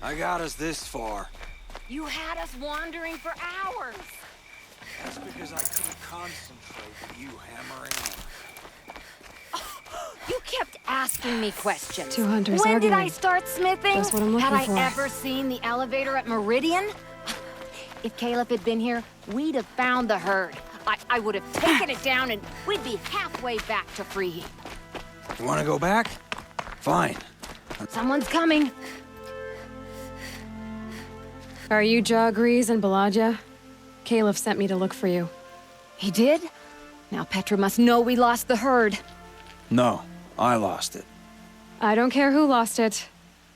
I got us this far. You had us wandering for hours. That's because I couldn't concentrate with you hammering on. You kept asking me questions. Two hunters When did arguing. I start smithing? That's what I'm looking Had for. I ever seen the elevator at Meridian? If Caleb had been here, we'd have found the herd. I would have taken it down and we'd be halfway back to Freeheap. You want to go back? Fine. Someone's coming. Are you Jagrees and Balaja? Caleb sent me to look for you. He did? Now Petra must know we lost the herd. No, I lost it. I don't care who lost it.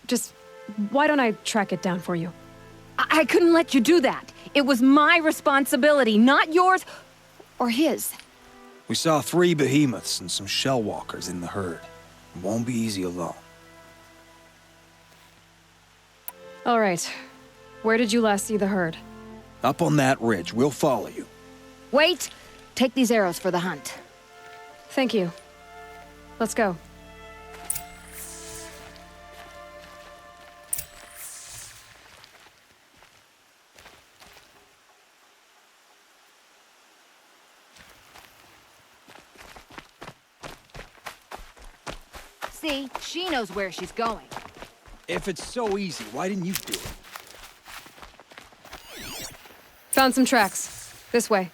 Just, why don't I track it down for you? I couldn't let you do that. It was my responsibility, not yours or his. We saw 3 behemoths and some shell walkers in the herd. It won't be easy alone. All right. Where did you last see the herd? Up on that ridge. We'll follow you. Wait! Take these arrows for the hunt. Thank you. Let's go. See, she knows where she's going. If it's so easy, why didn't you do it? Found some tracks. This way.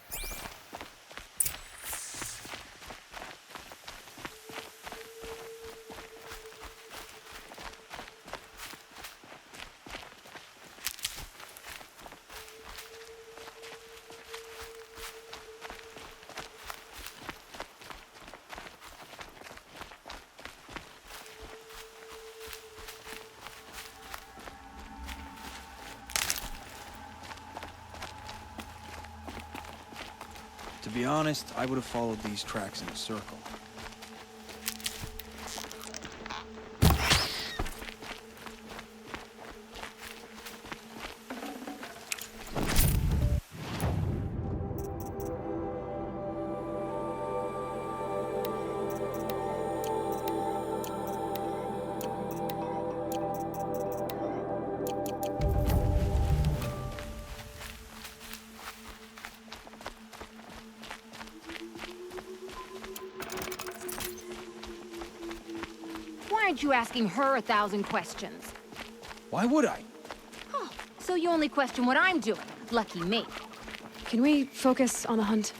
To be honest, I would have followed these tracks in a circle. Why aren't you asking her 1,000 questions? Why would I? Oh, so you only question what I'm doing. Lucky me. Can we focus on the hunt?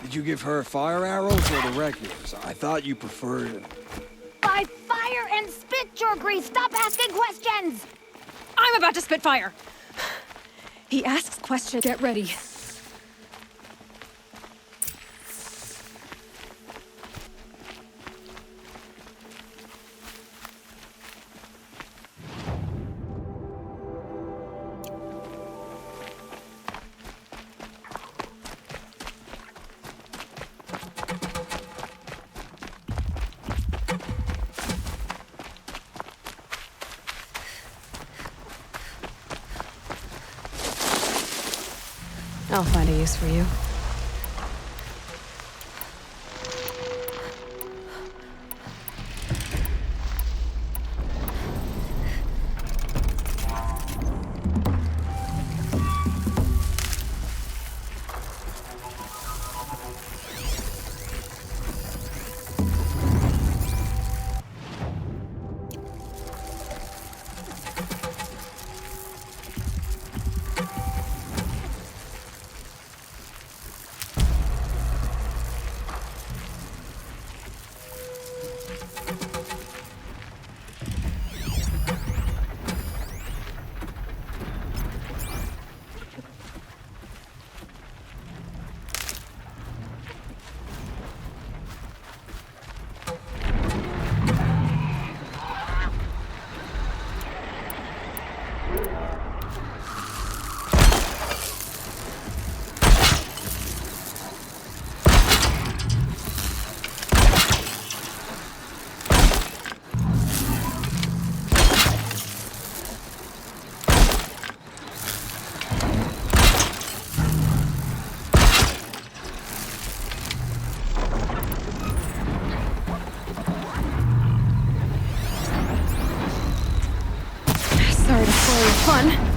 Did you give her fire arrows or the regulars? I thought you preferred... By fire and spit, Jagrees! Stop asking questions! I'm about to spit fire! He asks questions. Get ready. I'll find a use for you. Sorry to spoil your fun.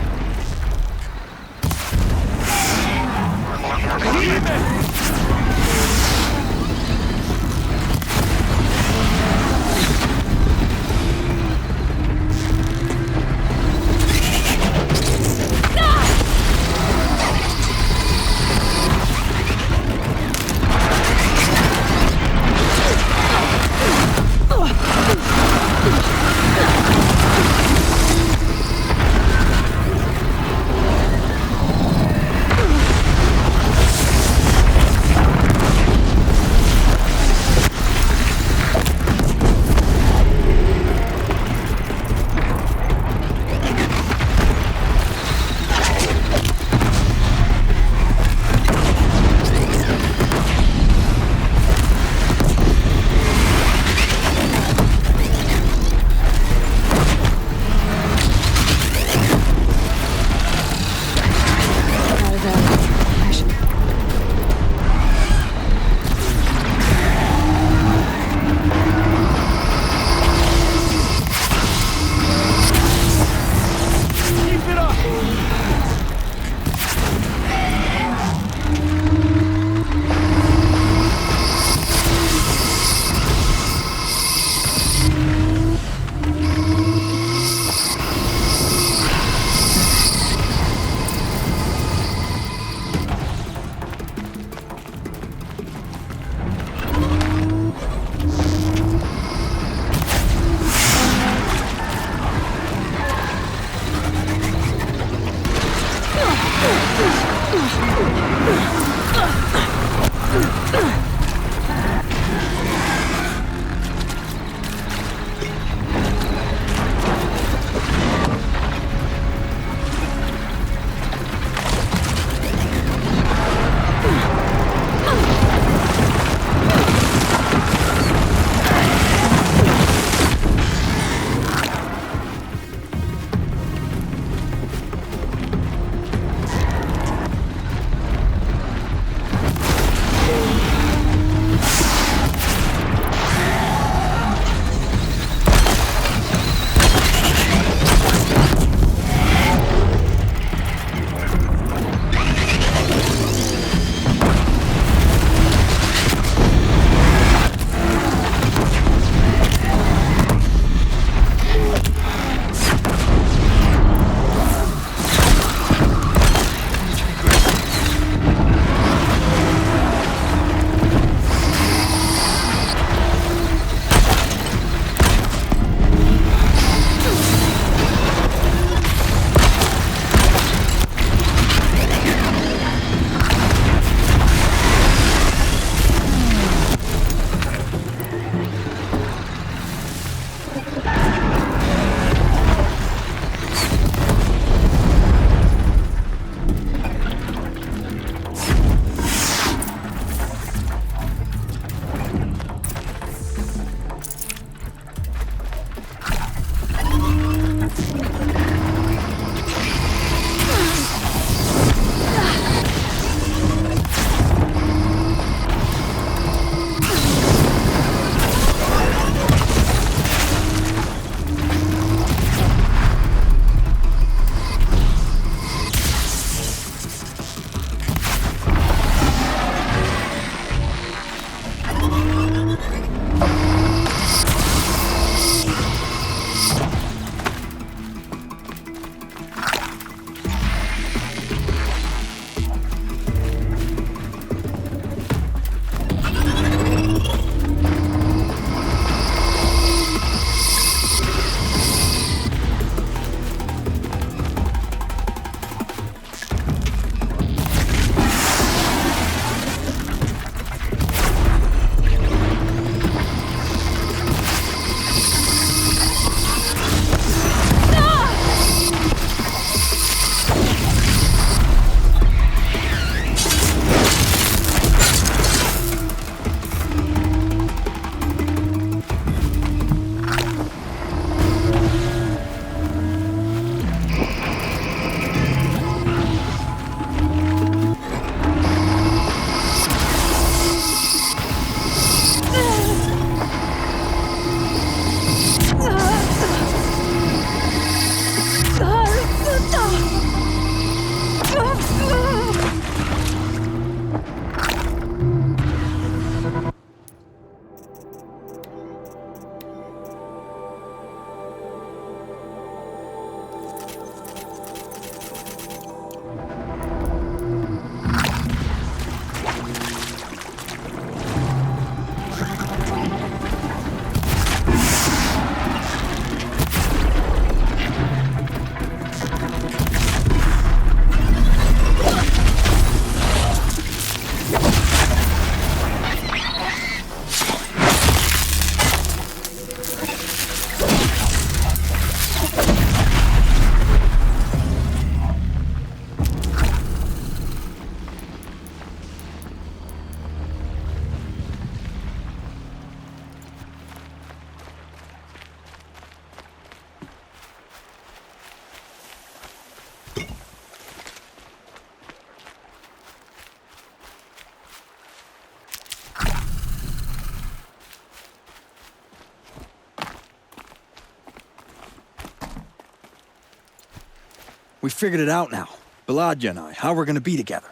We figured it out now. Balaja and I, how we're gonna be together.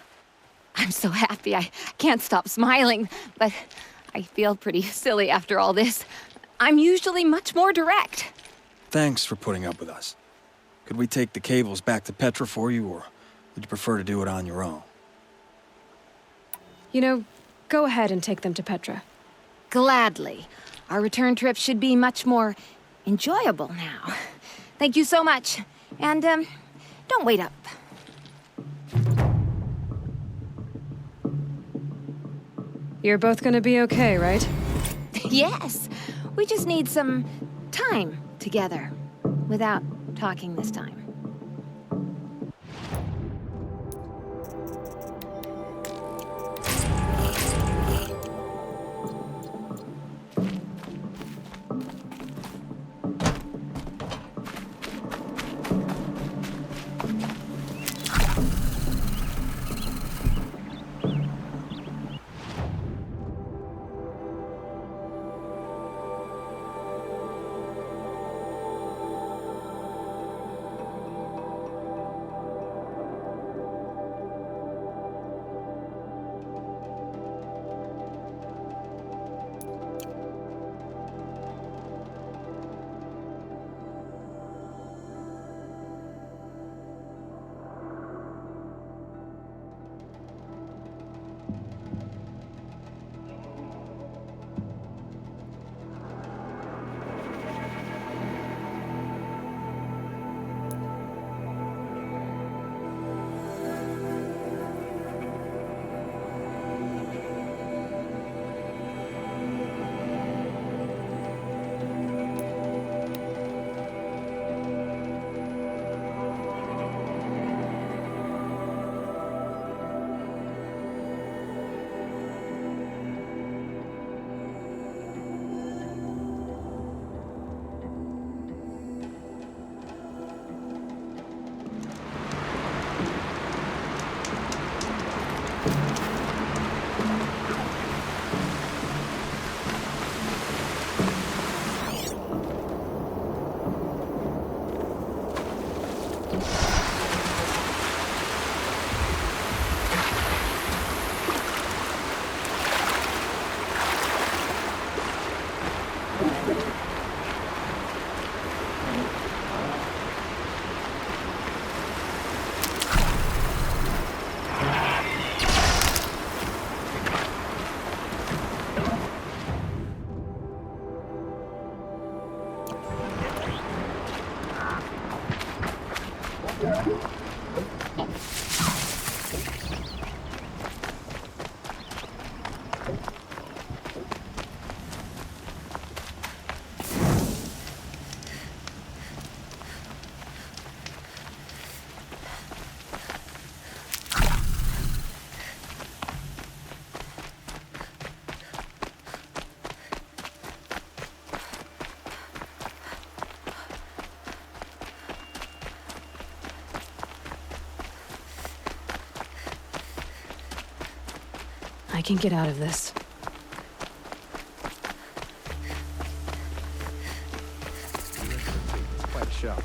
I'm so happy. I can't stop smiling, but I feel pretty silly after all this. I'm usually much more direct. Thanks for putting up with us. Could we take the cables back to Petra for you, or would you prefer to do it on your own? You know, go ahead and take them to Petra. Gladly. Our return trip should be much more enjoyable now. Thank you so much. And, don't wait up. You're both gonna be okay, right? Yes. We just need some time together. Without talking this time. I can get out of this. Quite a show.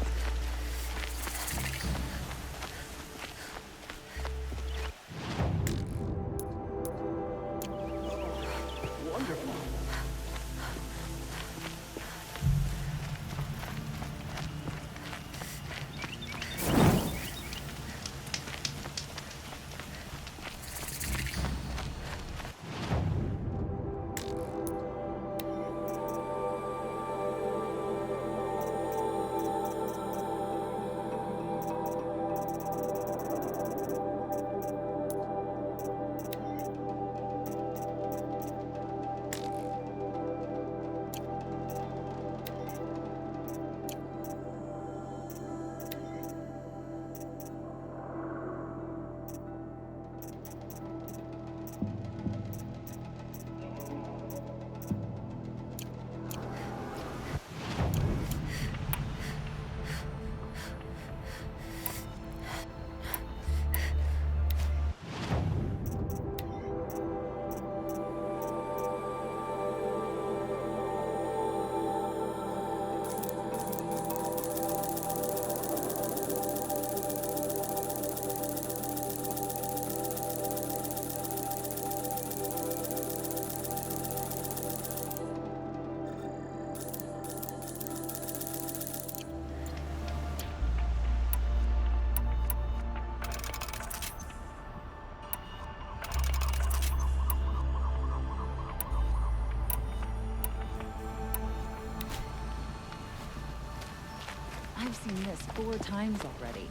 I've seen this 4 times already.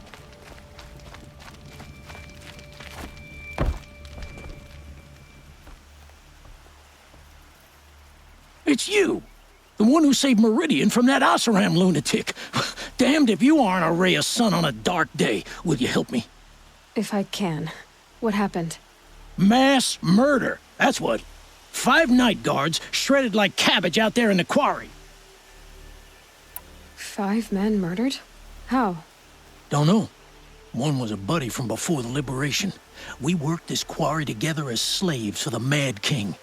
It's you! The one who saved Meridian from that Oseram lunatic. Damned if you aren't a ray of sun on a dark day. Will you help me? If I can. What happened? Mass murder. That's what. 5 night guards shredded like cabbage out there in the quarry. 5 men murdered? How? Don't know. One was a buddy from before the liberation. We worked this quarry together as slaves for the Mad King.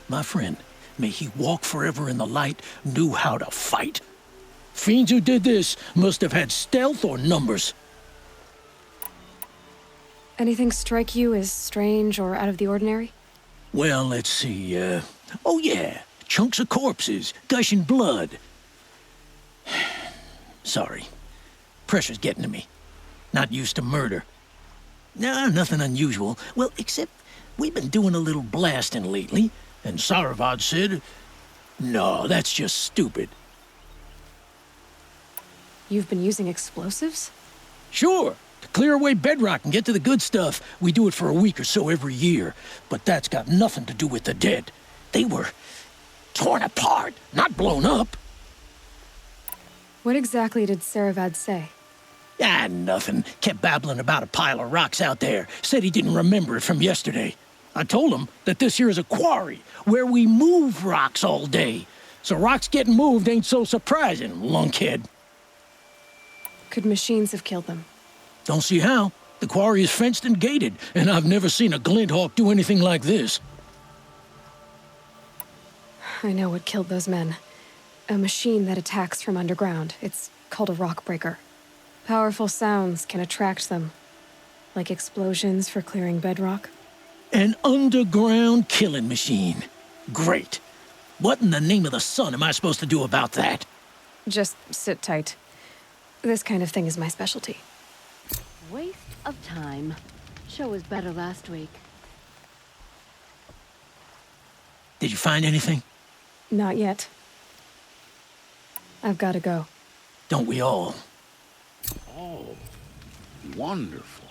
My friend, may he walk forever in the light, knew how to fight. Fiends who did this must have had stealth or numbers. Anything strike you as strange or out of the ordinary? Well, let's see, oh yeah, chunks of corpses, gushing blood. Sorry. Pressure's getting to me. Not used to murder. Nah, nothing unusual. Well, except we've been doing a little blasting lately, and Saravad said, no, that's just stupid. You've been using explosives? Sure, to clear away bedrock and get to the good stuff, we do it for a week or so every year. But that's got nothing to do with the dead. They were torn apart, not blown up. What exactly did Saravad say? Ah, nothing. Kept babbling about a pile of rocks out there. Said he didn't remember it from yesterday. I told him that this here is a quarry, where we move rocks all day. So rocks getting moved ain't so surprising, lunkhead. Could machines have killed them? Don't see how. The quarry is fenced and gated, and I've never seen a Glinthawk do anything like this. I know what killed those men. A machine that attacks from underground. It's called a rock breaker. Powerful sounds can attract them. Like explosions for clearing bedrock. An underground killing machine. Great. What in the name of the sun am I supposed to do about that? Just sit tight. This kind of thing is my specialty. Waste of time. Show was better last week. Did you find anything? Not yet. I've got to go. Don't we all? Oh, wonderful.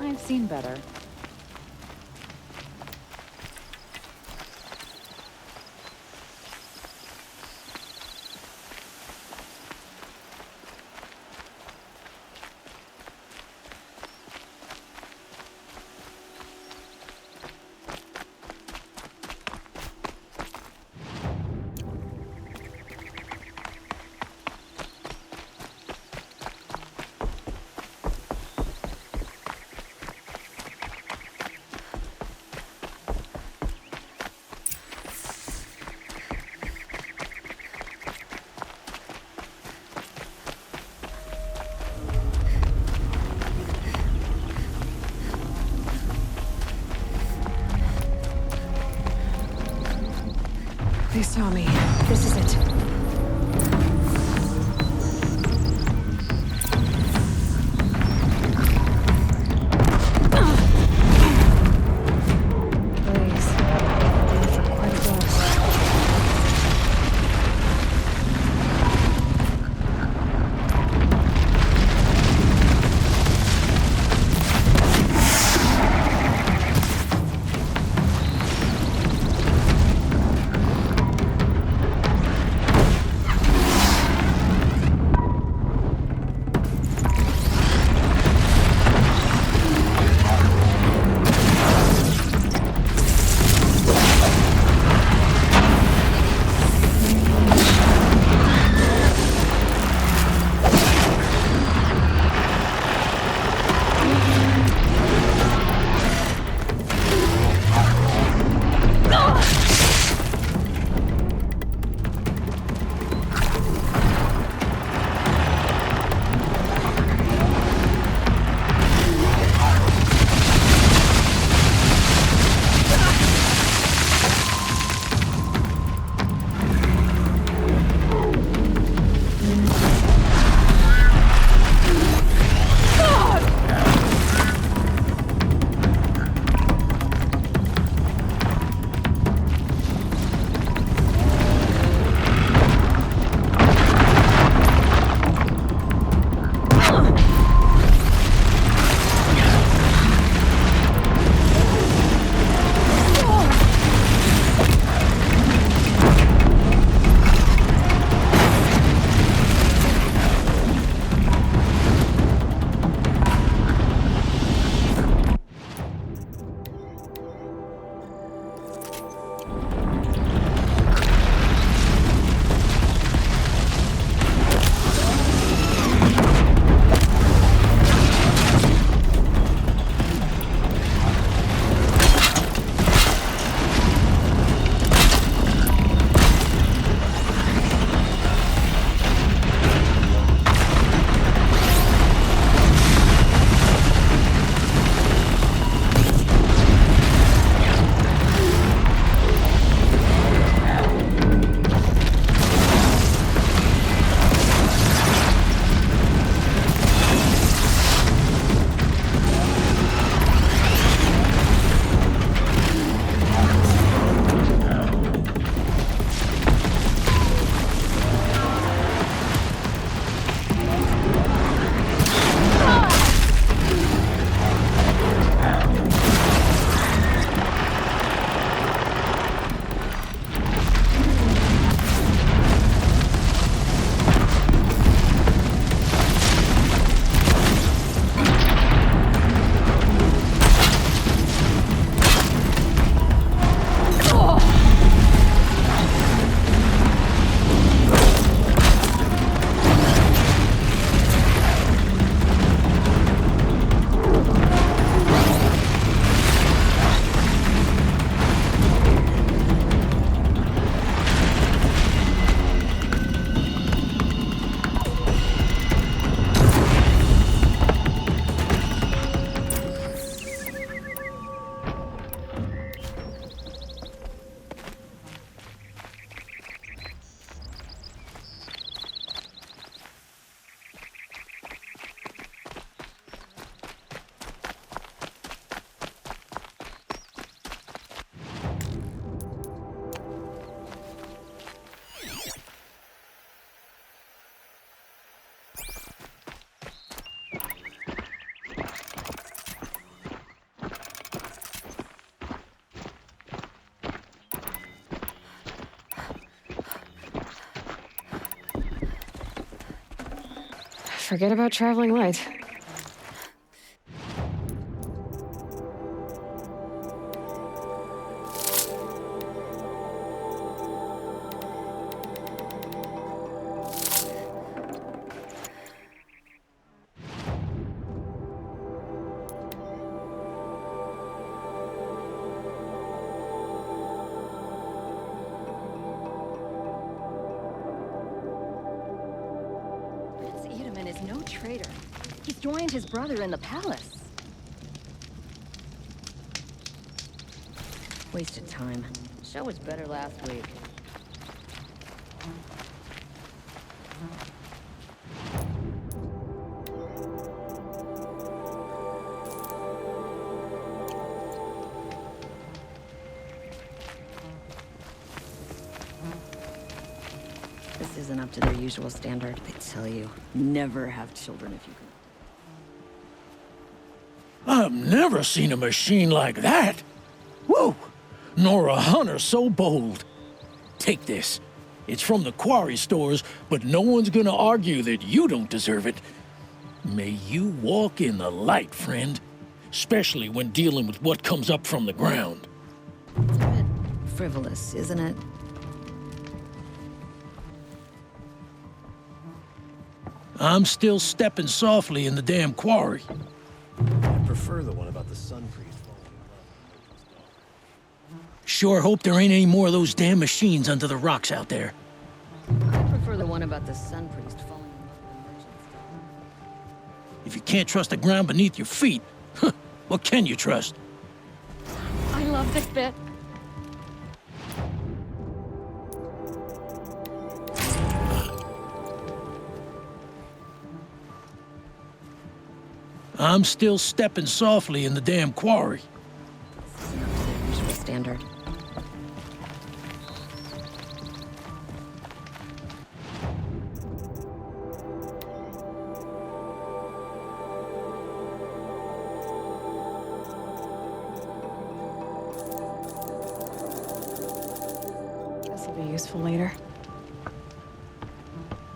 I've seen better. They saw me. This is it. Blaze. Been for quite a while. Forget about traveling light. Is no traitor. He's joined his brother in the palace. Wasted time. Show was better last week. This isn't up to their usual standard. They tell you, never have children if you can. I've never seen a machine like that. Whoa! Nor a hunter so bold. Take this. It's from the quarry stores, but no one's gonna argue that you don't deserve it. May you walk in the light, friend. Especially when dealing with what comes up from the ground. It's a bit frivolous, isn't it? I'm still stepping softly in the damn quarry. I prefer the one about the sun priest falling in love. Sure hope there ain't any more of those damn machines under the rocks out there. I prefer the one about the sun priest falling in love with the merchant's daughter. If you can't trust the ground beneath your feet, what can you trust? I love this bit. I'm still stepping softly in the damn quarry. This isn't up to their usual standard. This'll be useful later.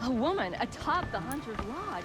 A woman atop the Hunter's Lodge.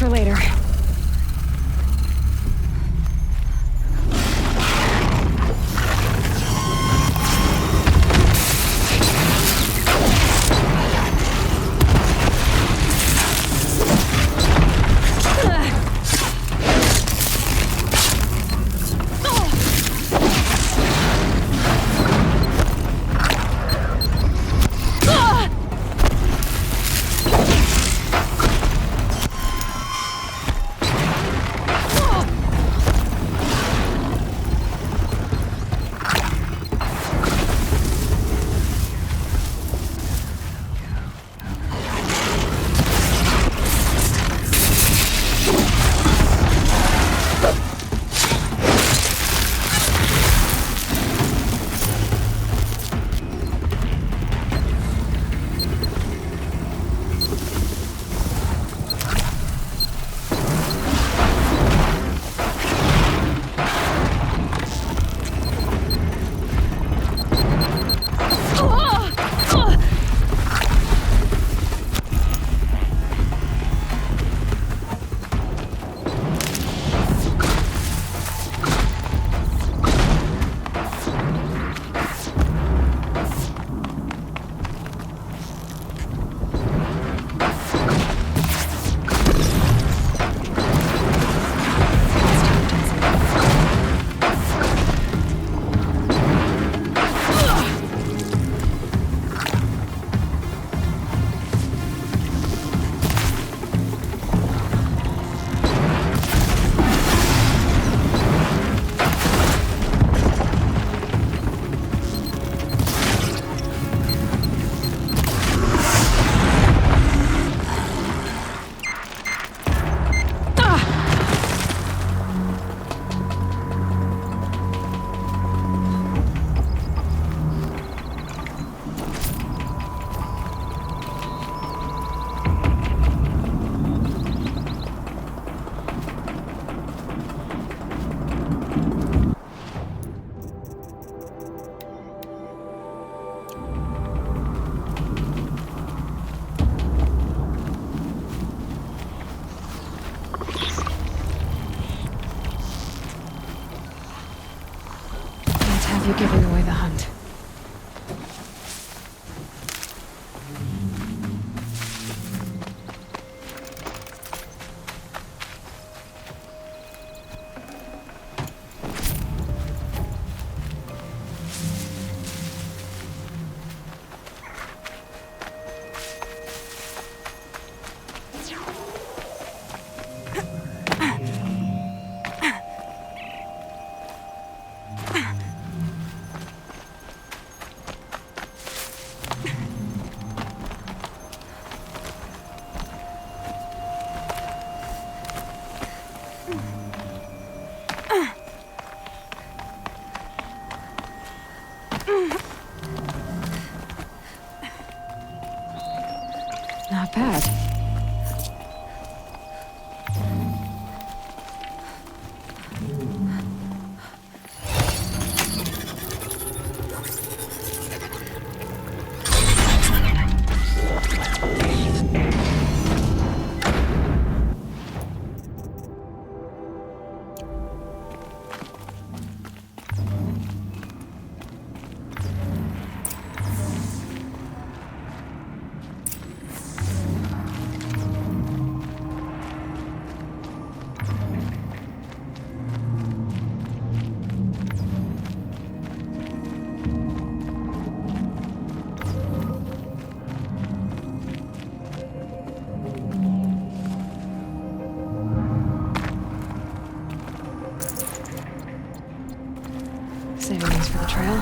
for later. You're giving away the hunt. Not bad. Saving these for the trail.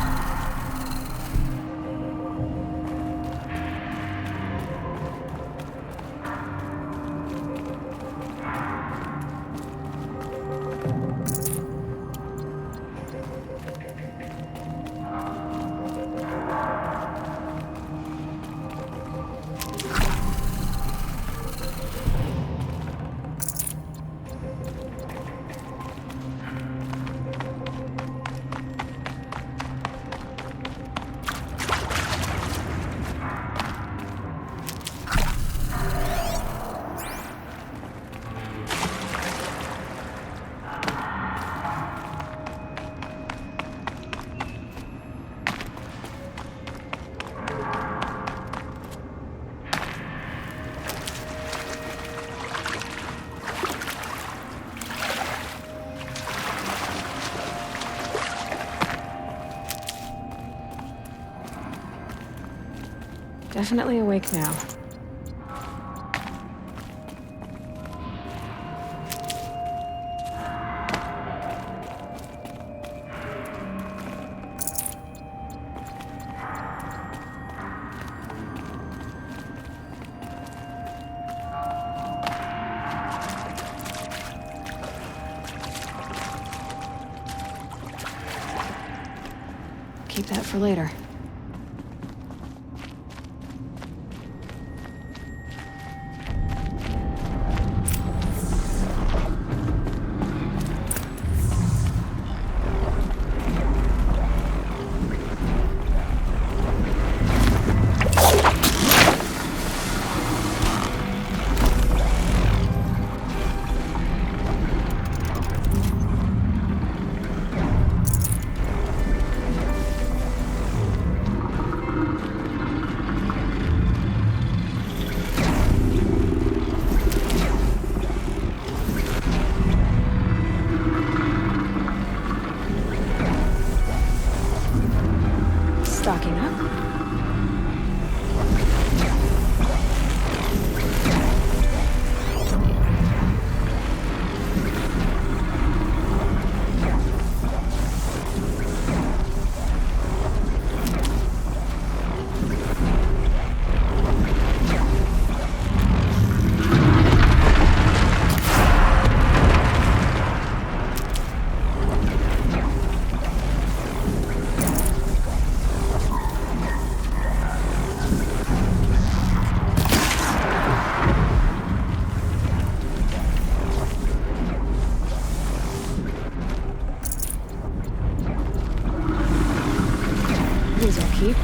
Definitely awake now. Keep that for later. Stocking up. These will keep.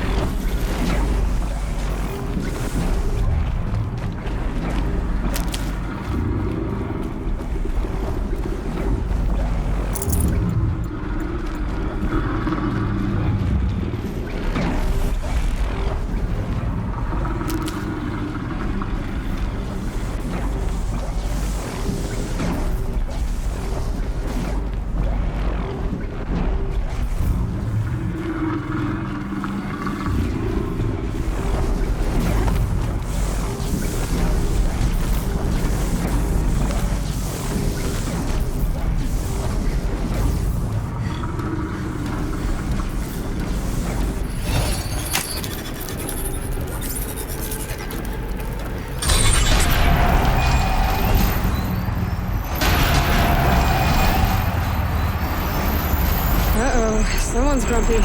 Uh-oh, someone's grumpy.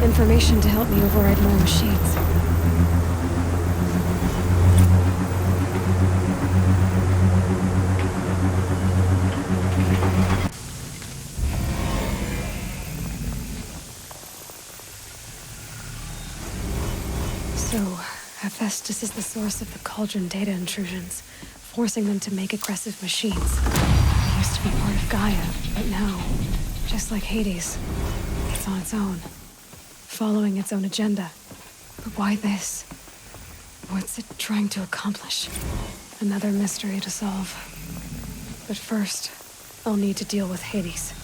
Information to help me override more machines. So, Hephaestus is the source of the Cauldron data intrusions, forcing them to make aggressive machines. It used to be part of Gaia, but now, just like Hades, it's on its own, following its own agenda. But why this? What's it trying to accomplish? Another mystery to solve. But first, I'll need to deal with Hades.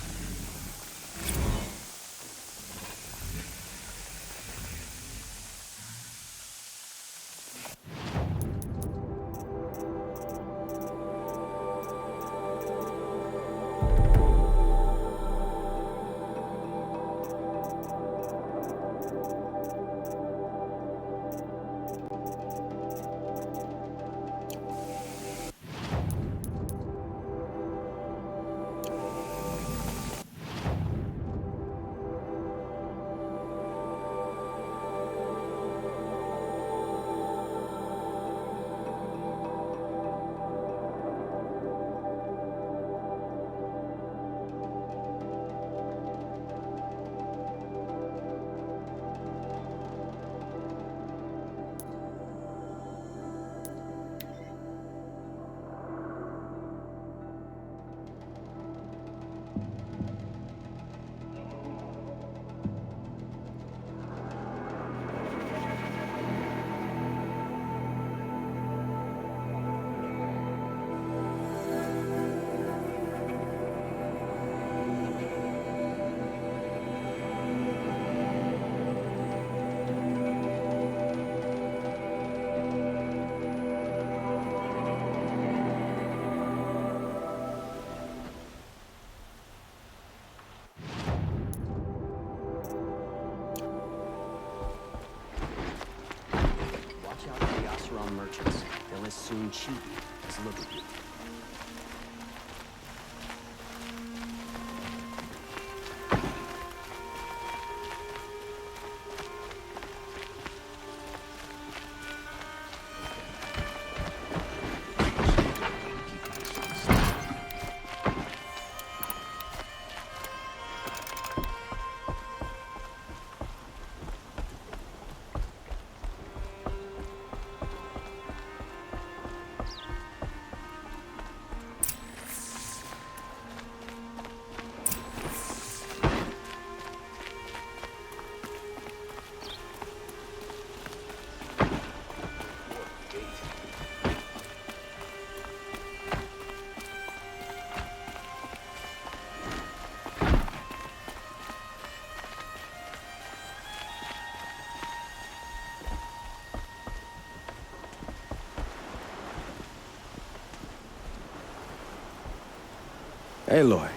Merchants. They'll as soon cheat you as look at you. Aloy,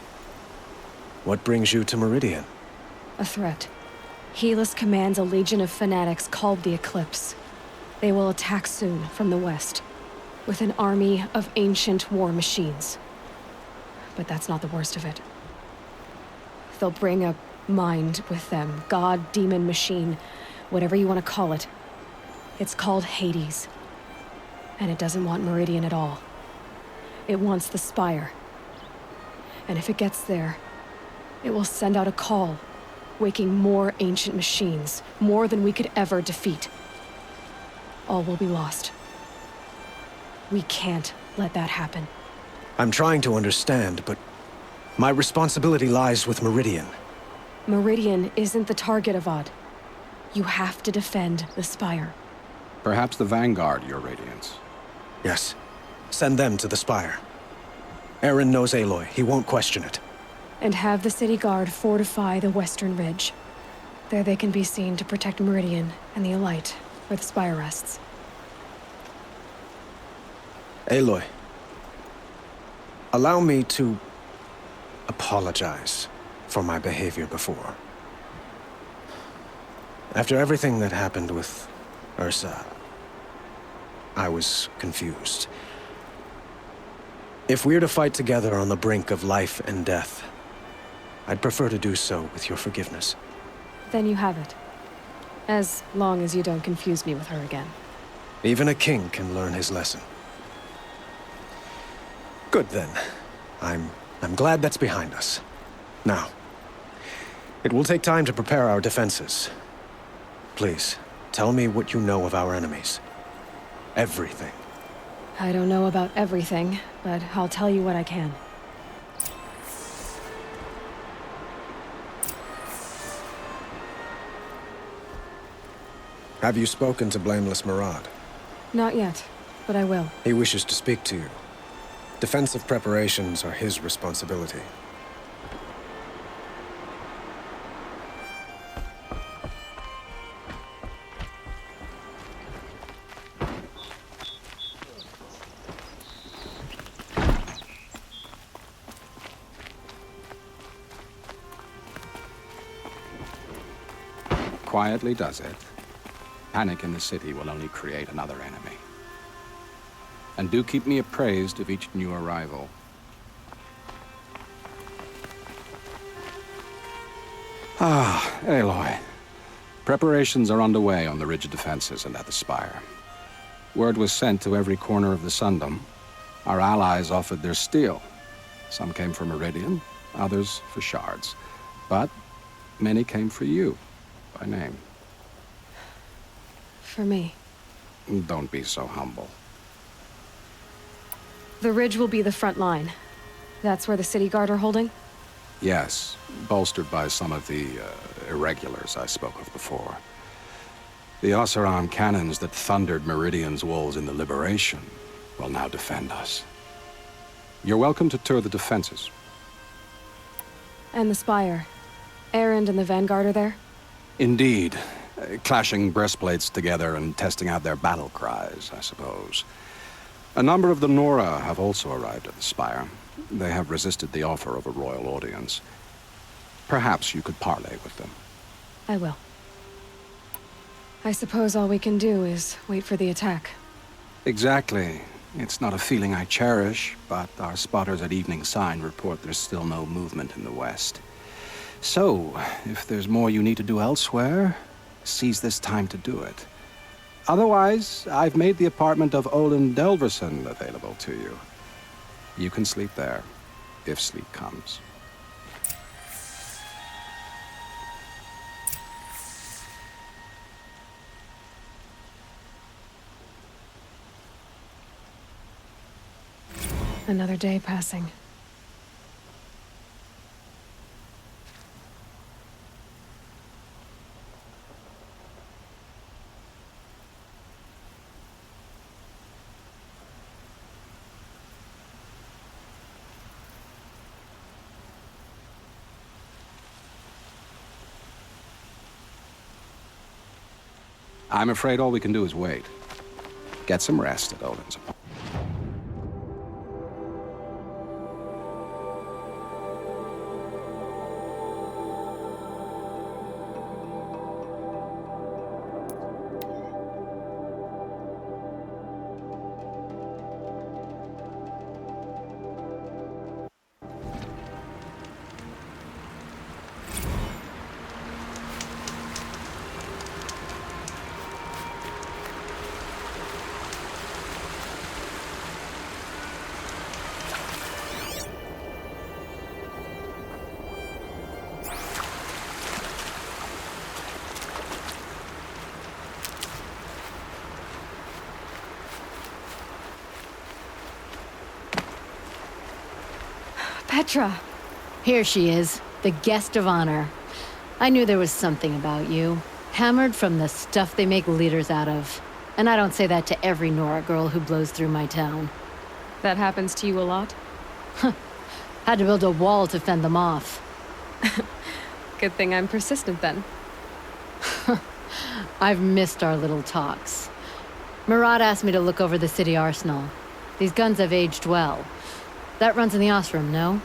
what brings you to Meridian? A threat. Helis commands a legion of fanatics called the Eclipse. They will attack soon from the west, with an army of ancient war machines. But that's not the worst of it. They'll bring a mind with them, god, demon, machine, whatever you want to call it. It's called Hades. And it doesn't want Meridian at all. It wants the Spire. And if it gets there, it will send out a call, waking more ancient machines, more than we could ever defeat. All will be lost. We can't let that happen. I'm trying to understand, but my responsibility lies with Meridian. Meridian isn't the target, Avad. You have to defend the Spire. Perhaps the Vanguard, Your Radiance. Yes. Send them to the Spire. Aaron knows Aloy. He won't question it. And have the city guard fortify the western ridge. There they can be seen to protect Meridian and the Elite, where the Spire rests. Aloy, allow me to apologize for my behavior before. After everything that happened with Ursa, I was confused. If we're to fight together on the brink of life and death, I'd prefer to do so with your forgiveness. Then you have it. As long as you don't confuse me with her again. Even a king can learn his lesson. Good then. I'm glad that's behind us. Now, it will take time to prepare our defenses. Please, tell me what you know of our enemies. Everything. I don't know about everything, but I'll tell you what I can. Have you spoken to Blameless Murad? Not yet, but I will. He wishes to speak to you. Defensive preparations are his responsibility. Quietly does it. Panic in the city will only create another enemy. And do keep me appraised of each new arrival. Ah, Aloy. Preparations are underway on the rigid defenses and at the spire. Word was sent to every corner of the Sundom. Our allies offered their steel. Some came for Meridian, others for shards. But many came for you, by name. For me. Don't be so humble. The ridge will be the front line. That's where the city guard are holding? Yes, bolstered by some of the irregulars I spoke of before. The Oseram cannons that thundered Meridian's walls in the Liberation will now defend us. You're welcome to tour the defenses. And the spire. Erend and the Vanguard are there? Indeed. Clashing breastplates together and testing out their battle cries, I suppose. A number of the Nora have also arrived at the spire. They have resisted the offer of a royal audience. Perhaps you could parley with them. I will. I suppose all we can do is wait for the attack. Exactly. It's not a feeling I cherish, but our spotters at Evening Sign report there's still no movement in the west. So, if there's more you need to do elsewhere, seize this time to do it. Otherwise, I've made the apartment of Olin Delverson available to you. You can sleep there, if sleep comes. Another day passing. I'm afraid all we can do is wait. Get some rest at Olin's apartment. Petra! Here she is, the guest of honor. I knew there was something about you. Hammered from the stuff they make leaders out of. And I don't say that to every Nora girl who blows through my town. That happens to you a lot? Had to build a wall to fend them off. Good thing I'm persistent then. I've missed our little talks. Murad asked me to look over the city arsenal. These guns have aged well. That runs in the Osram, no?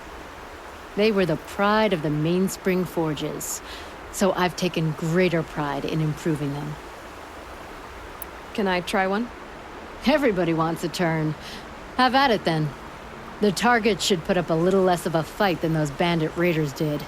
They were the pride of the Mainspring Forges, so I've taken greater pride in improving them. Can I try one? Everybody wants a turn. Have at it, then. The target should put up a little less of a fight than those bandit raiders did.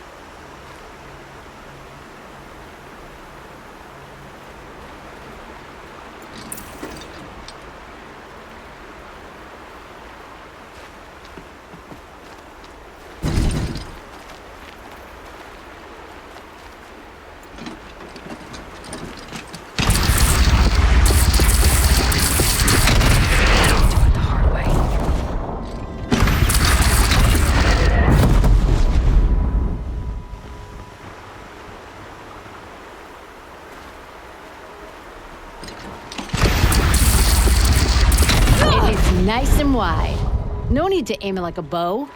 Nice and wide. No need to aim it like a bow.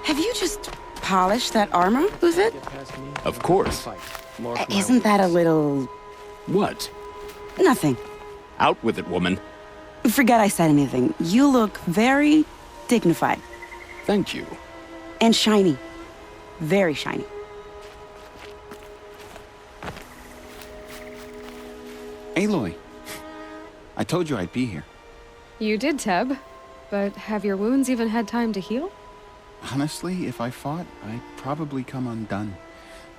Have you just polished that armor, Uthid? Of course. Isn't that a little... What? Nothing. Out with it, woman. Forget I said anything. You look very dignified. Thank you. And shiny. Very shiny. Aloy, I told you I'd be here. You did, Teb. But have your wounds even had time to heal? Honestly, if I fought, I'd probably come undone.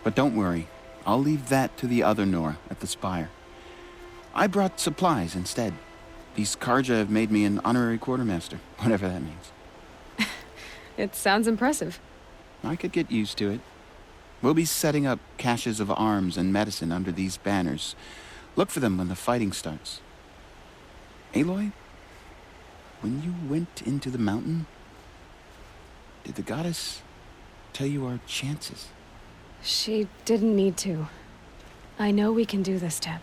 But don't worry, I'll leave that to the other Nora at the Spire. I brought supplies instead. These Karja have made me an honorary quartermaster, whatever that means. It sounds impressive. I could get used to it. We'll be setting up caches of arms and medicine under these banners. Look for them when the fighting starts. Aloy, when you went into the mountain, did the goddess tell you our chances? She didn't need to. I know we can do this, Teb.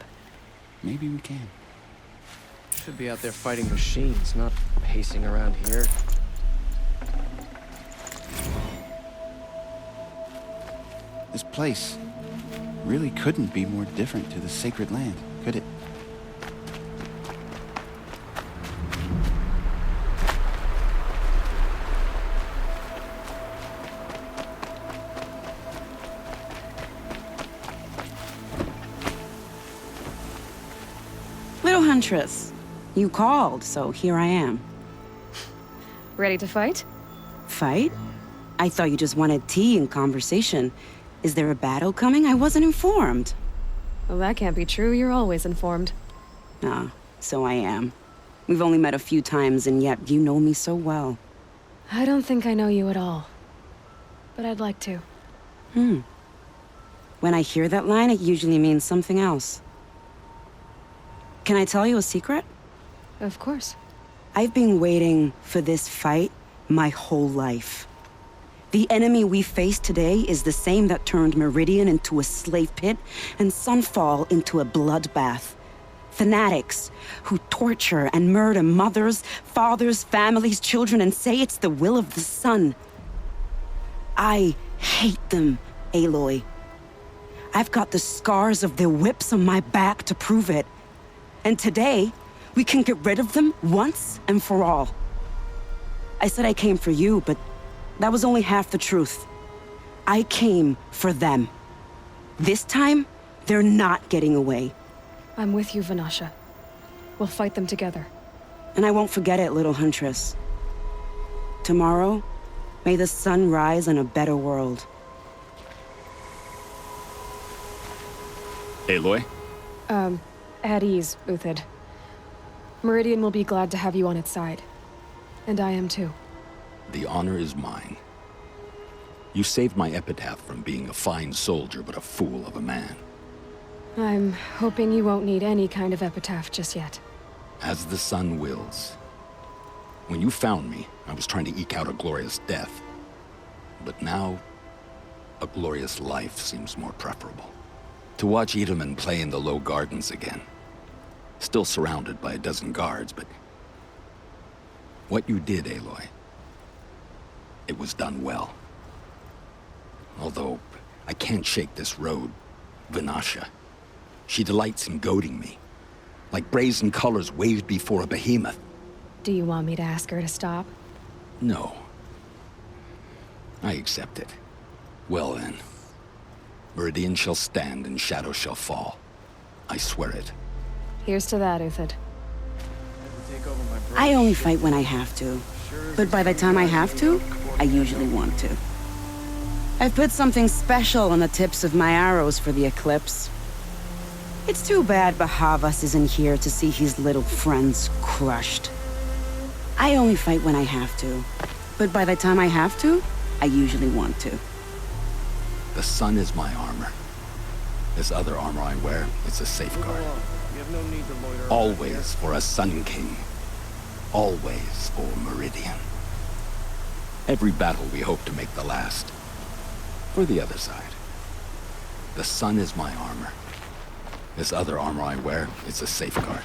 Maybe we can. Should be out there fighting machines, not pacing around here. This place really couldn't be more different to the sacred land, could it? Little Huntress, you called, so here I am. Ready to fight? Fight? I thought you just wanted tea and conversation. Is there a battle coming? I wasn't informed. Well, that can't be true. You're always informed. Ah, so I am. We've only met a few times, and yet you know me so well. I don't think I know you at all. But I'd like to. When I hear that line, it usually means something else. Can I tell you a secret? Of course. I've been waiting for this fight my whole life. The enemy we face today is the same that turned Meridian into a slave pit and Sunfall into a bloodbath. Fanatics who torture and murder mothers, fathers, families, children, and say it's the will of the sun. I hate them, Aloy. I've got the scars of their whips on my back to prove it. And today, we can get rid of them once and for all. I said I came for you, but that was only half the truth. I came for them. This time, they're not getting away. I'm with you, Vanasha. We'll fight them together. And I won't forget it, little Huntress. Tomorrow, may the sun rise in a better world. Aloy? At ease, Uthid. Meridian will be glad to have you on its side. And I am too. The honor is mine. You saved my epitaph from being a fine soldier, but a fool of a man. I'm hoping you won't need any kind of epitaph just yet. As the sun wills. When you found me, I was trying to eke out a glorious death. But now, a glorious life seems more preferable. To watch Edelman play in the low gardens again. Still surrounded by a dozen guards, but... what you did, Aloy, it was done well. Although, I can't shake this road, Vanasha. She delights in goading me. Like brazen colors waved before a behemoth. Do you want me to ask her to stop? No. I accept it. Well then. Meridian shall stand and shadow shall fall. I swear it. Here's to that, Uthid. I only fight when I have to. But by the time I have to, I usually want to. I've put something special on the tips of my arrows for the eclipse. It's too bad Bahavas isn't here to see his little friends crushed. I only fight when I have to. But by the time I have to, I usually want to. The sun is my armor. This other armor I wear, it's a safeguard. Always for a Sun King. Always for Meridian. Every battle we hope to make the last. For the other side. The sun is my armor. This other armor I wear, it's a safeguard.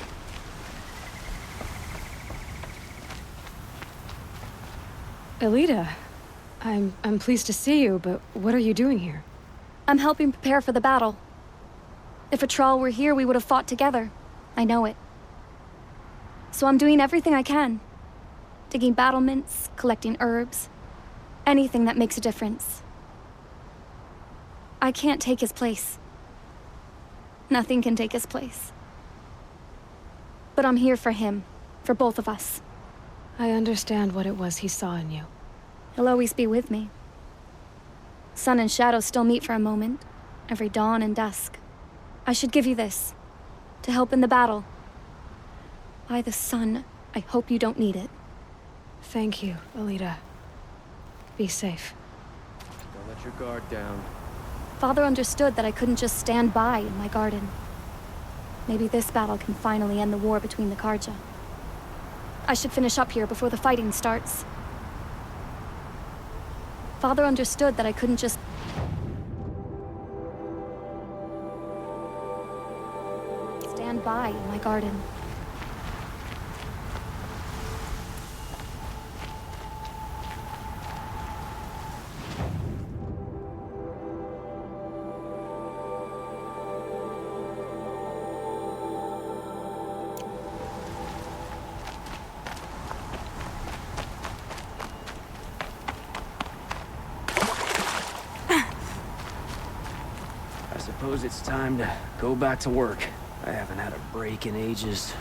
Elita, I'm pleased to see you, but what are you doing here? I'm helping prepare for the battle. If a Thrall were here, we would have fought together. I know it. So I'm doing everything I can. Digging battlements, collecting herbs. Anything that makes a difference. I can't take his place. Nothing can take his place. But I'm here for him. For both of us. I understand what it was he saw in you. He'll always be with me. Sun and shadow still meet for a moment. Every dawn and dusk. I should give you this. To help in the battle. By the sun, I hope you don't need it. Thank you, Elita. Be safe. Don't let your guard down. Father understood that I couldn't just stand by in my garden. Maybe this battle can finally end the war between the Karja. I should finish up here before the fighting starts. Father understood that I couldn't just... stand by in my garden. I suppose it's time to go back to work. I haven't had a break in ages.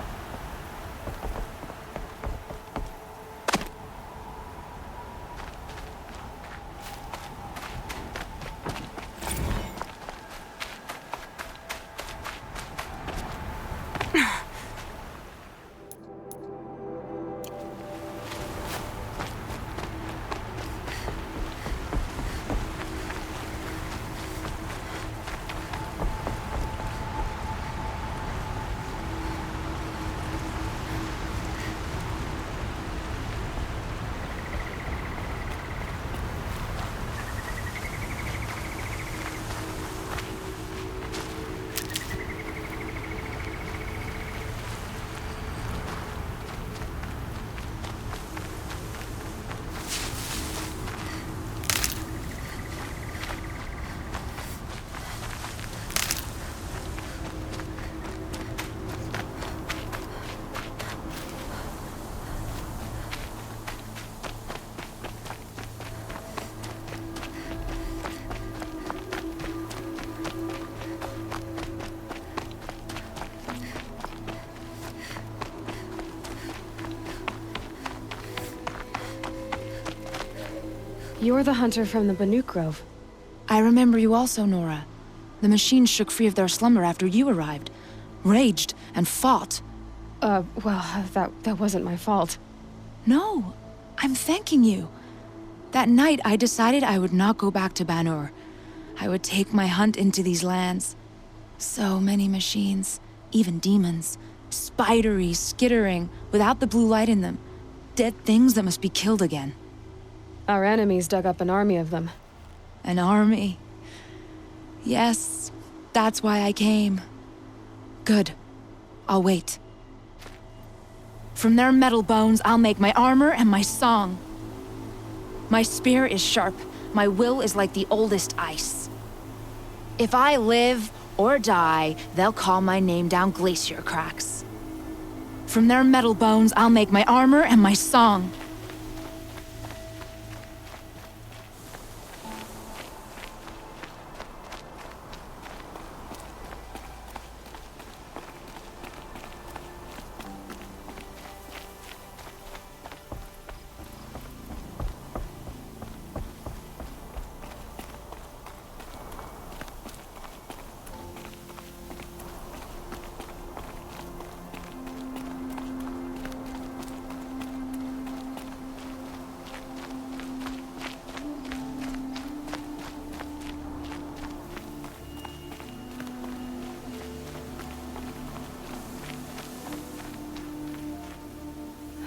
You're the hunter from the Banuk Grove. I remember you also, Nora. The machines shook free of their slumber after you arrived. Raged and fought. Well, that wasn't my fault. No, I'm thanking you. That night, I decided I would not go back to Banur. I would take my hunt into these lands. So many machines, even demons. Spidery, skittering, without the blue light in them. Dead things that must be killed again. Our enemies dug up an army of them. An army? Yes, that's why I came. Good. I'll wait. From their metal bones, I'll make my armor and my song. My spear is sharp. My will is like the oldest ice. If I live or die, they'll call my name down glacier cracks. From their metal bones, I'll make my armor and my song.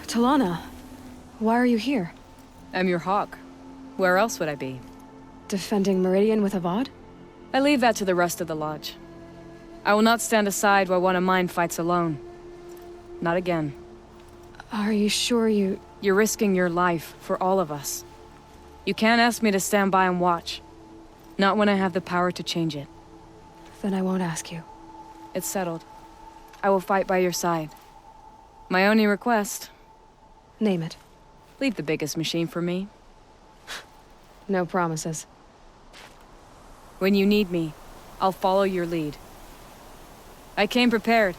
Talana, why are you here? I'm your hawk. Where else would I be? Defending Meridian with Avad? I leave that to the rest of the Lodge. I will not stand aside while one of mine fights alone. Not again. Are you sure you... You're risking your life for all of us. You can't ask me to stand by and watch. Not when I have the power to change it. Then I won't ask you. It's settled. I will fight by your side. My only request... Name it. Leave the biggest machine for me. No promises. When you need me, I'll follow your lead. I came prepared.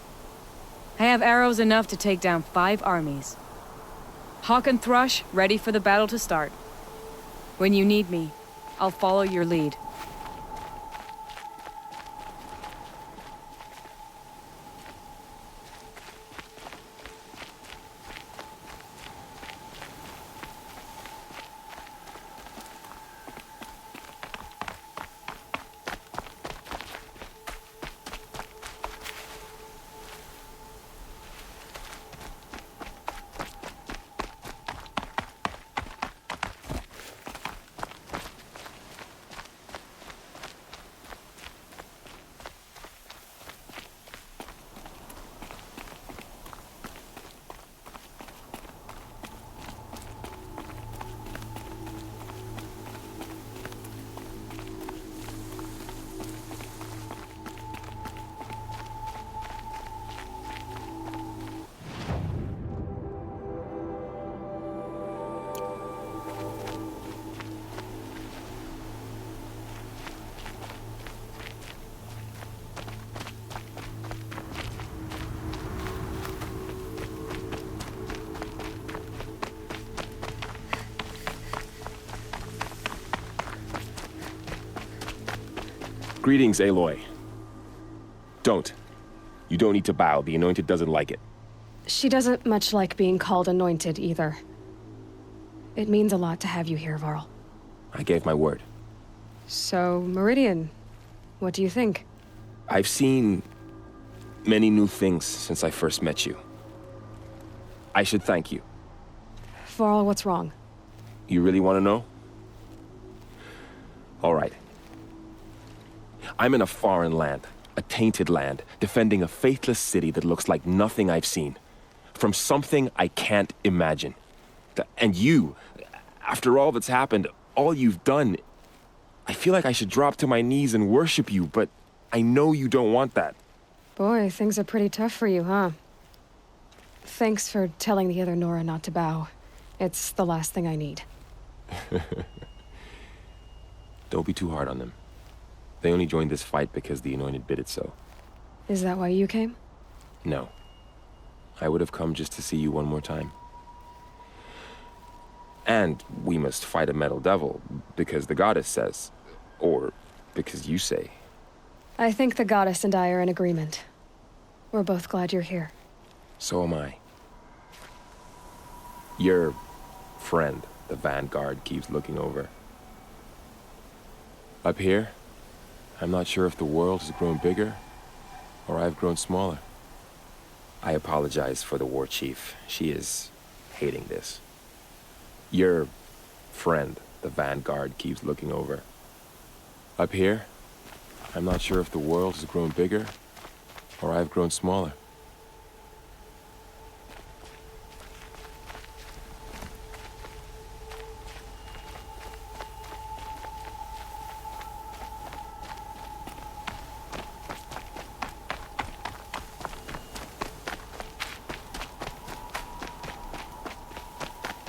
I have arrows enough to take down 5 armies. Hawk and Thrush ready for the battle to start. When you need me, I'll follow your lead. Greetings, Aloy. Don't. You don't need to bow. The Anointed doesn't like it. She doesn't much like being called anointed, either. It means a lot to have you here, Varl. I gave my word. So, Meridian, what do you think? I've seen many new things since I first met you. I should thank you. Varl, what's wrong? You really want to know? All right. I'm in a foreign land, a tainted land, defending a faithless city that looks like nothing I've seen. From something I can't imagine. And you, after all that's happened, all you've done, I feel like I should drop to my knees and worship you, but I know you don't want that. Boy, things are pretty tough for you, huh? Thanks for telling the other Nora not to bow. It's the last thing I need. Don't be too hard on them. They only joined this fight because the Anointed bid it so. Is that why you came? No. I would have come just to see you one more time. And we must fight a metal devil, because the goddess says. Or because you say. I think the goddess and I are in agreement. We're both glad you're here. So am I. Your friend, the Vanguard, keeps looking over. Up here, I'm not sure if the world has grown bigger, or I've grown smaller. I apologize for the war chief. She is hating this. Your friend, the Vanguard, keeps looking over. Up here, I'm not sure if the world has grown bigger, or I've grown smaller.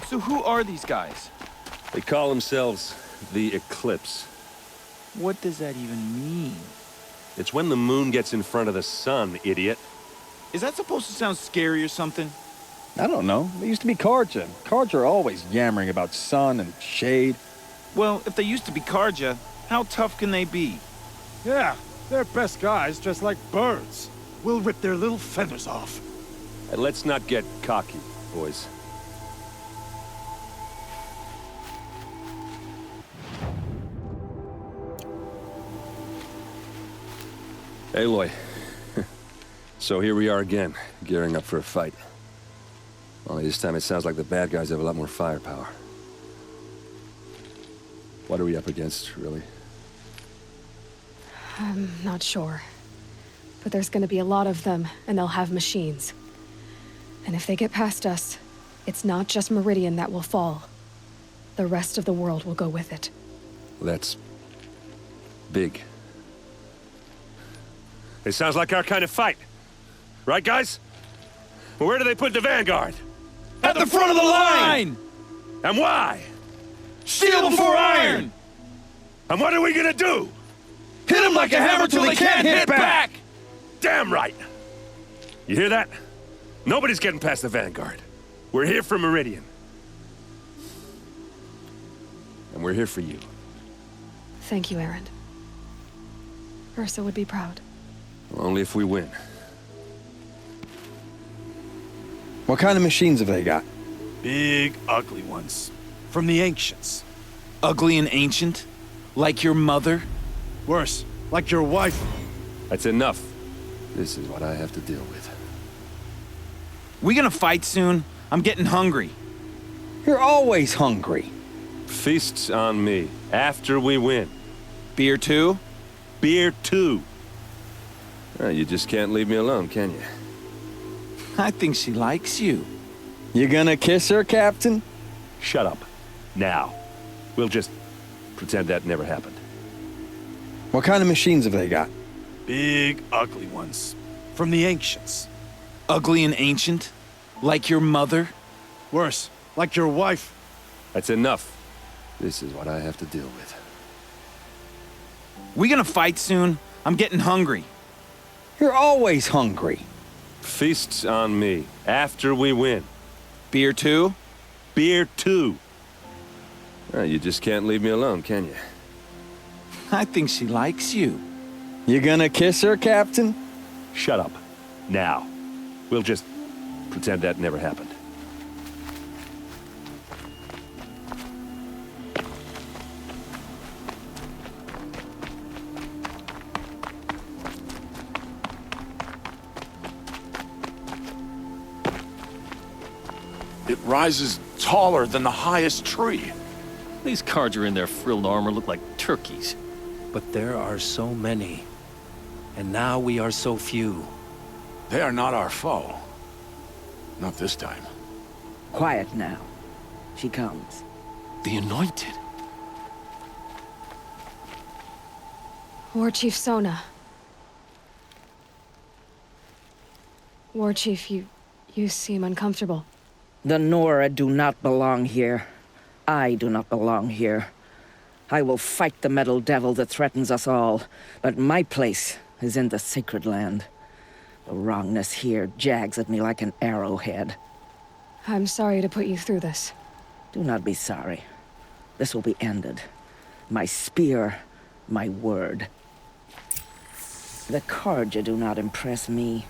So who are these guys? They call themselves the Eclipse. What does that even mean? It's when the moon gets in front of the sun, idiot. Is that supposed to sound scary or something? I don't know. They used to be Karja. Karja are always yammering about sun and shade. Well, if they used to be Karja, how tough can they be? Yeah, they're best guys dressed like birds. We'll rip their little feathers off. And let's not get cocky, boys. Aloy. So here we are again, gearing up for a fight. Only this time it sounds like the bad guys have a lot more firepower. What are we up against, really? I'm not sure. But there's gonna be a lot of them, and they'll have machines. And if they get past us, it's not just Meridian that will fall. The rest of the world will go with it. Well, that's... big. It sounds like our kind of fight. Right, guys? Well, where do they put the vanguard? At the front of the line! And why? Steel before iron! And what are we gonna do? Hit them like a hammer till they can't hit back! Damn right! You hear that? Nobody's getting past the vanguard. We're here for Meridian. And we're here for you. Thank you, Erend. Ursa would be proud. Only if we win. What kind of machines have they got? Big, ugly ones. From the ancients. Ugly and ancient? Like your mother? Worse, like your wife. That's enough. This is what I have to deal with. We gonna fight soon? I'm getting hungry. You're always hungry. Feasts on me, after we win. Beer too? Beer too. You just can't leave me alone, can you? I think she likes you. You gonna kiss her, Captain? Shut up. Now. We'll just pretend that never happened. What kind of machines have they got? Big, ugly ones. From the ancients. Ugly and ancient? Like your mother? Worse, like your wife. That's enough. This is what I have to deal with. We gonna fight soon? I'm getting hungry. You're always hungry. Feasts on me, after we win. Beer too? Beer too. You just can't leave me alone, can you? I think she likes you. You gonna kiss her, Captain? Shut up. Now. We'll just pretend that never happened. It rises taller than the highest tree. These Carja in their frilled armor look like turkeys. But there are so many. And now we are so few. They are not our foe. Not this time. Quiet now. She comes. The Anointed. War Chief Sona. War Chief, you seem uncomfortable. The Nora do not belong here. I do not belong here. I will fight the metal devil that threatens us all, but my place is in the sacred land. The wrongness here jags at me like an arrowhead. I'm sorry to put you through this. Do not be sorry. This will be ended. My spear, my word. The Carja do not impress me.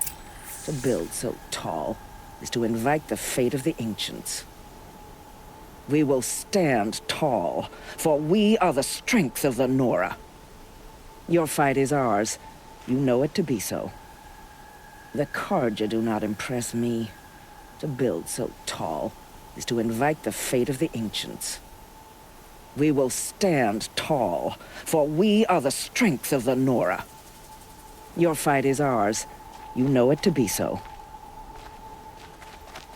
To build so tall is to invite the fate of the ancients. We will stand tall, for we are the strength of the Nora. Your fight is ours. You know it to be so. The Carja do not impress me. To build so tall is to invite the fate of the ancients. We will stand tall, for we are the strength of the Nora. Your fight is ours. You know it to be so.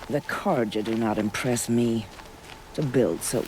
The Carja do not impress me. To build so...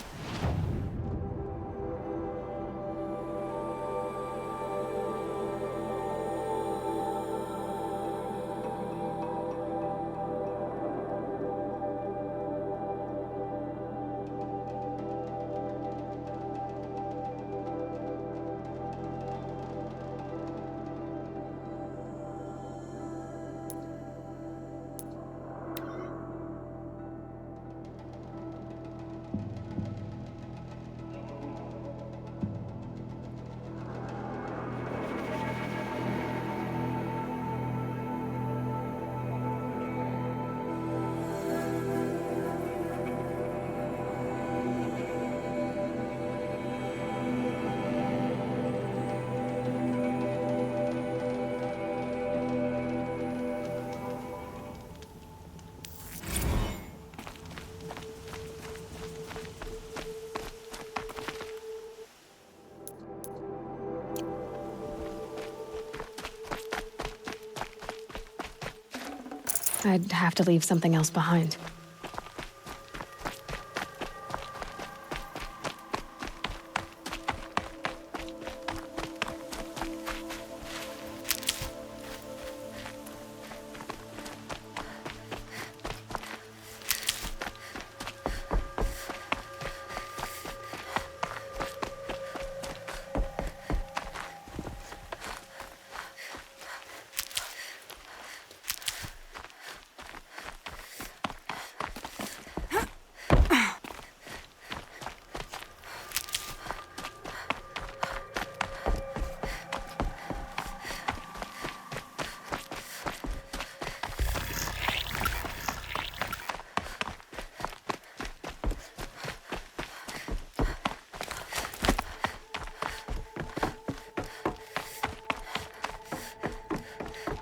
I'd have to leave something else behind.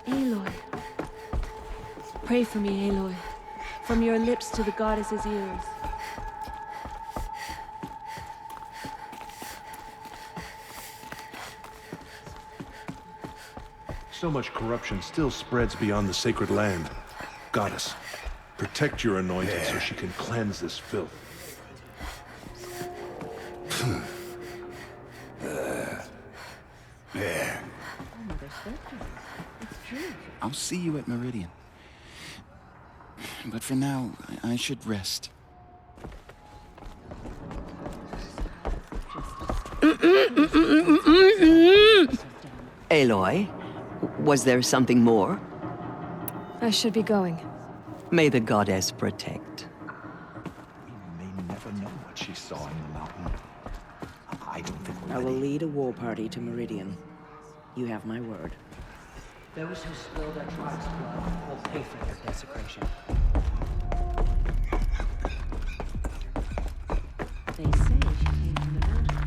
Aloy. Pray for me, Aloy. From your lips to the goddess's ears. So much corruption still spreads beyond the sacred land. Goddess, protect your anointed so she can cleanse this filth. I'll see you at Meridian. But for now, I should rest. Aloy, was there something more? I should be going. May the goddess protect. We may never know what she saw in the mountain. I don't think we're I will ready. lead a war party to Meridian. You have my word. Those who spill their tribe's blood will pay for their desecration. They say she came from the mountain.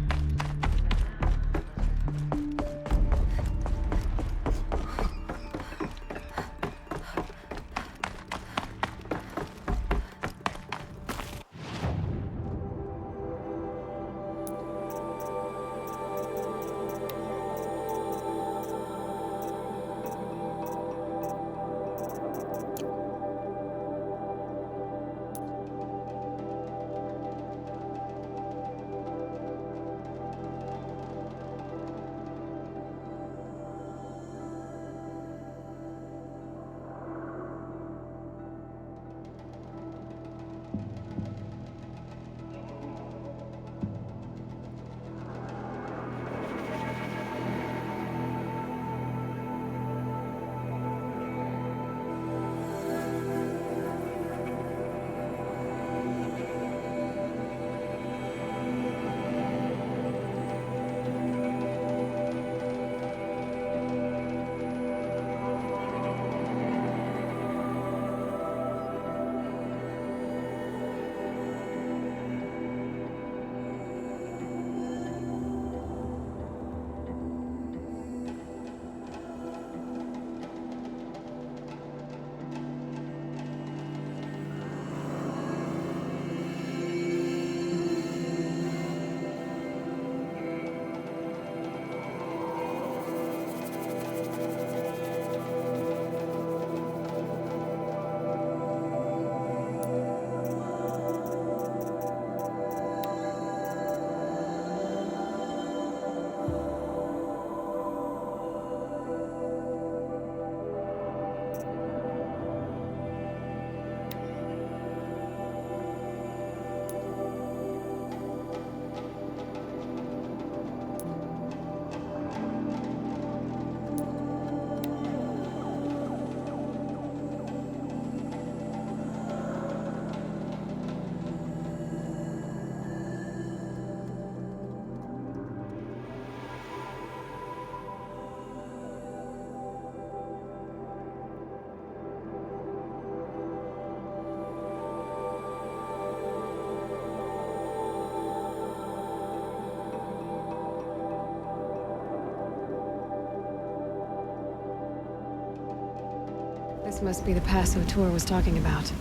This must be the pass O'Toole was talking about,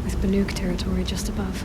with Banuk territory just above.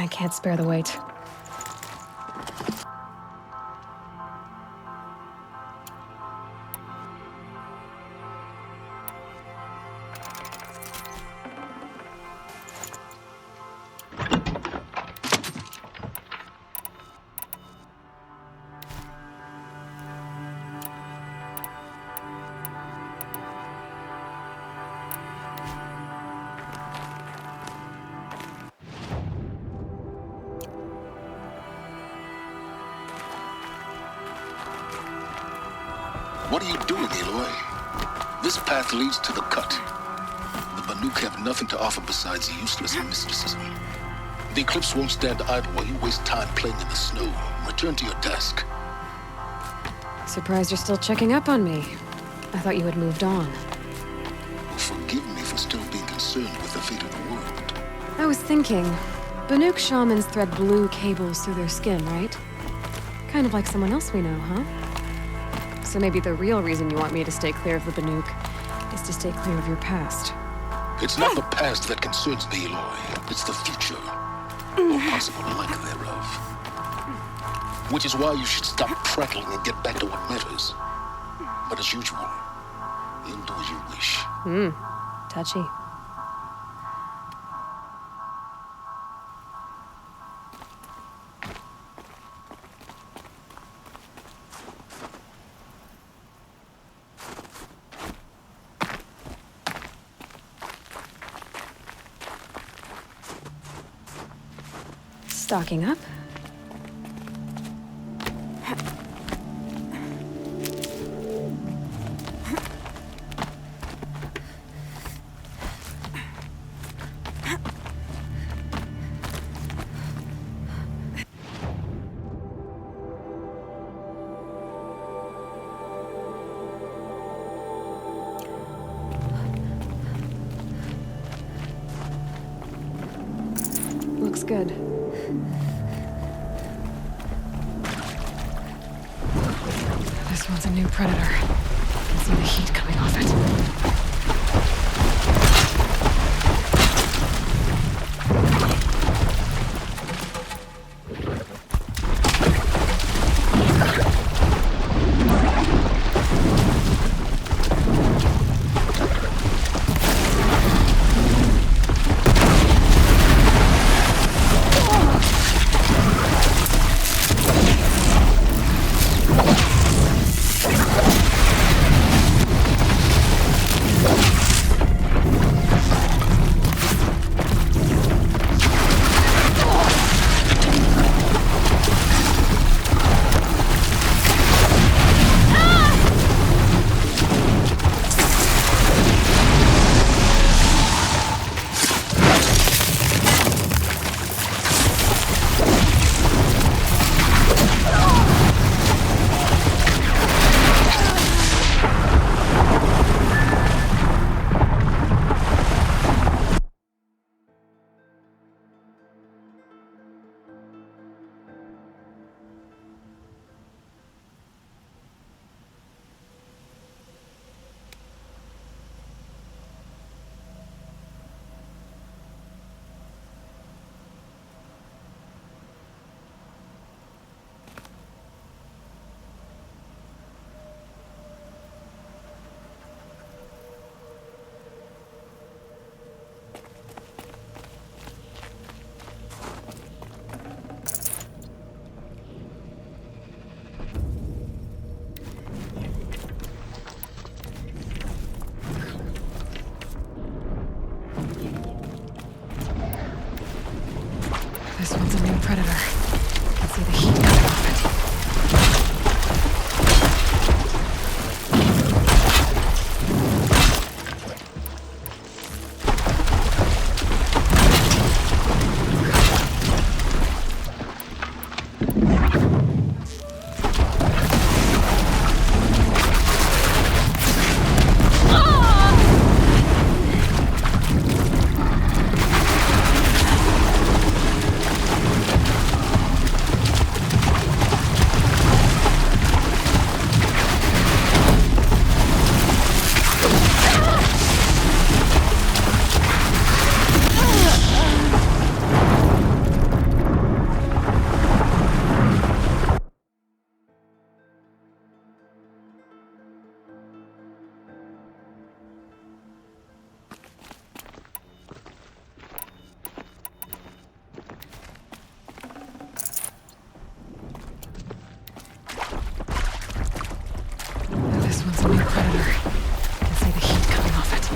can't spare the weight. What are you doing, Aloy? This path leads to the cut. The Banuk have nothing to offer besides useless mysticism. The Eclipse won't stand idle while you waste time playing in the snow. Return to your task. Surprised you're still checking up on me. I thought you had moved on. Forgive me for still being concerned with the fate of the world. I was thinking, Banuk shamans thread blue cables through their skin, right? Kind of like someone else we know, huh? So maybe the real reason you want me to stay clear of the Banuk is to stay clear of your past. It's not the past that concerns me, Aloy. It's the future, or possible lack thereof. Which is why you should stop prattling and get back to what matters. But as usual, you'll do as you wish. Touchy. Stocking up. Looks good. This one's a new predator. I can see the heat coming off it. harder. I can see the heat coming off it.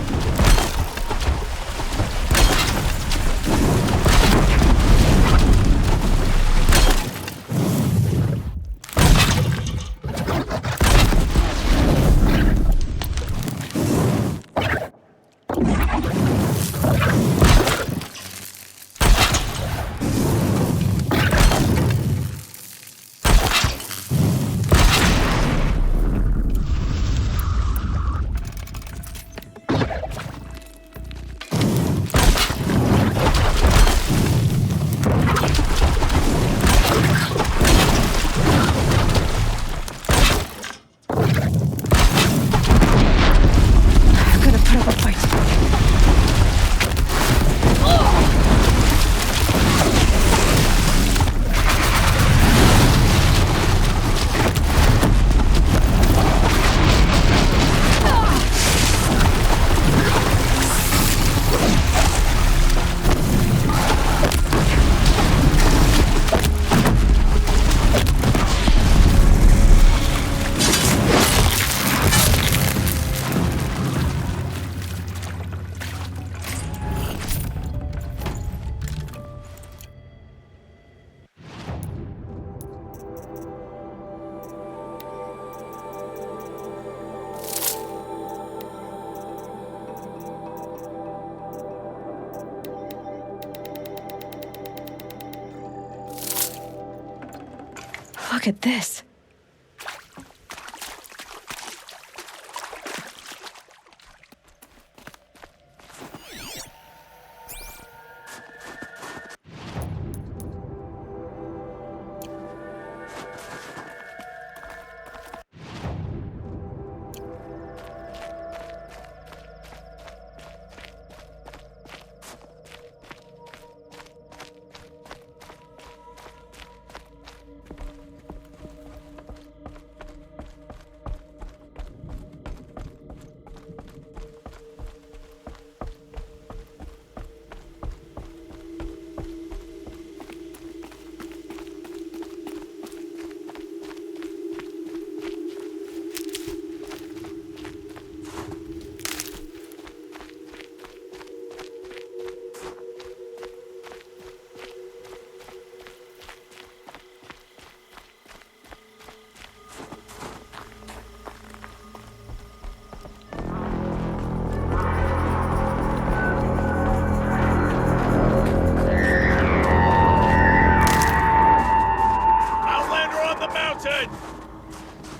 Look at this.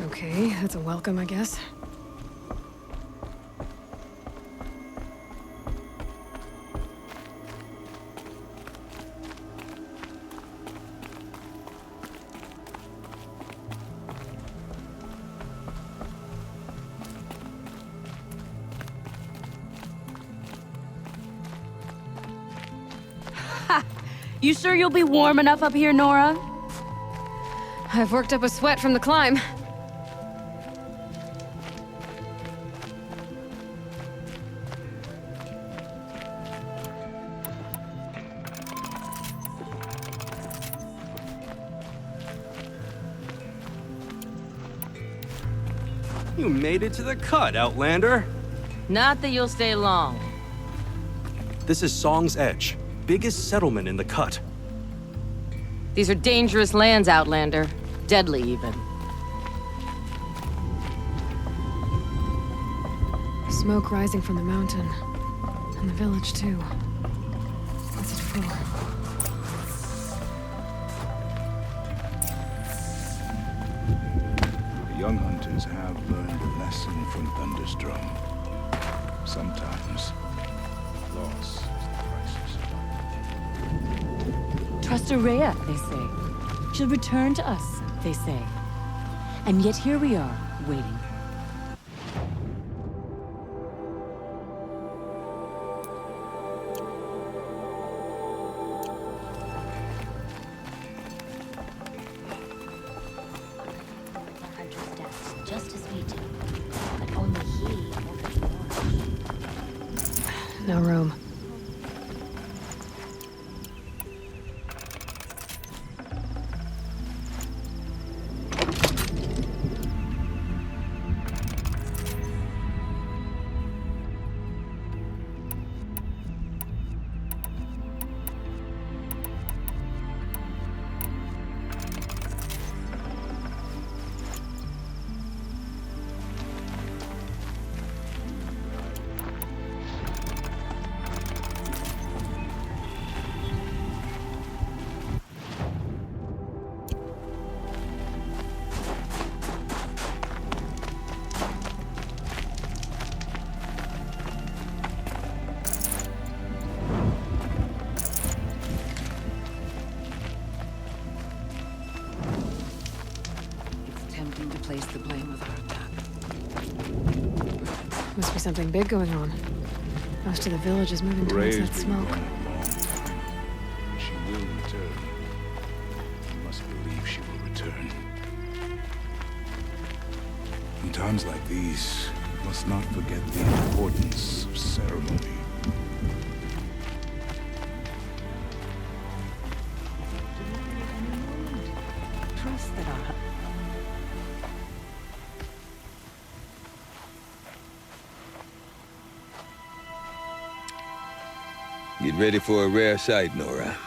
Okay, that's a welcome, I guess. Ha! You sure you'll be warm enough up here, Nora? I've worked up a sweat from the climb. You made it to the cut, Outlander. Not that you'll stay long. This is Song's Edge, biggest settlement in the cut. These are dangerous lands, Outlander. Deadly, even. Smoke rising from the mountain. And the village, too. What's it for? The young hunters have learned a lesson from Thunderstrom. Sometimes, loss is the price. Trust Araya, they say. She'll return to us, they say. And yet here we are, waiting. Just as we do. But only he will be more. No room. attempting to place the blame of our attack. Must be something big going on. Most of the village is moving towards that smoke. She will return. You must believe she will return. In times like these, we must not forget the importance of ceremony. Trust that our... Get ready for a rare sight, Nora.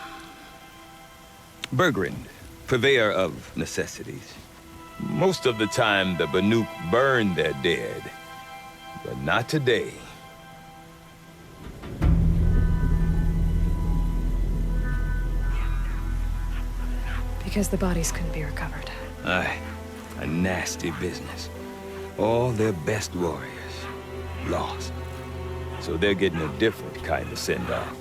Bergrind, purveyor of necessities. Most of the time, the Banuk burn their dead. But not today. Because the bodies couldn't be recovered. Aye, a nasty business. All their best warriors lost. So they're getting a different kind of send-off.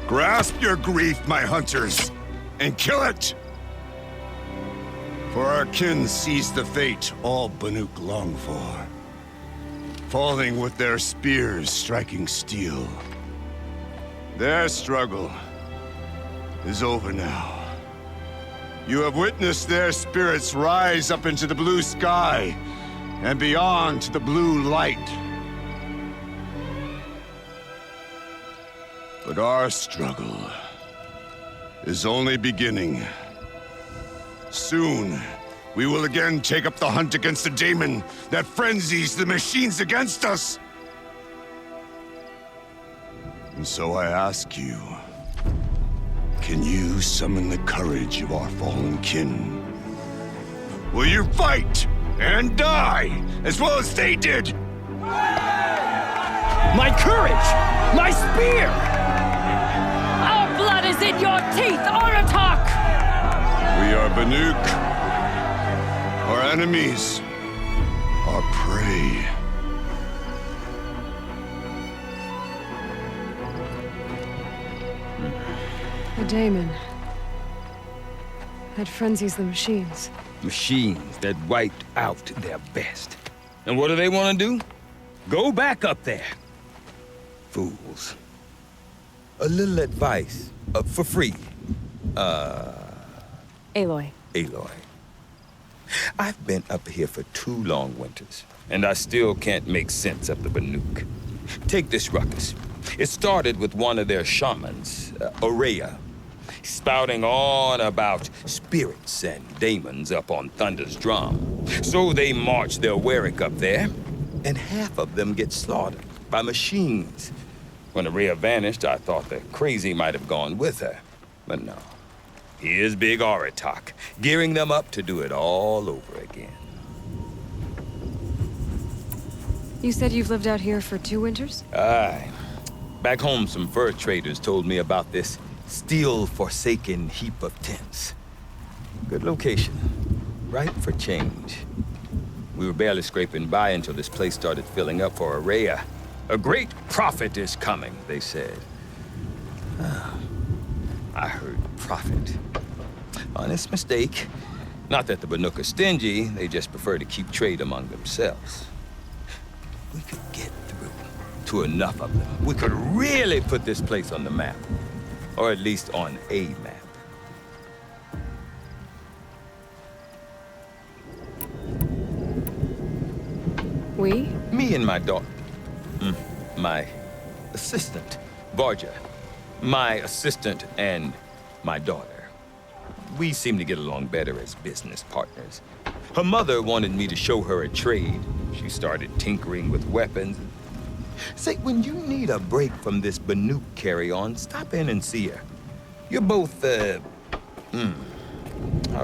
Grasp your grief, my hunters, and kill it! For our kin sees the fate all Banuk long for. Falling with their spears striking steel. Their struggle is over now. You have witnessed their spirits rise up into the blue sky and beyond to the blue light. But our struggle is only beginning. Soon, we will again take up the hunt against the daemon that frenzies the machines against us. And so I ask you, can you summon the courage of our fallen kin? Will you fight and die as well as they did? My courage! My spear! Our blood is in your teeth, Aratak! We are Banuk. Our enemies are prey. The daemon. That frenzies the machines. Machines that wiped out their best. And what do they want to do? Go back up there. Fools. A little advice, for free. Aloy. Aloy. I've been up here for 2 long winters, and I still can't make sense of the Banuk. Take this ruckus. It started with one of their shamans, Aurea, spouting on about spirits and daemons up on Thunder's drum. So they march their Warwick up there, and half of them get slaughtered by machines. When Aurea vanished, I thought the crazy might have gone with her. But no. Here's Big Aratak, gearing them up to do it all over again. You said you've lived out here for 2 winters? Aye. Back home, some fur traders told me about this steel-forsaken heap of tents. Good location. Ripe for change. We were barely scraping by until this place started filling up for Aurea. A great prophet is coming, they said. I heard profit. Honest mistake. Not that the Banuk are stingy, they just prefer to keep trade among themselves. We could get through to enough of them. We could really put this place on the map. Or at least on a map. We? Me and my daughter. My assistant, Varja. My assistant and my daughter. We seem to get along better as business partners. Her mother wanted me to show her a trade. She started tinkering with weapons. Say, when you need a break from this Banuk carry-on, stop in and see her. You're both, how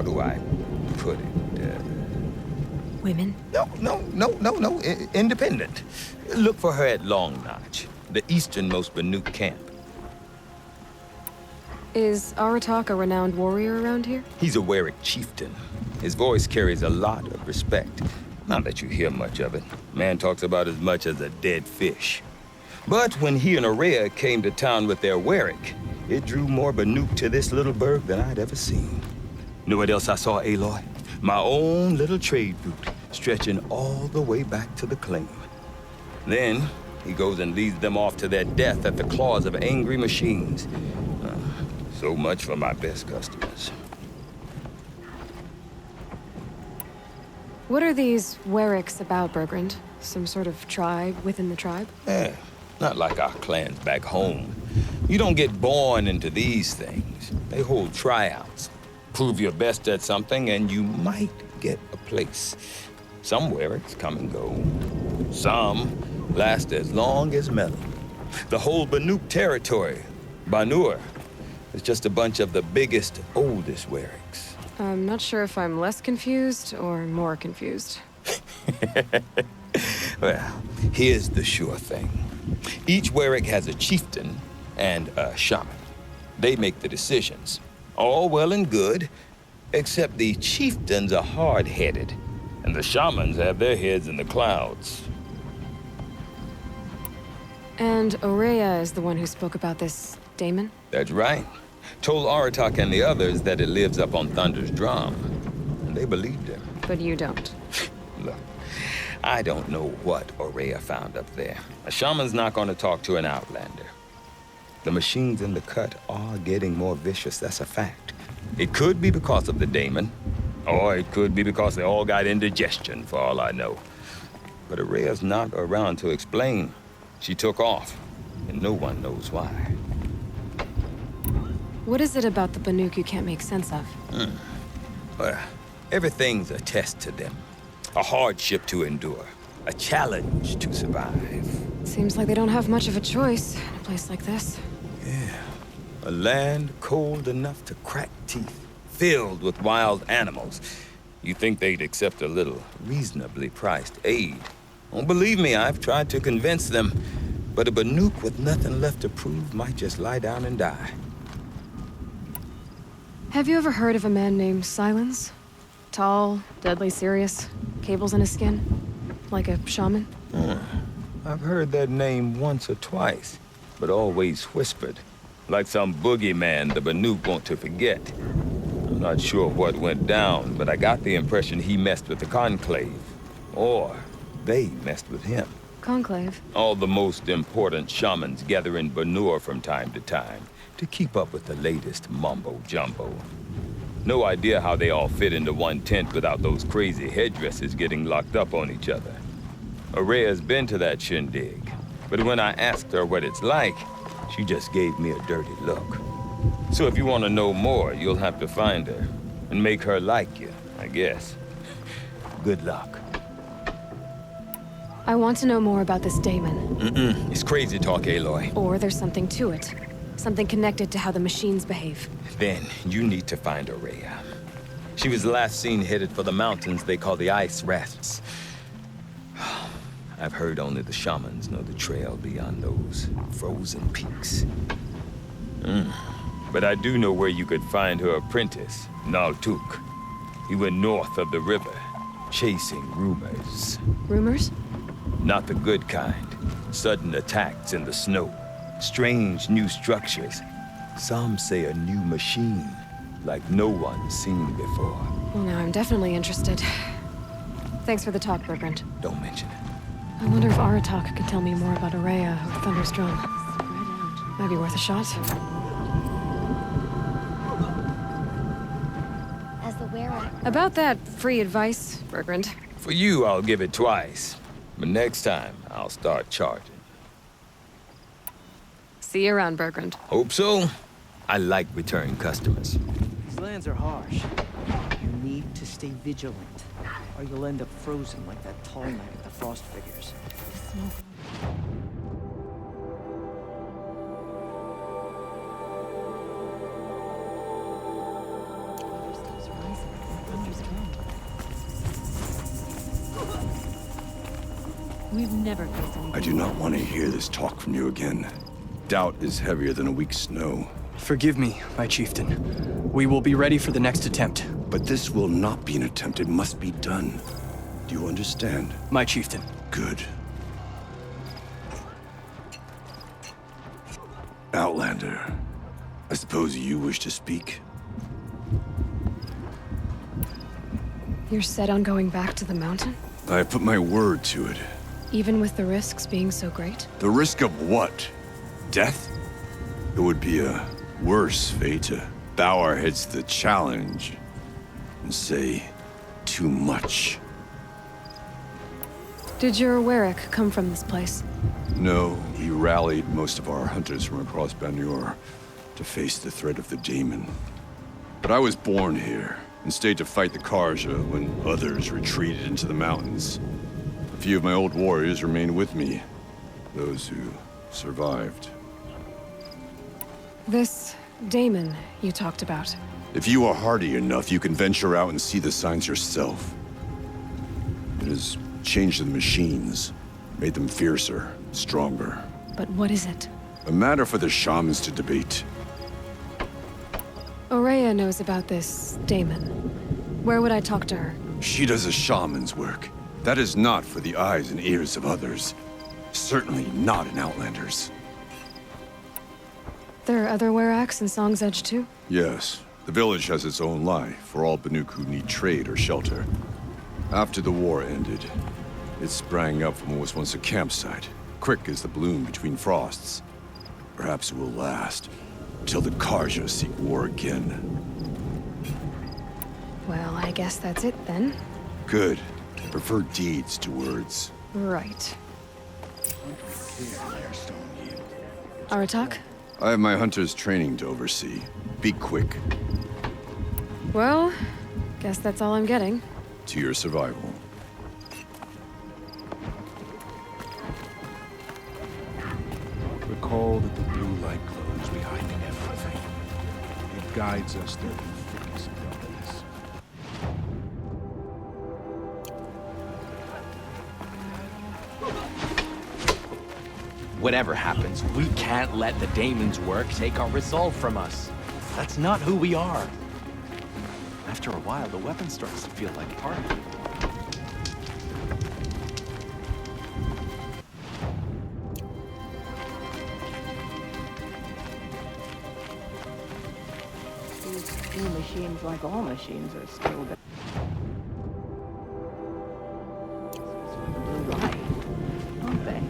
do I put it? Women? No. Independent. Look for her at Long Notch, the easternmost Banuk camp. Is Aratak a renowned warrior around here? He's a Werik chieftain. His voice carries a lot of respect. Not that you hear much of it. Man talks about as much as a dead fish. But when he and Aurea came to town with their Werik, it drew more Banuk to this little burg than I'd ever seen. Know what else I saw, Aloy? My own little trade route, stretching all the way back to the claim. Then, he goes and leads them off to their death at the claws of angry machines. So much for my best customers. What are these Weriks about, Bergrand? Some sort of tribe within the tribe? Not like our clans back home. You don't get born into these things. They hold tryouts. Prove your best at something and you might get a place. Some Weriks come and go. Some last as long as metal. The whole Banuk territory, Banur, is just a bunch of the biggest, oldest Weriks. I'm not sure if I'm less confused or more confused. Well, here's the sure thing. Each Werik has a chieftain and a shaman. They make the decisions. All well and good, except the chieftains are hard-headed, and the shamans have their heads in the clouds. And Aurea is the one who spoke about this daemon? That's right. Told Aratak and the others that it lives up on Thunder's drum. And they believed him. But you don't. Look, I don't know what Aurea found up there. A shaman's not going to talk to an outlander. The machines in the cut are getting more vicious, that's a fact. It could be because of the daemon, or it could be because they all got indigestion, for all I know. But Aurea's not around to explain. She took off, and no one knows why. What is it about the Banuk you can't make sense of? Well, everything's a test to them. A hardship to endure. A challenge to survive. Seems like they don't have much of a choice in a place like this. Yeah. A land cold enough to crack teeth. Filled with wild animals. You think they'd accept a little reasonably priced aid. Don't believe me, I've tried to convince them. But a Banuk with nothing left to prove might just lie down and die. Have you ever heard of a man named Silence? Tall, deadly serious, cables in his skin, like a shaman? I've heard that name once or twice, but always whispered. Like some boogeyman the Banuk want to forget. I'm not sure what went down, but I got the impression he messed with the Conclave. Or they messed with him. Conclave? All the most important shamans gather in Banur from time to time to keep up with the latest mumbo-jumbo. No idea how they all fit into one tent without those crazy headdresses getting locked up on each other. Aurea's been to that shindig, but when I asked her what it's like, she just gave me a dirty look. So if you want to know more, you'll have to find her and make her like you, I guess. Good luck. I want to know more about this daemon. It's crazy talk, Aloy. Or there's something to it. Something connected to how the machines behave. Then you need to find Aurea. She was last seen headed for the mountains they call the Ice Rasps. I've heard only the shamans know the trail beyond those frozen peaks. But I do know where you could find her apprentice, Naltuk. He went north of the river, chasing rumors. Rumors? Not the good kind. Sudden attacks in the snow. Strange new structures. Some say a new machine, like no one's seen before. Well, now I'm definitely interested. Thanks for the talk, Bergrand. Don't mention it. I wonder if Aratak could tell me more about Aurea or Thunder's drum. Might be worth a shot. As the wearer. About that free advice, Bergrand. For you, I'll give it twice. But next time, I'll start charging. See you around, Bergrand. Hope so. I like return customers. These lands are harsh. You need to stay vigilant, or you'll end up frozen like that tall knight at the Frost figures. We've never faced anything. I do not want to hear this talk from you again. Doubt is heavier than a week's snow. Forgive me, my chieftain. We will be ready for the next attempt. But this will not be an attempt. It must be done. Do you understand? My chieftain. Good. Outlander, I suppose you wish to speak? You're set on going back to the mountain? I have put my word to it. Even with the risks being so great? The risk of what? Death? It would be a worse fate to bow our heads to the challenge and say too much. Did your Warwick come from this place? No, we rallied most of our hunters from across Banur to face the threat of the Daemon. But I was born here and stayed to fight the Karja when others retreated into the mountains. A few of my old warriors remained with me, those who survived. This Daemon you talked about. If you are hardy enough, you can venture out and see the signs yourself. It has changed the machines, made them fiercer, stronger. But what is it? A matter for the shamans to debate. Aurea knows about this Daemon. Where would I talk to her? She does a shaman's work. That is not for the eyes and ears of others. Certainly not an Outlander's. There are other Weraks in Song's Edge too? Yes. The village has its own life for all Banuk who need trade or shelter. After the war ended, it sprang up from what was once a campsite, quick as the bloom between frosts. Perhaps it will last, till the Karja seek war again. Well, I guess that's it then. Good. I prefer deeds to words. Right. Aratak? I have my hunter's training to oversee. Be quick. Well, guess that's all I'm getting. To your survival. Recall that the blue light glows behind everything. It guides us through the thickest darkness. Whatever happens, we can't let the Daemon's work take our resolve from us. That's not who we are. After a while, the weapon starts to feel like part of it. These new machines, like all machines, are still the blue light, aren't they?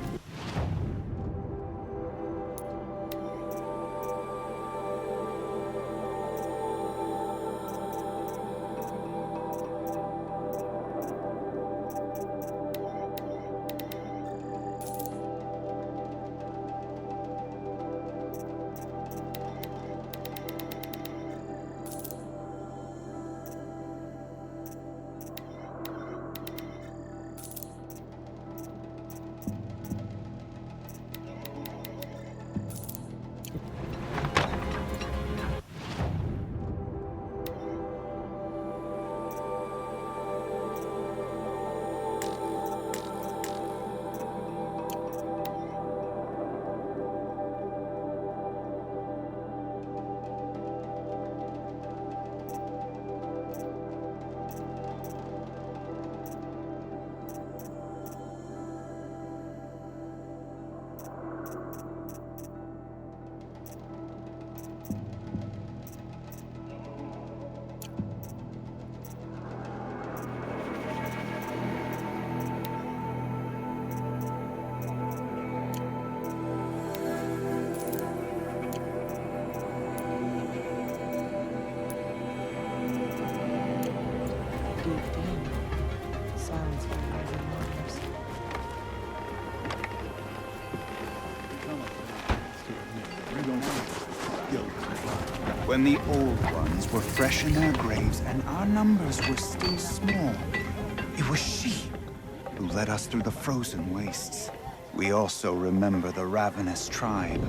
when the old ones were fresh in their graves and our numbers were still small. It was she who led us through the frozen wastes. We also remember the ravenous tribe,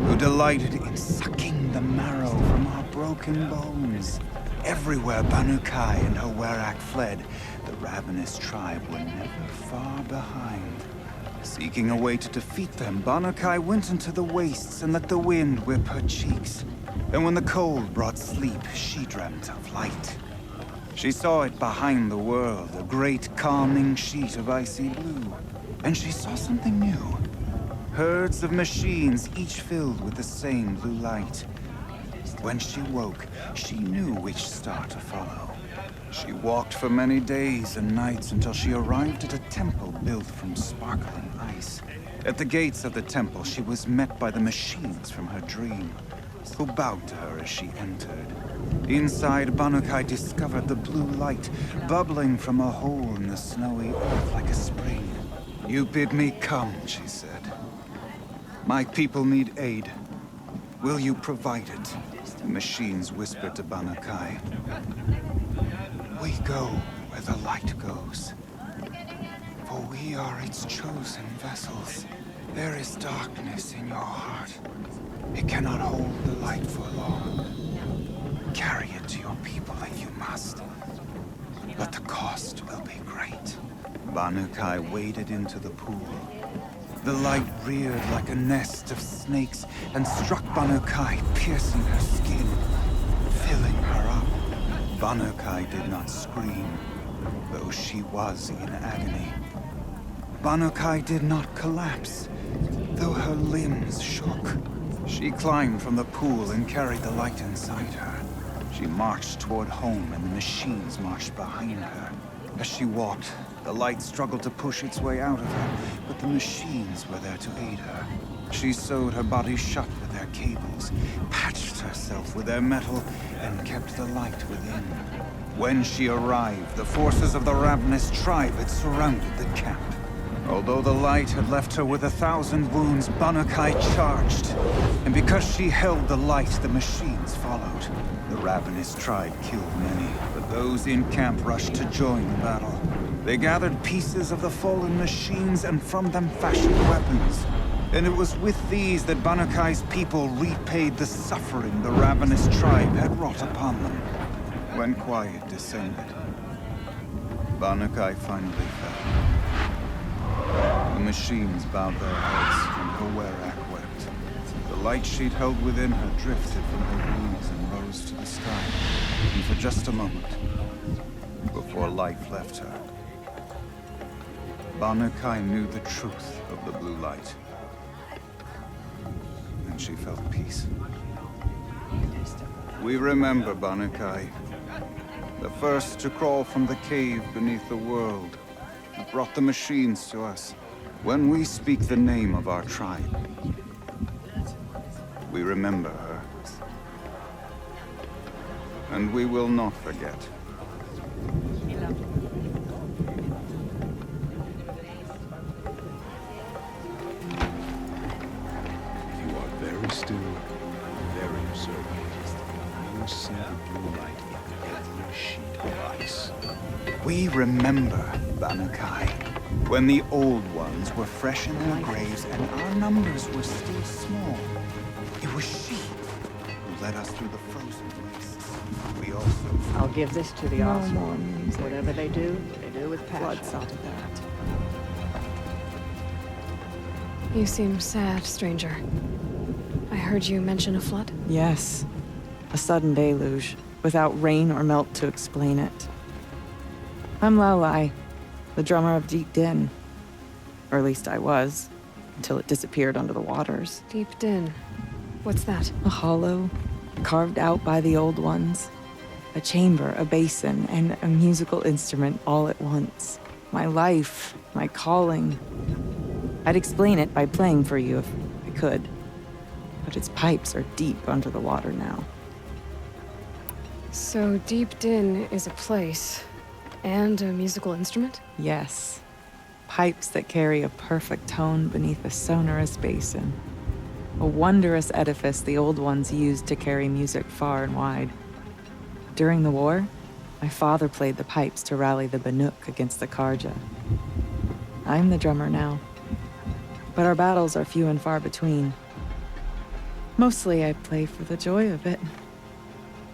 who delighted in sucking the marrow from our broken bones. Everywhere Banu-Kai and her Werak fled, the ravenous tribe were never far behind. Seeking a way to defeat them, Banu-Kai went into the wastes and let the wind whip her cheeks. And when the cold brought sleep, she dreamt of light. She saw it behind the world, a great calming sheet of icy blue. And she saw something new. Herds of machines, each filled with the same blue light. When she woke, she knew which star to follow. She walked for many days and nights until she arrived at a temple built from sparkling ice. At the gates of the temple, she was met by the machines from her dream, who bowed to her as she entered. Inside, Banu-Kai discovered the blue light bubbling from a hole in the snowy earth like a spring. "You bid me come," she said. "My people need aid. Will you provide it?" The machines whispered to Banu-Kai. "We go where the light goes, for we are its chosen vessels. There is darkness in your heart. It cannot hold the light for long. Carry it to your people if you must, but the cost will be great." Banu-Kai waded into the pool. The light reared like a nest of snakes and struck Banu-Kai, piercing her skin, filling her up. Banu-Kai did not scream, though she was in agony. Banu-Kai did not collapse, though her limbs shook. She climbed from the pool and carried the light inside her. She marched toward home, and the machines marched behind her. As she walked, the light struggled to push its way out of her, but the machines were there to aid her. She sewed her body shut with their cables, patched herself with their metal, and kept the light within. When she arrived, the forces of the ravenous tribe had surrounded the camp. Although the light had left her with 1,000 wounds, Banu-Kai charged. And because she held the light, the machines followed. The ravenous tribe killed many, but those in camp rushed to join the battle. They gathered pieces of the fallen machines and from them fashioned weapons. And it was with these that Banu-Kai's people repaid the suffering the ravenous tribe had wrought upon them. When quiet descended, Banu-Kai finally fell. The machines bowed their heads, and her Werak wept. The light she'd held within her drifted from her wounds and rose to the sky. And for just a moment, before life left her, Banu-Kai knew the truth of the blue light. And she felt peace. We remember Banu-Kai, the first to crawl from the cave beneath the world, who brought the machines to us. When we speak the name of our tribe, we remember her. And we will not forget. You are very still, very observant. You see the blue light in every sheet of ice. We remember Banu-Kai, when the old ones were fresh in their graves and our numbers were still small. It was she who led us through the frozen wastes. We also... I'll give this to the No awesome. more music. Whatever they do with passion. Blood's out of that. You seem sad, stranger. I heard you mention a flood? Yes. A sudden deluge, without rain or melt to explain it. I'm Laolai, the drummer of Deep Din. Or at least I was, until it disappeared under the waters. Deep Din. What's that? A hollow, carved out by the old ones. A chamber, a basin, and a musical instrument all at once. My life, my calling. I'd explain it by playing for you if I could. But its pipes are deep under the water now. So Deep Din is a place, and a musical instrument? Yes. Pipes that carry a perfect tone beneath a sonorous basin. a wondrous edifice the old ones used to carry music far and wide. During the war, my father played the pipes to rally the Banuk against the Karja. I'm the drummer now, but our battles are few and far between. Mostly I play for the joy of it,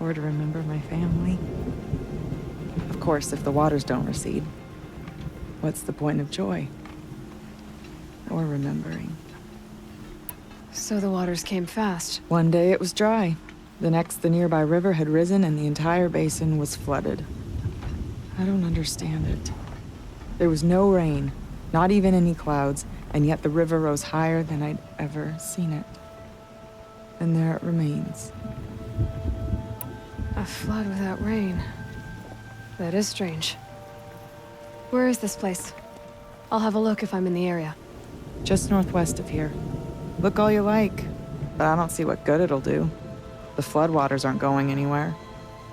or to remember my family. Of course, if the waters don't recede, what's the point of joy? Or remembering? So the waters came fast. One day it was dry. The next, the nearby river had risen and the entire basin was flooded. I don't understand it. There was no rain, not even any clouds, and yet the river rose higher than I'd ever seen it. And there it remains. A flood without rain. That is strange. Where is this place? I'll have a look if I'm in the area. Just northwest of here. Look all you like, but I don't see what good it'll do. The floodwaters aren't going anywhere.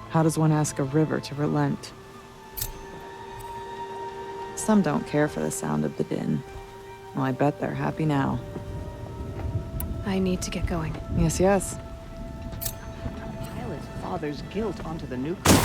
How does one ask a river to relent? Some don't care for the sound of the din. Well, I bet they're happy now. I need to get going. Yes, yes. Pile his father's guilt onto the nuclear.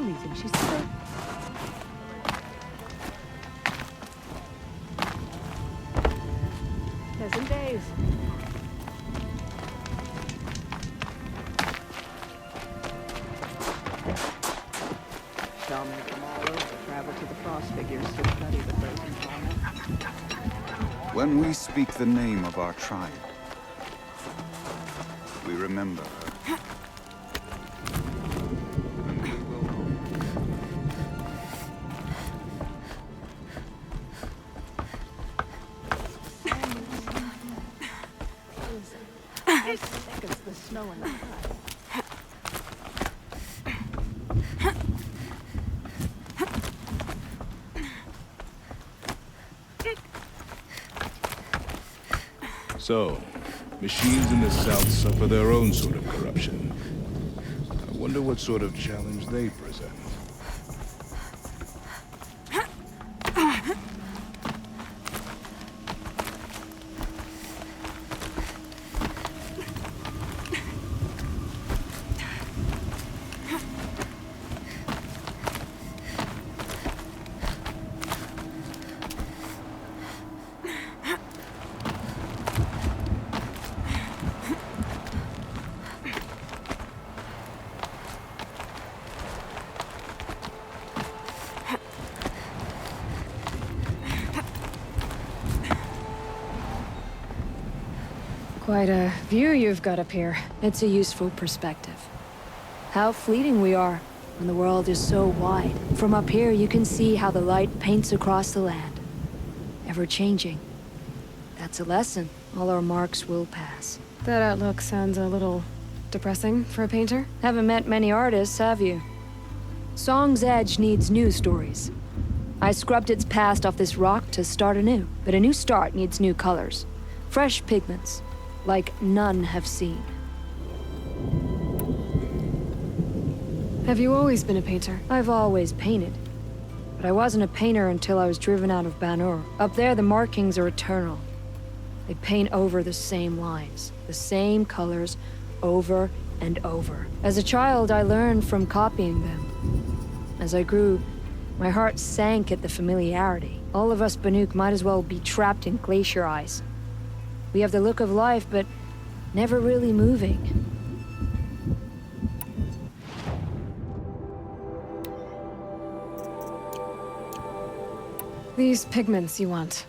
And she's so... Pleasant days. Shaman from all over travel to the frost figures to study the frozen fauna. When we speak the name of our tribe, we remember her. It thickens the snow in the hut. So, machines in the South suffer their own sort of corruption. I wonder what sort of challenge they present. Quite a view you've got up here. It's a useful perspective. How fleeting we are when the world is so wide. From up here, you can see how the light paints across the land. Ever-changing. That's a lesson. All our marks will pass. That outlook sounds a little depressing for a painter. Haven't met many artists, have you? Song's Edge needs new stories. I scrubbed its past off this rock to start anew, but a new start needs new colors. Fresh pigments, like none have seen. Have you always been a painter? I've always painted. But I wasn't a painter until I was driven out of Banur. Up there, the markings are eternal. They paint over the same lines, the same colors, over and over. As a child, I learned from copying them. As I grew, my heart sank at the familiarity. All of us Banuk might as well be trapped in glacier ice. We have the look of life, but never really moving. These pigments you want.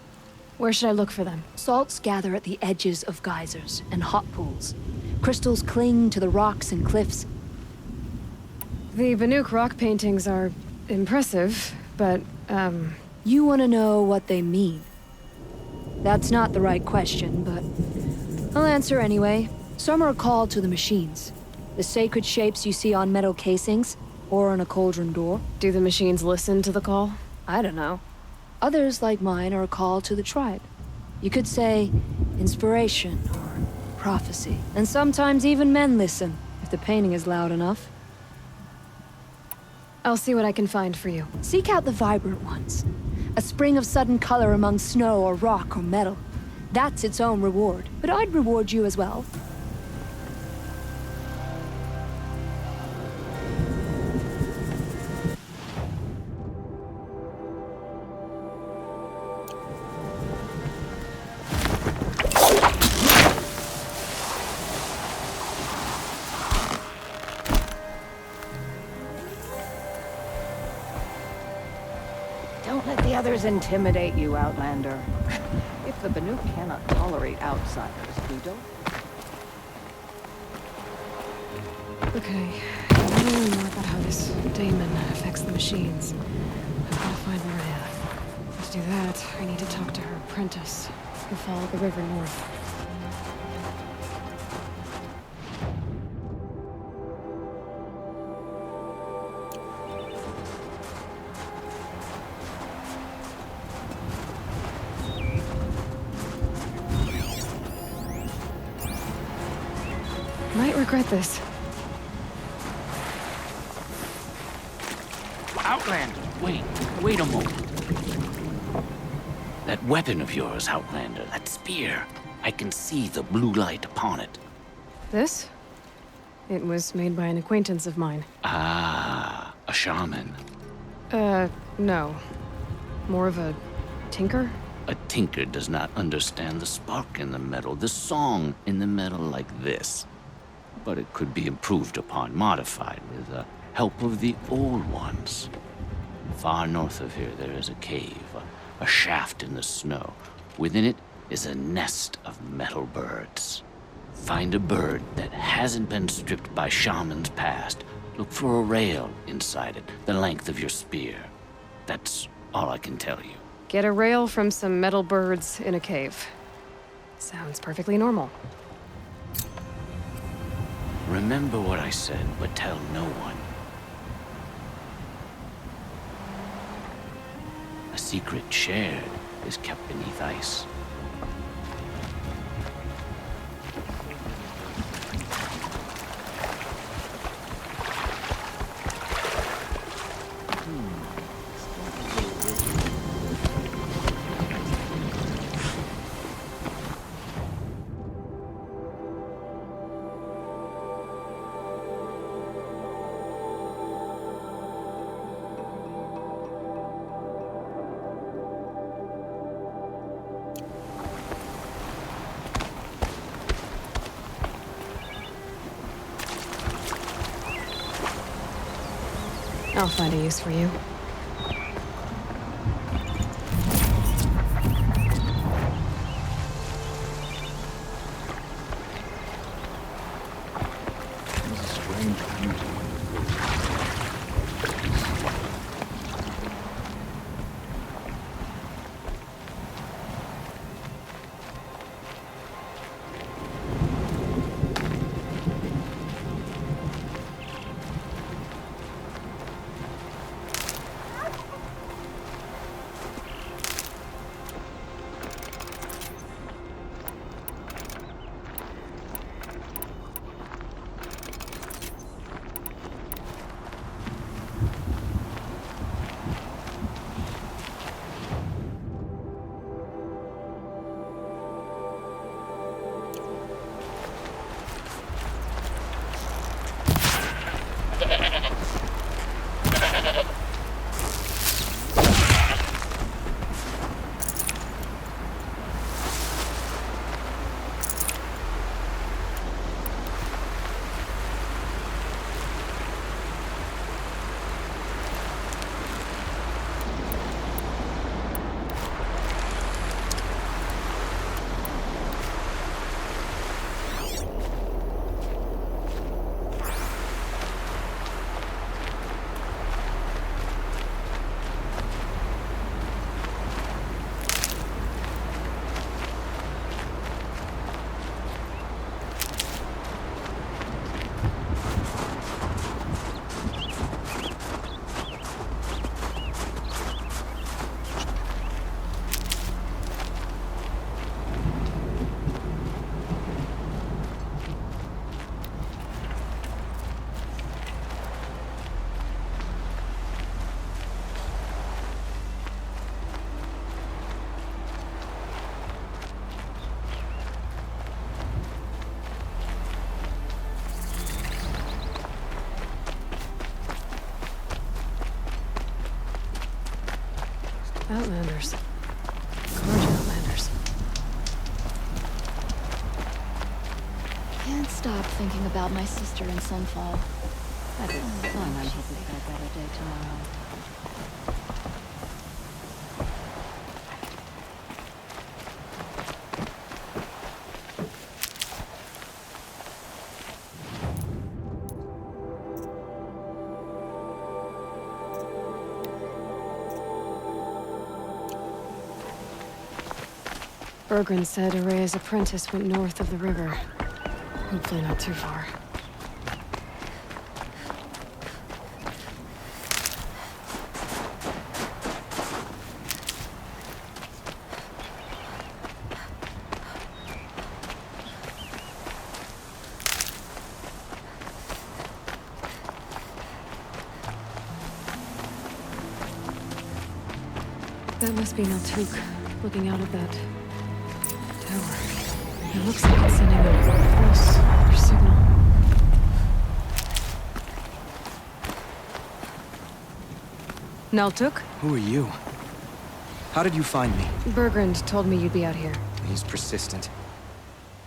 Where should I look for them? Salts gather at the edges of geysers and hot pools. Crystals cling to the rocks and cliffs. The Banuk rock paintings are impressive, but, You want to know what they mean? That's not the right question, but I'll answer anyway. Some are called to the machines. The sacred shapes you see on metal casings, or on a cauldron door. Do the machines listen to the call? I don't know. Others, like mine, are a call to the tribe. You could say inspiration or prophecy. And sometimes even men listen, if the painting is loud enough. I'll see what I can find for you. Seek out the vibrant ones. A spring of sudden color among snow or rock or metal. That's its own reward. But I'd reward you as well. Don't let the others intimidate you, Outlander. If the Banuk cannot tolerate outsiders, we don't. Okay, I want to learn more about how this daemon affects the machines. I've got to find Maria. To do that, I need to talk to her apprentice, who followed the river north. Might regret this. Outlander, wait a moment. That weapon of yours, Outlander, that spear. I can see the blue light upon it. This? It was made by an acquaintance of mine. Ah, a shaman. No. More of a tinker? A tinker does not understand the spark in the metal, the song in the metal like this. But it could be improved upon, modified, with the help of the old ones. Far north of here, there is a cave, a shaft in the snow. Within it is a nest of metal birds. Find a bird that hasn't been stripped by shamans past. Look for a rail inside it, the length of your spear. That's all I can tell you. Get a rail from some metal birds in a cave. Sounds perfectly normal. Remember what I said, but tell no one. A secret shared is kept beneath ice. I'll find a use for you. There's a strange beauty. Outlanders. Carja Outlanders. Can't stop thinking about my sister in Sunfall. I don't know. I hope she's got a better day tomorrow. Bergren said Araya's apprentice went north of the river. Hopefully not too far. That must be Naltuk, looking out at that tower. It looks like it's sending a pulse or signal. Naltuk? Who are you? How did you find me? Bergrand told me you'd be out here. He's persistent.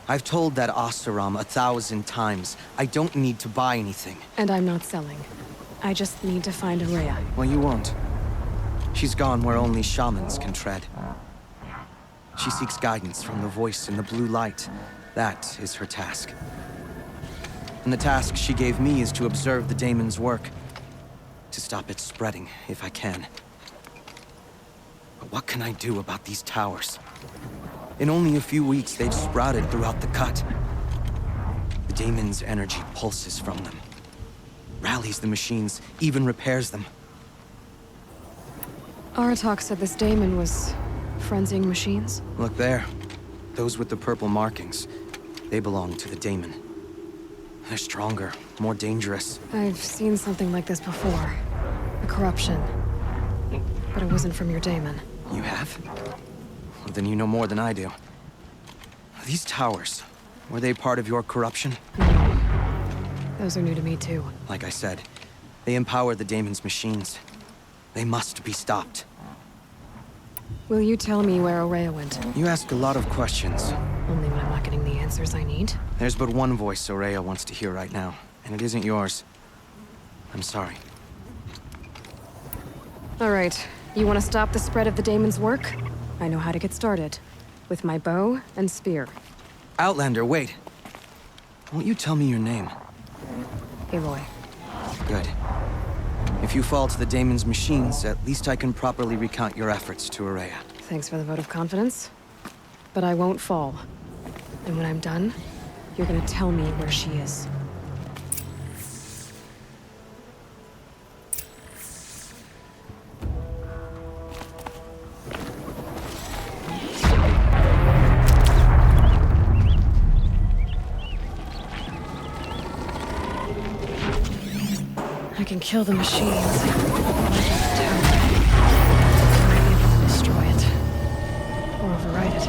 I've told that Oseram 1,000 times. I don't need to buy anything. And I'm not selling. I just need to find Araya. Well, you won't. She's gone where only shamans can tread. She seeks guidance from the voice in the blue light. That is her task. And the task she gave me is to observe the daemon's work. To stop it spreading, if I can. But what can I do about these towers? In only a few weeks, they've sprouted throughout the cut. The daemon's energy pulses from them. Rallies the machines, even repairs them. Aratak said this daemon was frenzying machines. Look there. Those with the purple markings. They belong to the daemon. They're stronger, more dangerous. I've seen something like this before. A corruption. But it wasn't from your daemon. You have? Well, then you know more than I do. These towers, were they part of your corruption? No. Those are new to me too. Like I said, they empower the daemon's machines. They must be stopped. Will you tell me where Araya went? You ask a lot of questions. Only when I'm not getting the answers I need. There's but one voice Araya wants to hear right now, and it isn't yours. I'm sorry. All right. You want to stop the spread of the daemon's work? I know how to get started. With my bow and spear. Outlander, wait. Won't you tell me your name? Aloy. Good. If you fall to the daemon's machines, at least I can properly recount your efforts to Araya. Thanks for the vote of confidence. But I won't fall. And when I'm done, you're gonna tell me where she is. I can kill the machines. Destroy it. Or override it.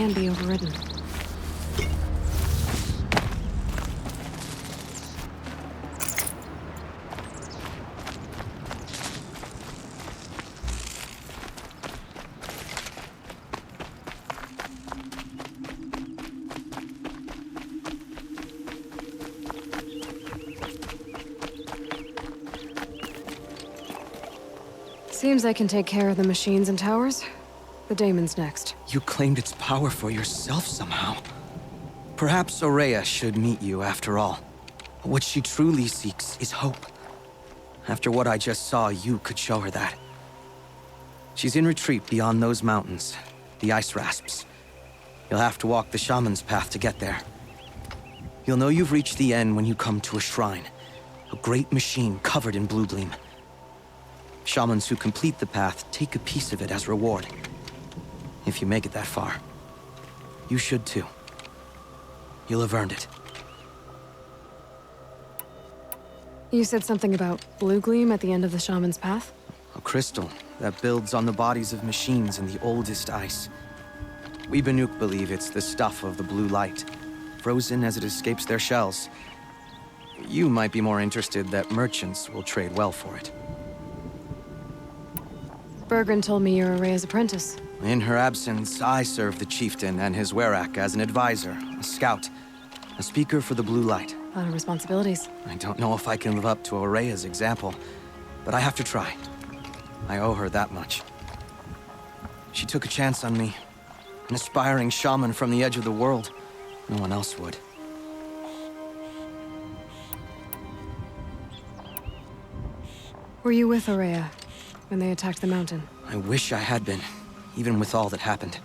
can be overridden. Seems I can take care of the machines and towers. The daemon's next. You claimed its power for yourself somehow. Perhaps Aurea should meet you after all. What she truly seeks is hope. After what I just saw, you could show her that. She's in retreat beyond those mountains, the ice rasps. You'll have to walk the shaman's path to get there. You'll know you've reached the end when you come to a shrine. A great machine covered in blue gleam. Shamans who complete the path take a piece of it as reward. If you make it that far, you should too. You'll have earned it. You said something about blue gleam at the end of the shaman's path? A crystal that builds on the bodies of machines in the oldest ice. We Banuk believe it's the stuff of the blue light, frozen as it escapes their shells. You might be more interested that merchants will trade well for it. Bergren told me you're Aurea's apprentice. In her absence, I serve the chieftain and his werak as an advisor, a scout, a speaker for the blue light. A lot of responsibilities. I don't know if I can live up to Aurea's example, but I have to try. I owe her that much. She took a chance on me. An aspiring shaman from the edge of the world. No one else would. Were you with Aurea when they attacked the mountain? I wish I had been, even with all that happened.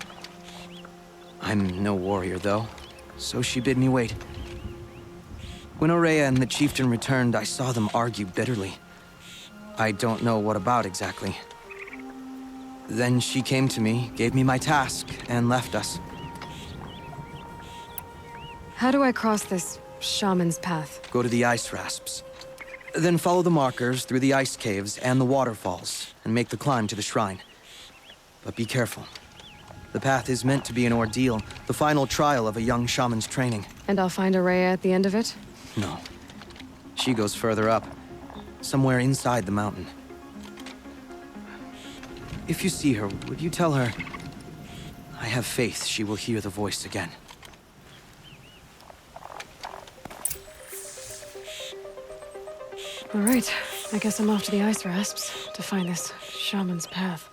I'm no warrior, though, so she bid me wait. When Aurea and the chieftain returned, I saw them argue bitterly. I don't know what about exactly. Then she came to me, gave me my task, and left us. How do I cross this shaman's path? Go to the ice rasps. Then follow the markers through the ice caves and the waterfalls, and make the climb to the shrine. But be careful. The path is meant to be an ordeal, the final trial of a young shaman's training. And I'll find Aurea at the end of it? No. She goes further up, somewhere inside the mountain. If you see her, would you tell her, I have faith she will hear the voice again. All right, I guess I'm off to the ice rasps to find this shaman's path.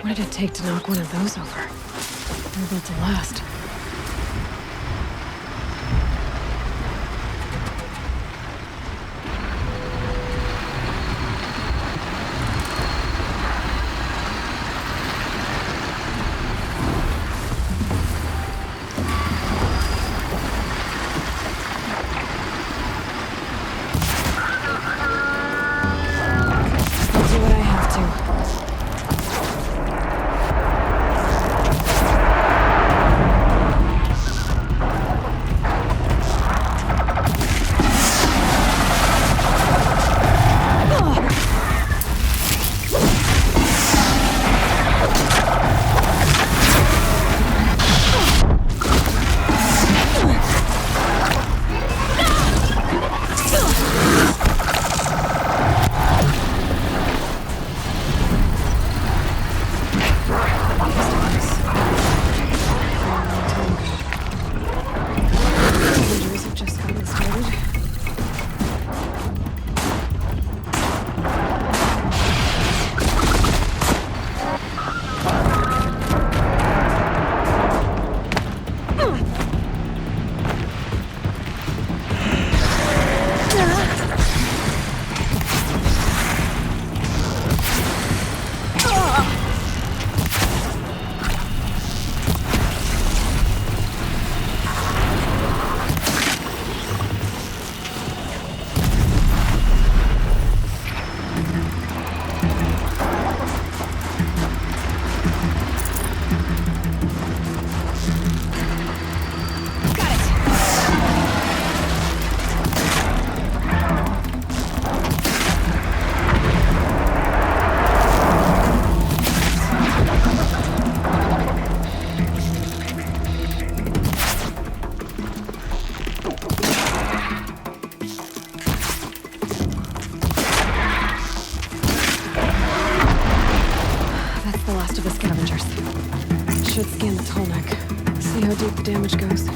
What did it take to knock one of those over? They're built to last. I'll do what I have to. the scavengers. Should scan the tall neck. See how deep the damage goes.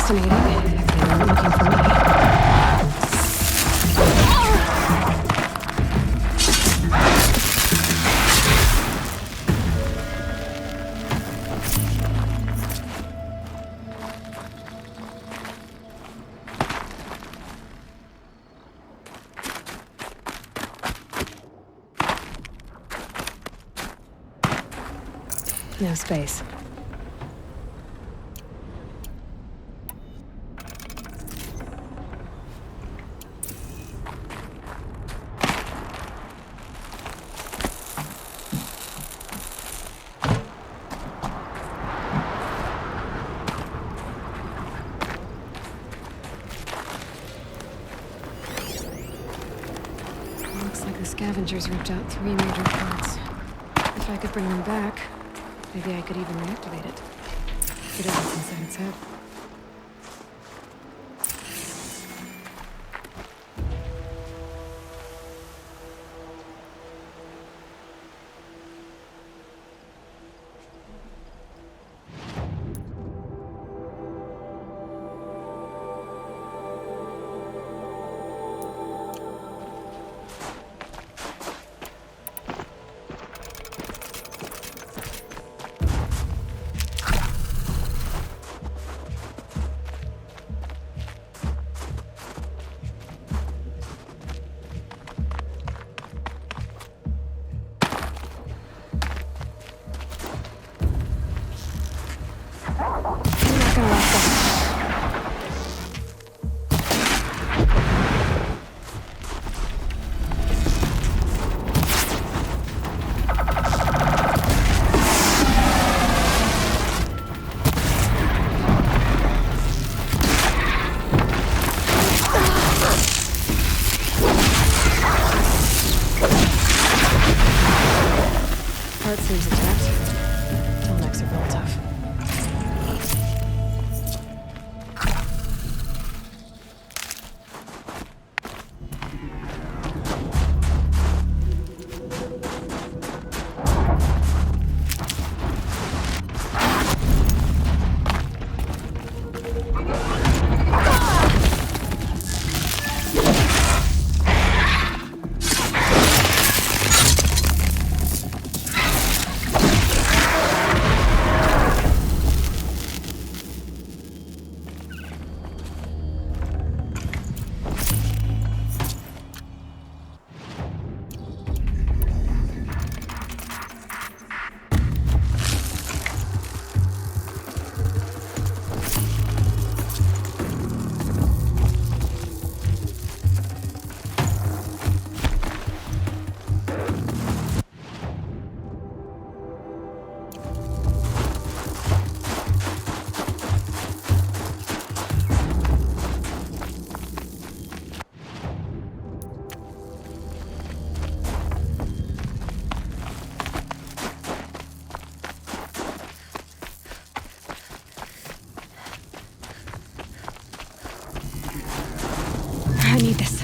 Fascinating, if they weren't looking for me. No space. Looks like the scavengers ripped out 3 major parts. If I could bring them back, maybe I could even reactivate it. Get it what's inside its head. Heart seems intact. Tallnecks are real tough. I need this.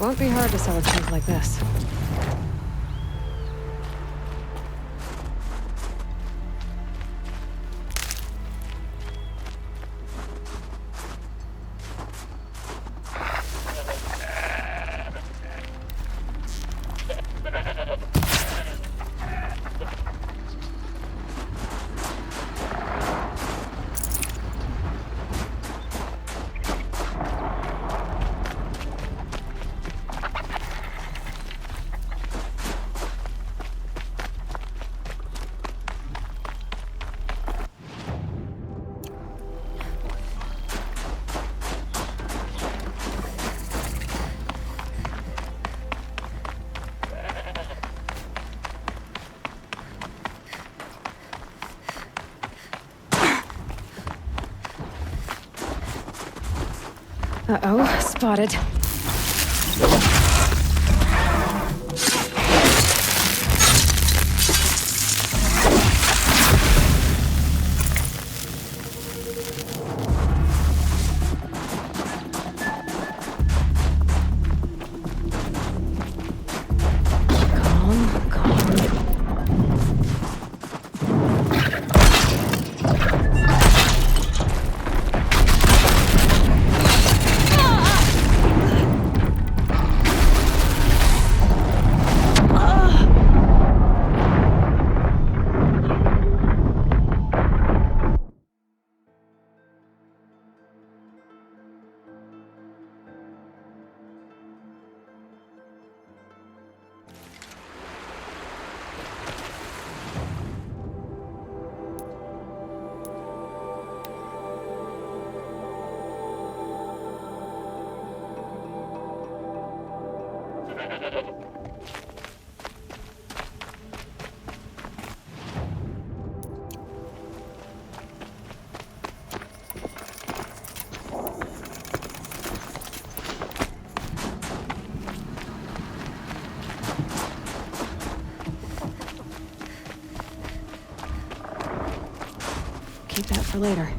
Won't be hard to sell a tank like this. Uh-oh, spotted. Keep that for later.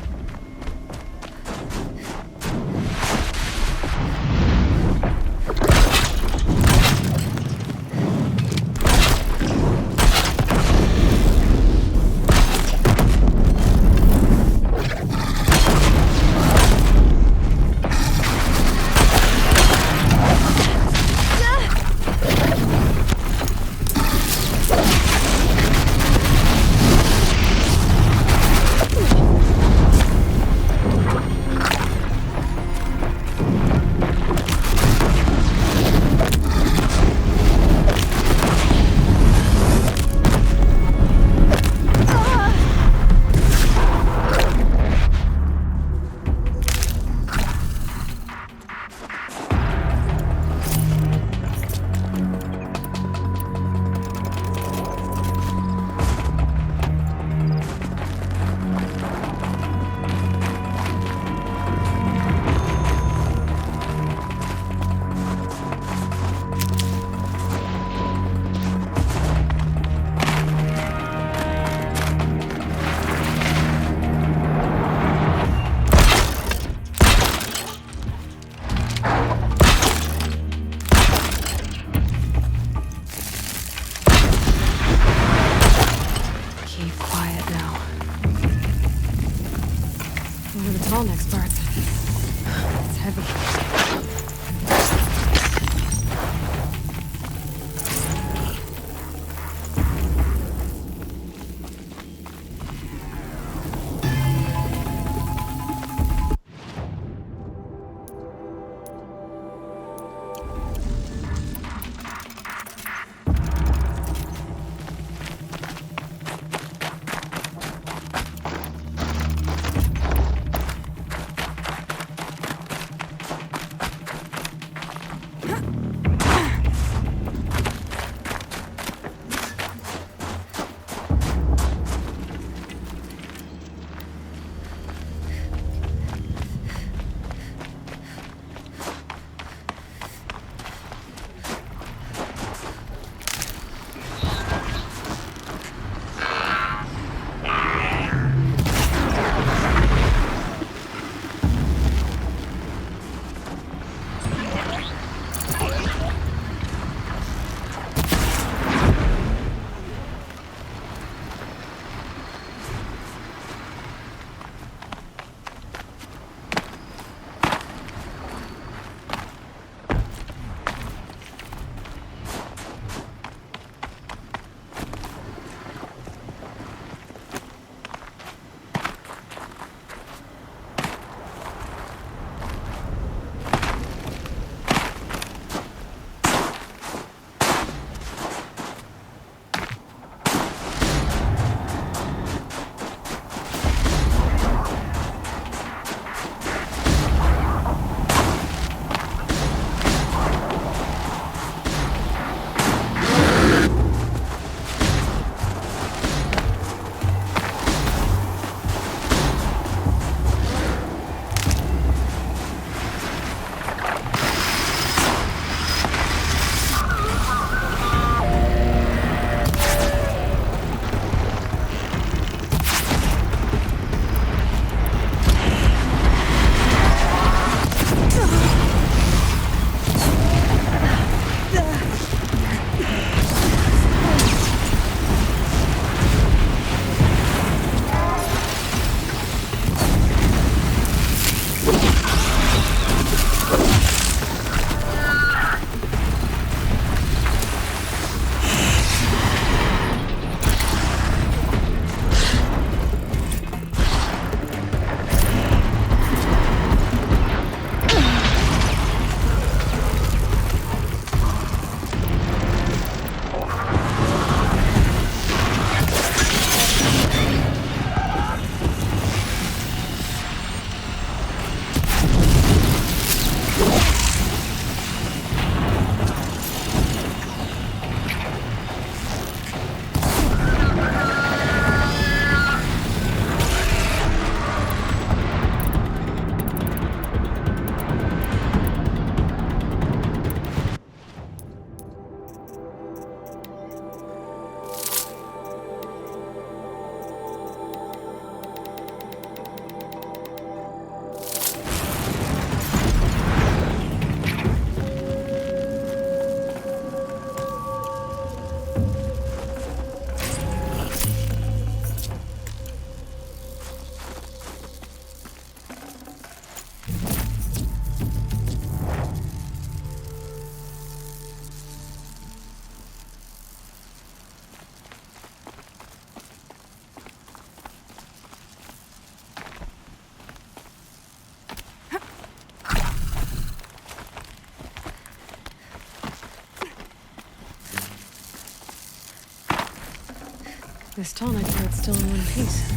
This tonic part's still in one piece.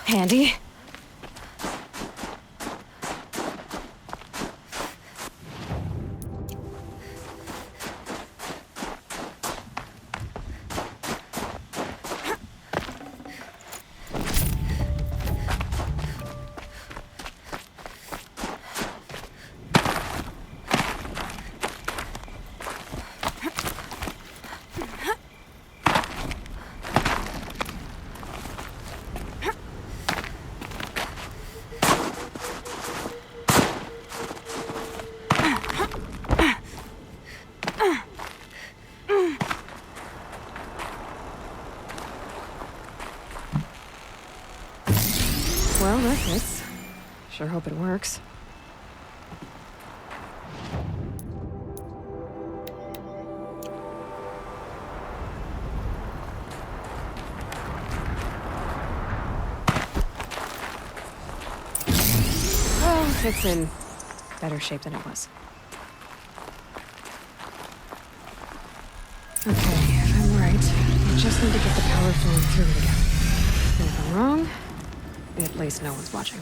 Handy. Well, that fits. Sure hope it works. Well, it's in better shape than it was. Okay, if I'm right, I just need to get the power flowing through it again. And if I'm wrong, at least no one's watching.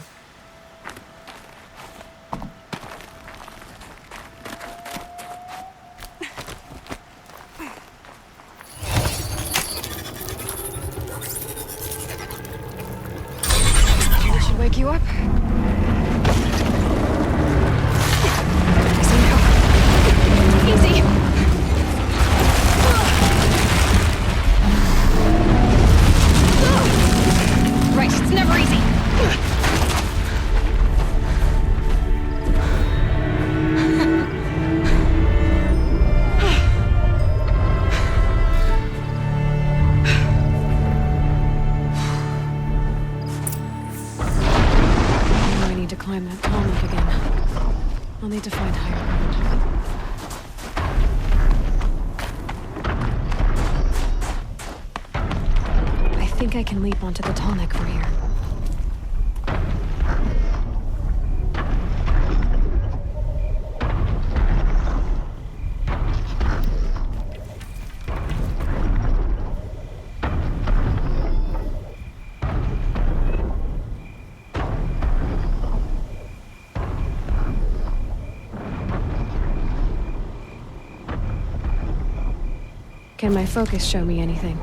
That should wake you up. Easy. Right, it's never easy. Now I need to climb that tonic again. I'll need to find higher ground. I think I can leap onto the tonic from here. Can my focus show me anything?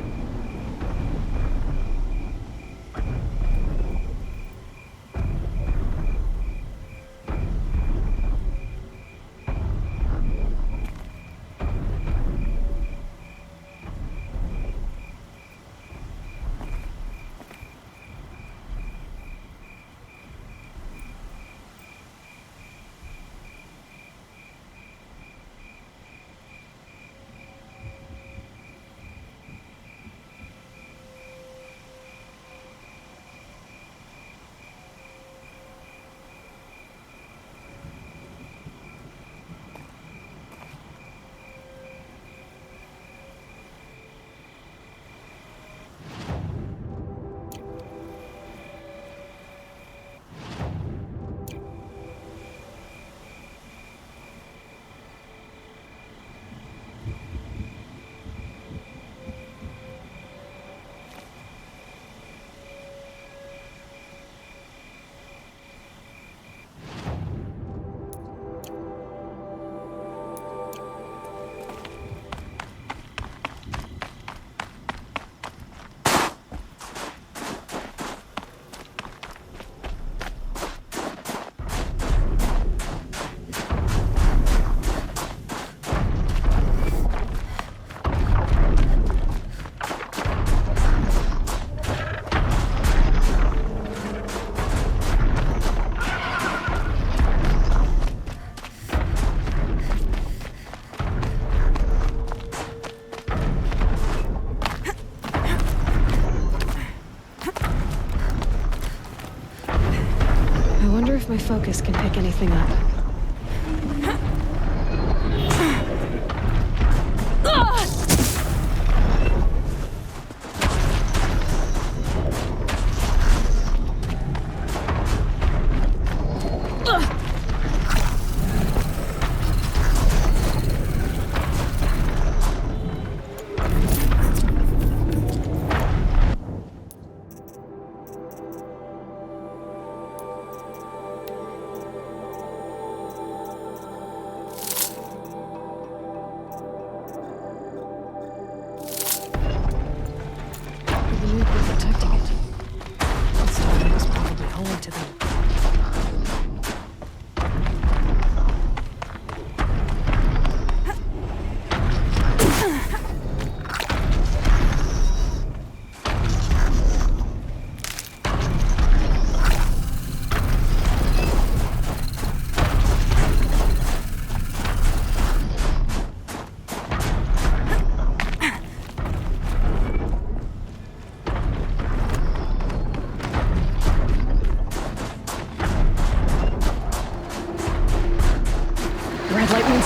wonder if my focus can pick anything up.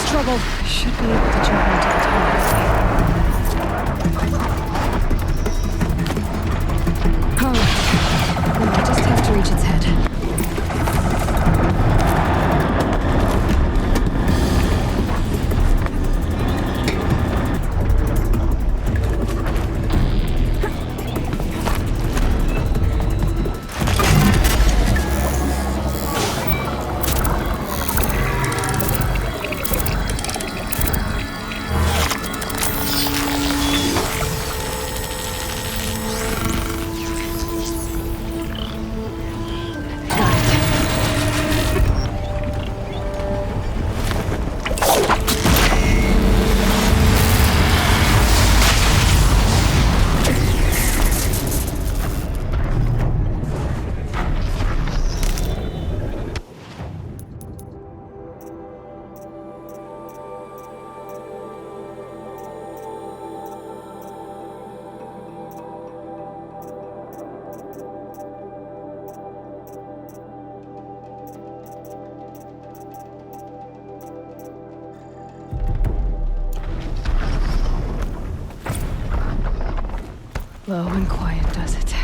Trouble. I should be able to jump onto the tunnel. Oh, I just have to reach its head. Low and quiet does it.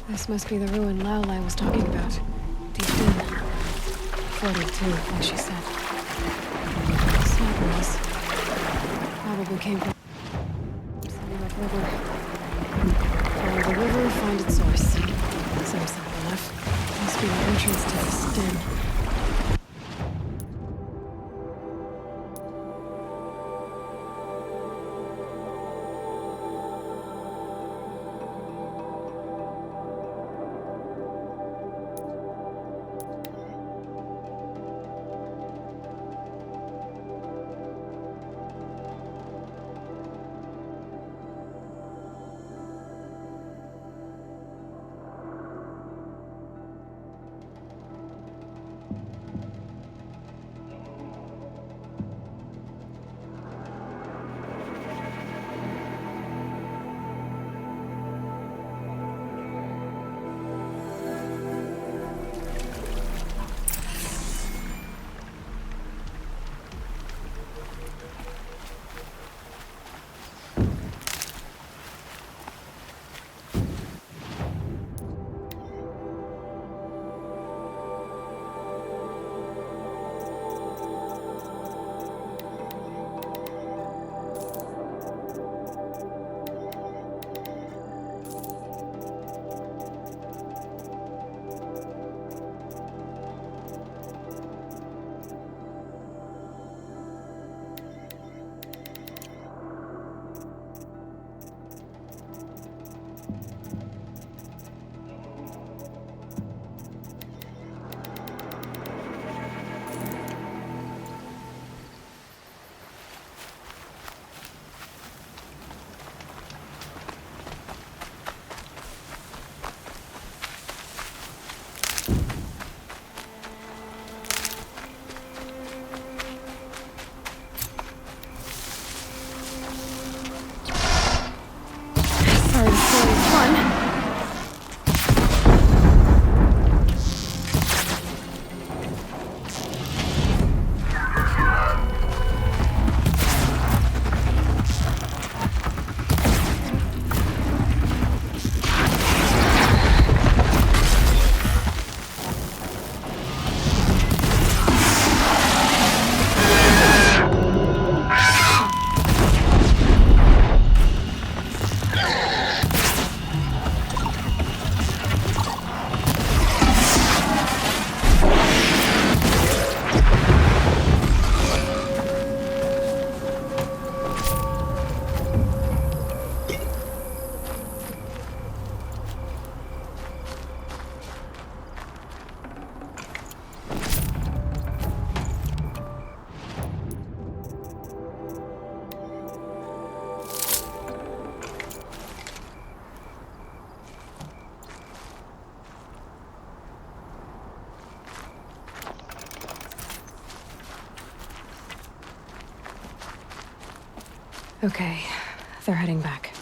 This must be the ruin Laolai was talking about. Deep in. Flooded too, like she said. Snapper's. Probably came from somewhere upriver. Follow the river, find its source. Seems simple enough. Must be the entrance to this den. on! Okay, they're heading back.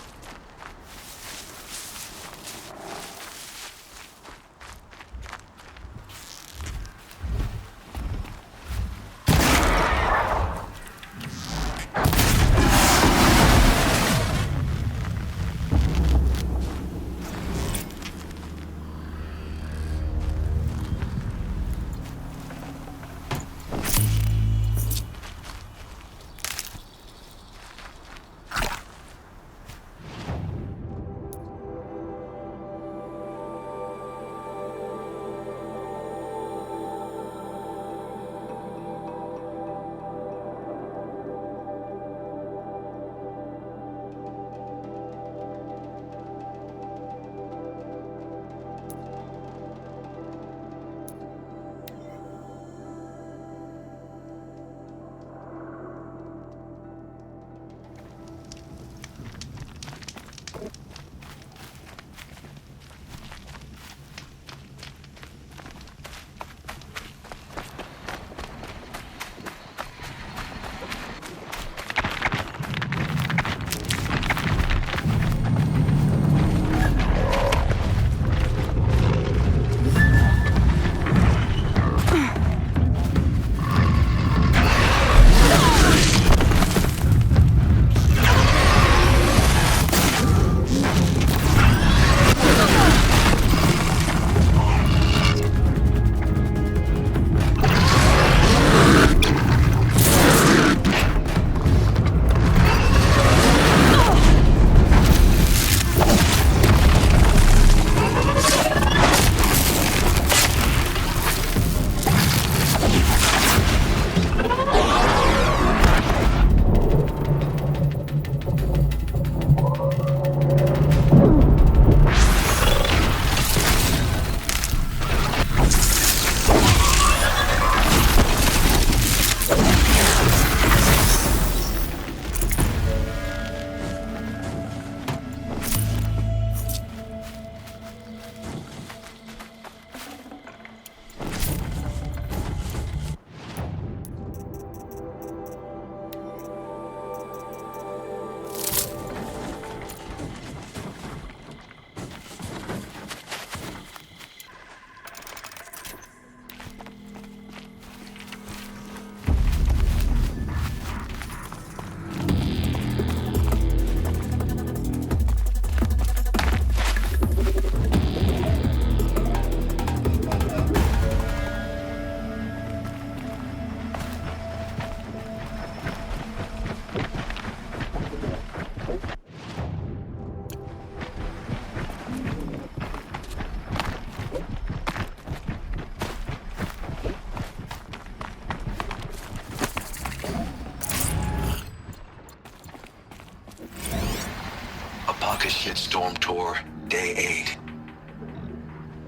Shitstorm tour, day 8.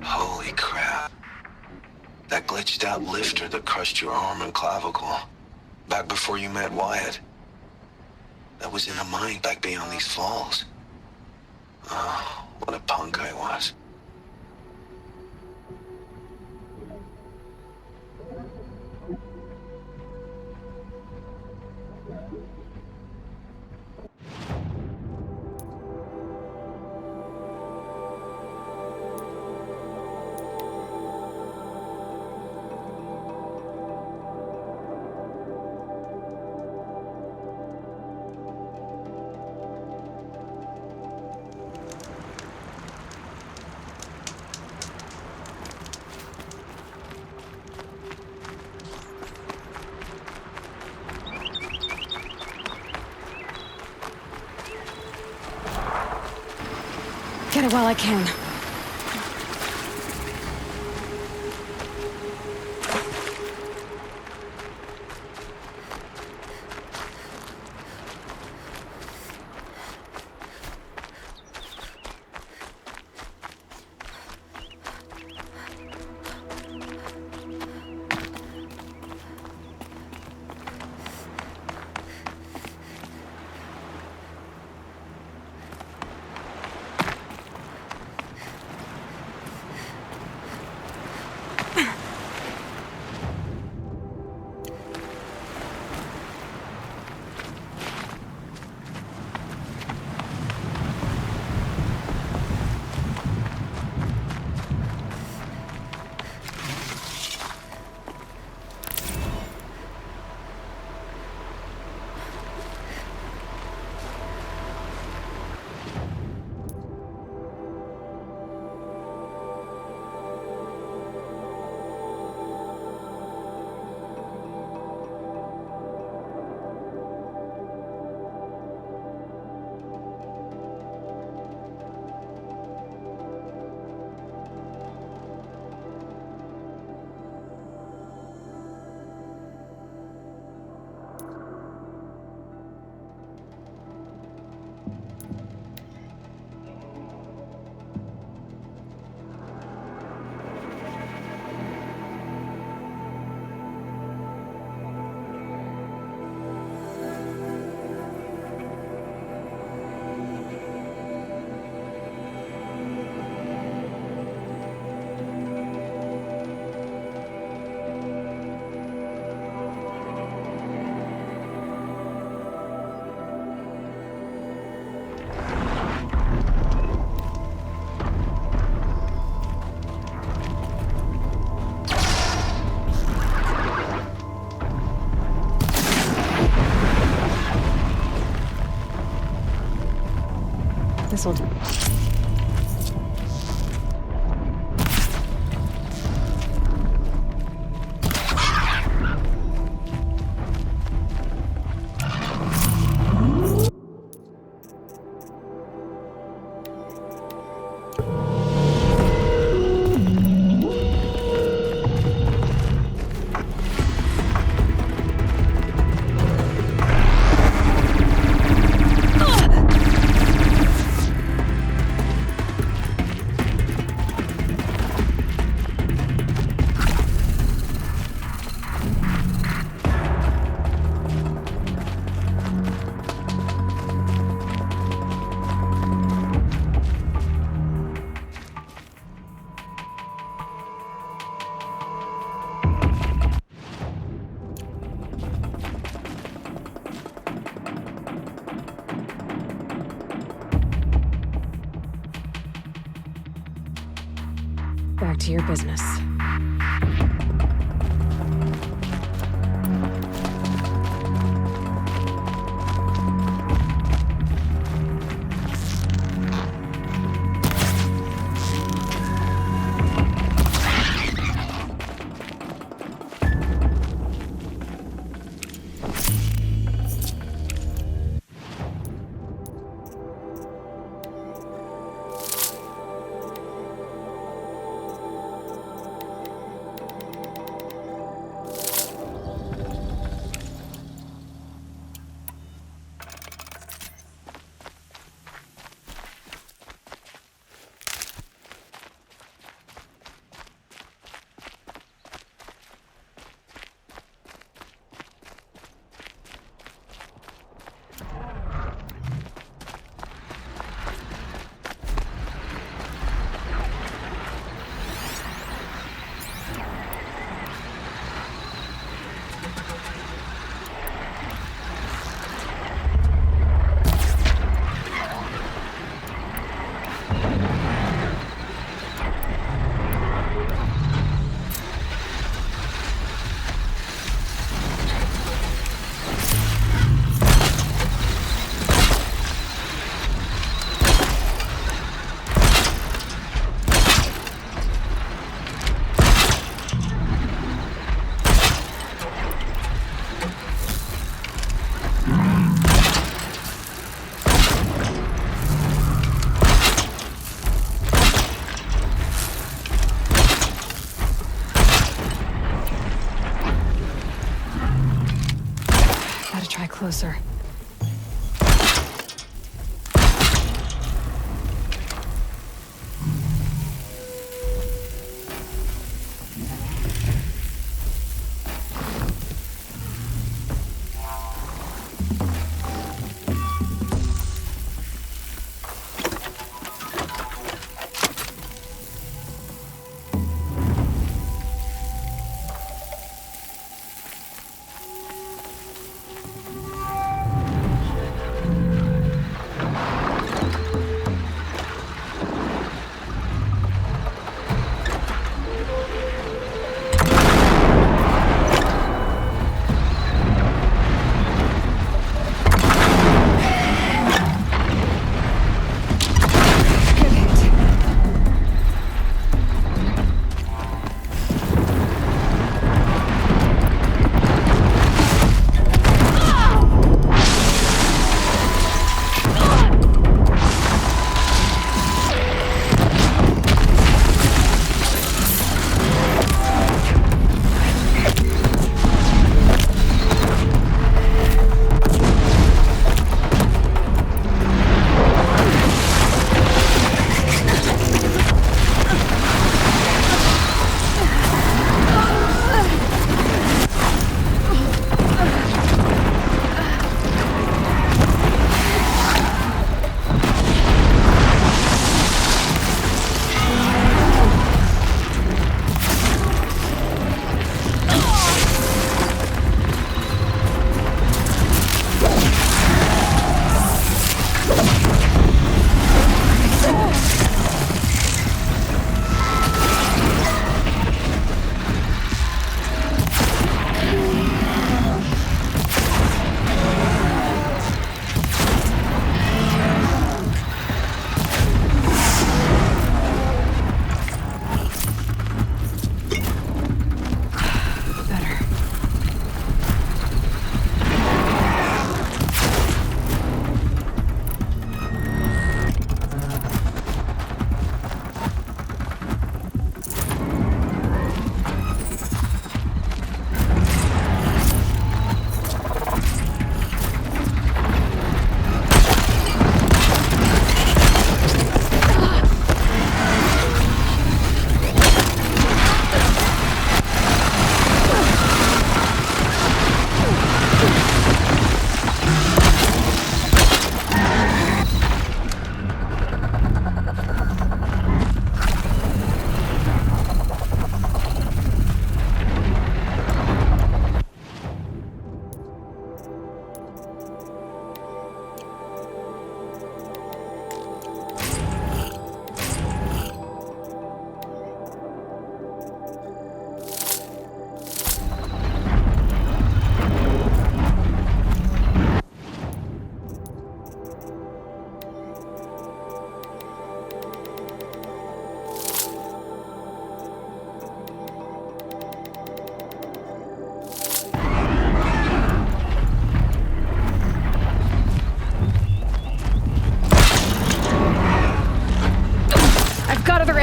Holy crap. That glitched out lifter that crushed your arm and clavicle. Back before you met Wyatt. That was in a mine back beyond these falls. Oh, what a punk I was. Get it while I can. This'll do. Back to your business. closer.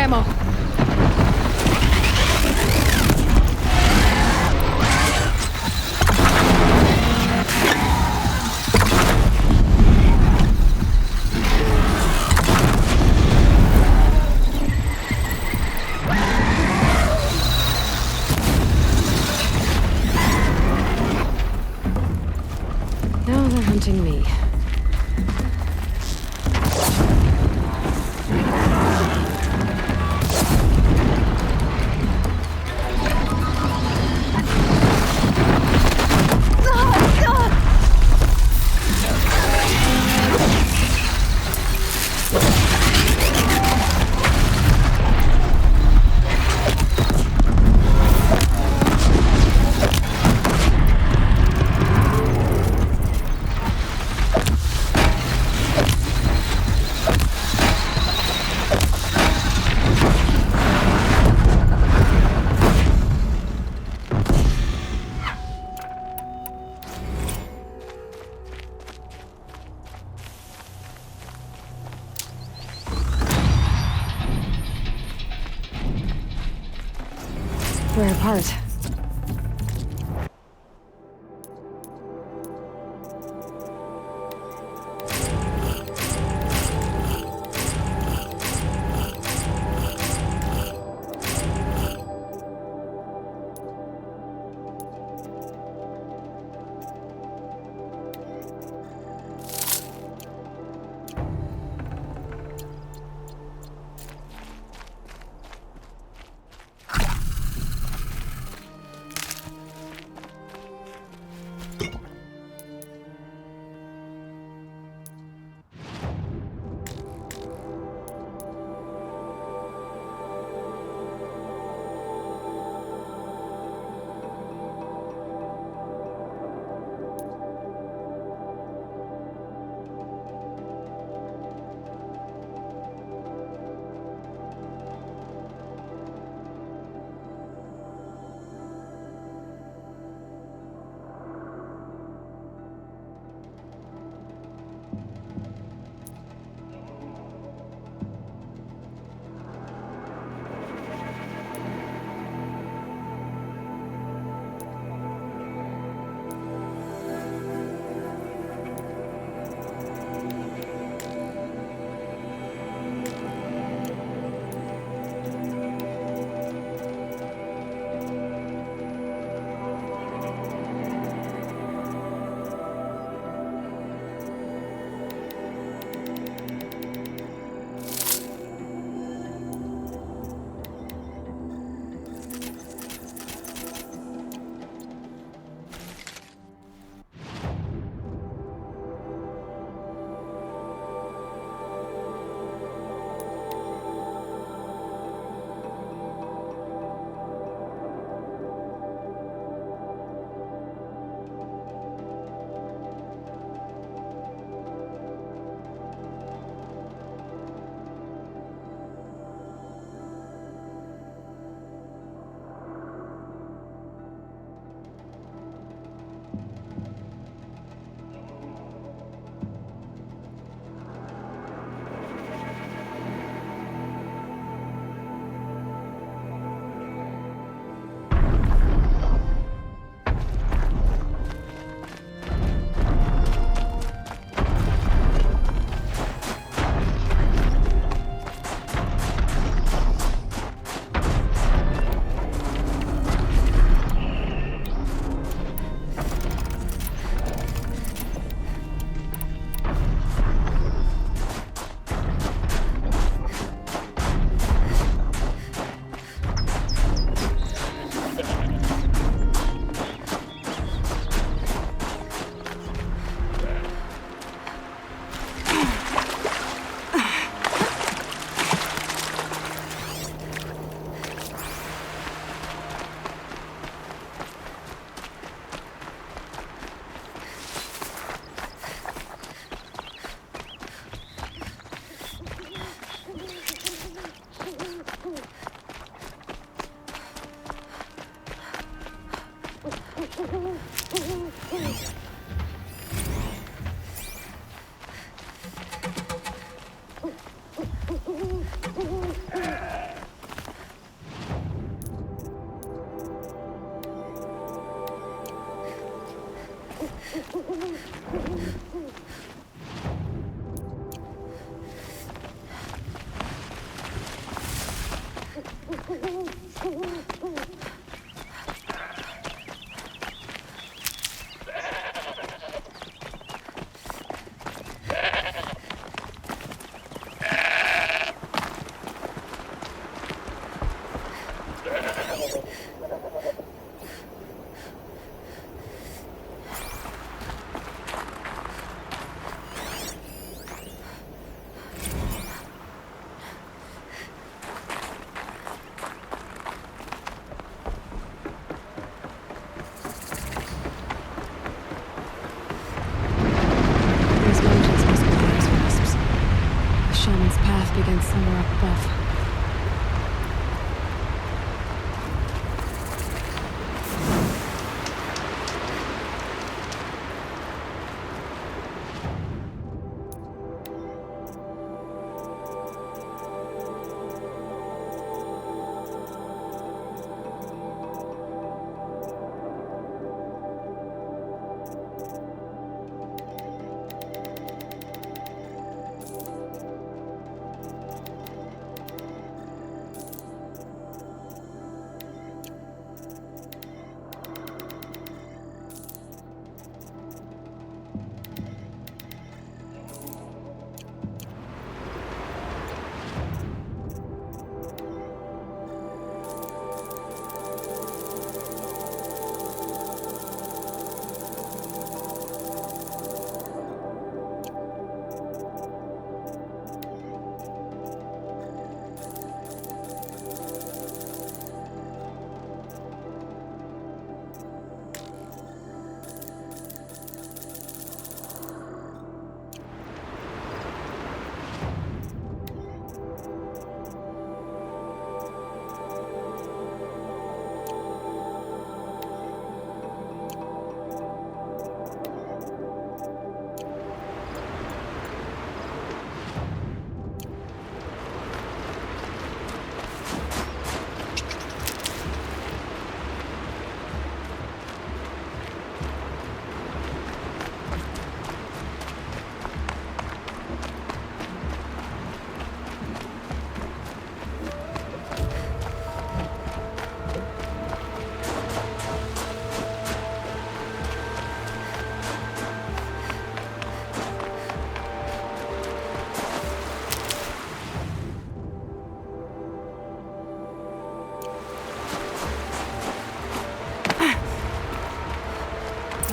Ammo. Now they're hunting me. We're apart. path begins somewhere up above.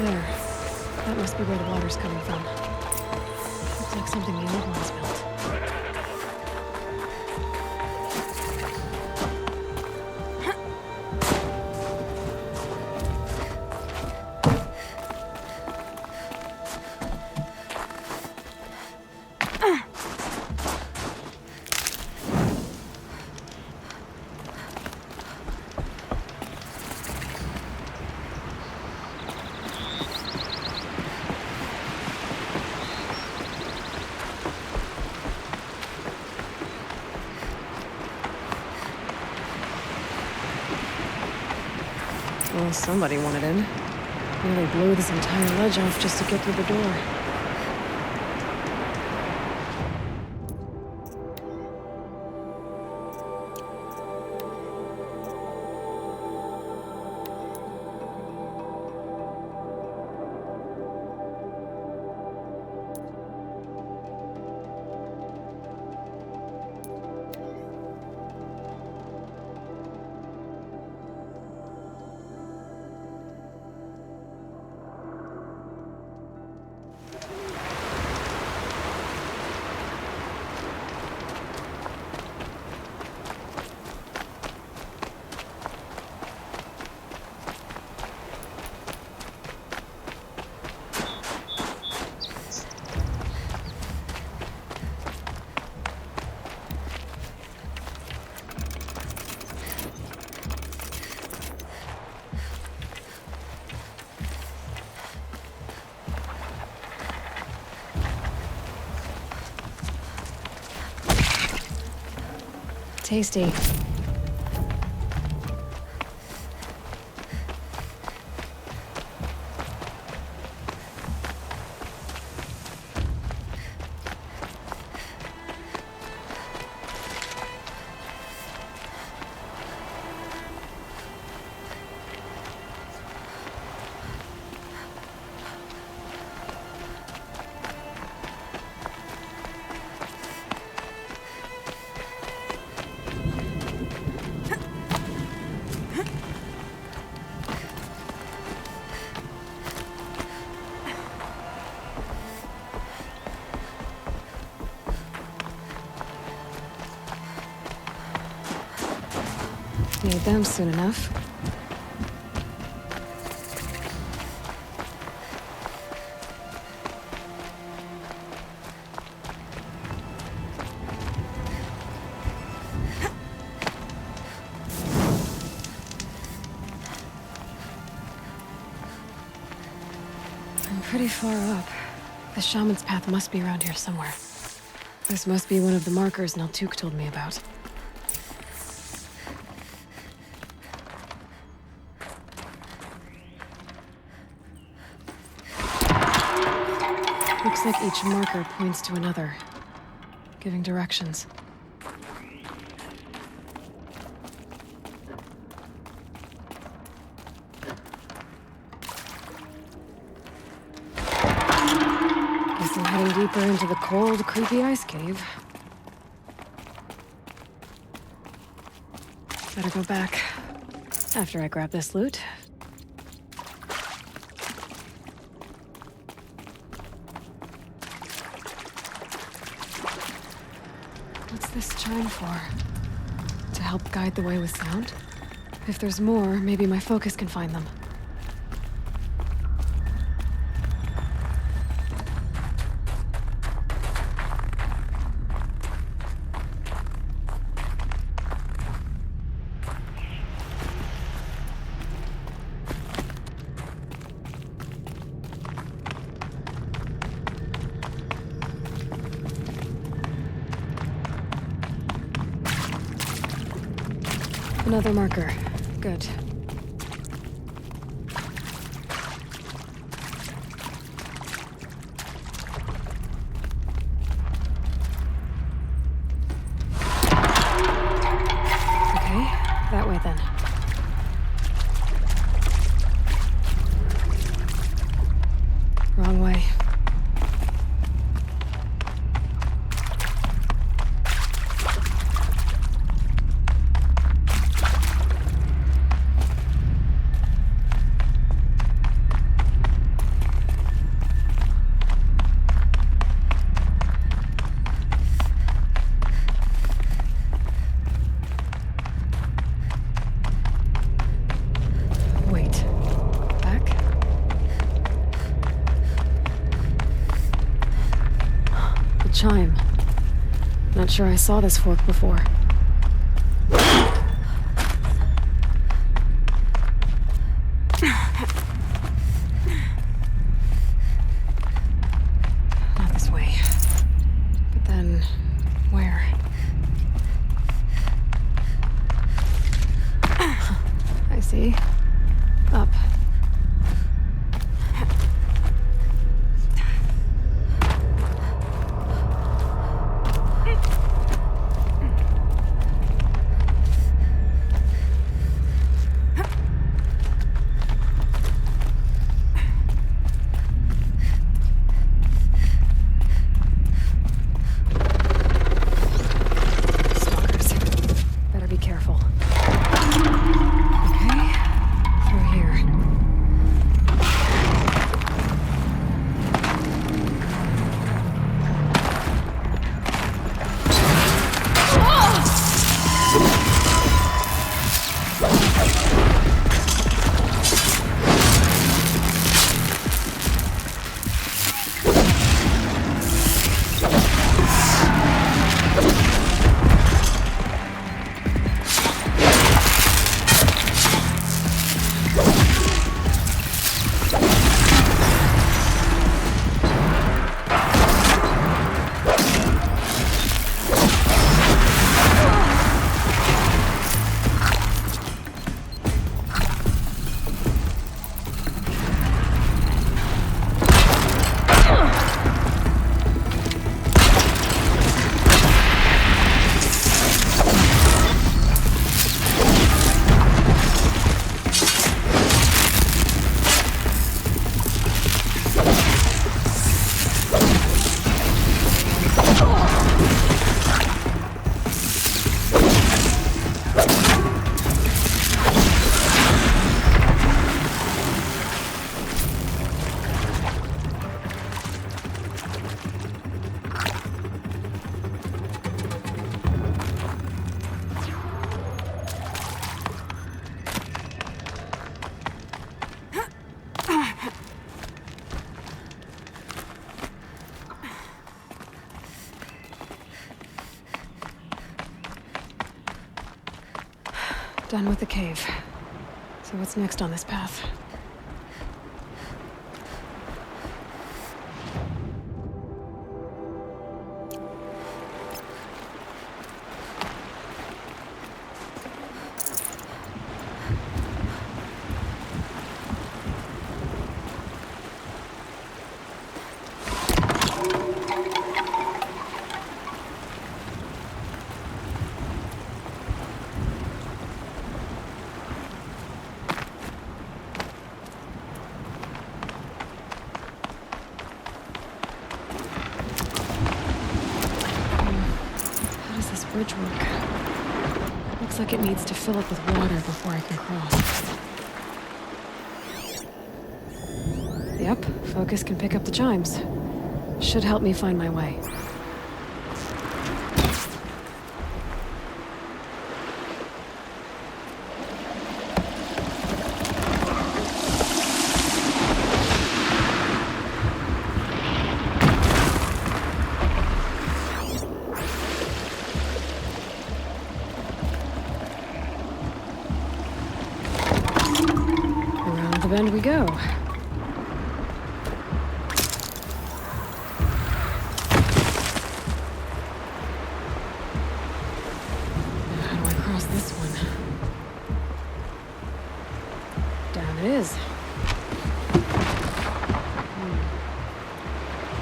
There. That must be where the water's coming from. Looks like something the old ones built. Well, somebody wanted in. Nearly blew this entire ledge off just to get through the door. Tasty. Need them soon enough. pretty far up. The shaman's path must be around here somewhere. This must be one of the markers Naltuk told me about. Looks like each marker points to another, giving directions. Guess I'm heading deeper into the cold, creepy ice cave. Better go back after I grab this loot. What's this chime for? To help guide the way with sound? If there's more, maybe my focus can find them. Another marker. Good. Okay, that way then. Wrong way. Chime. Not sure I saw this fork before. Not this way. But then, where? I see. Up. Done with the cave. So what's next on this path? bridge work. Looks like it needs to fill up with water before I can cross. Yep, focus can pick up the chimes. Should help me find my way. Around the bend we go.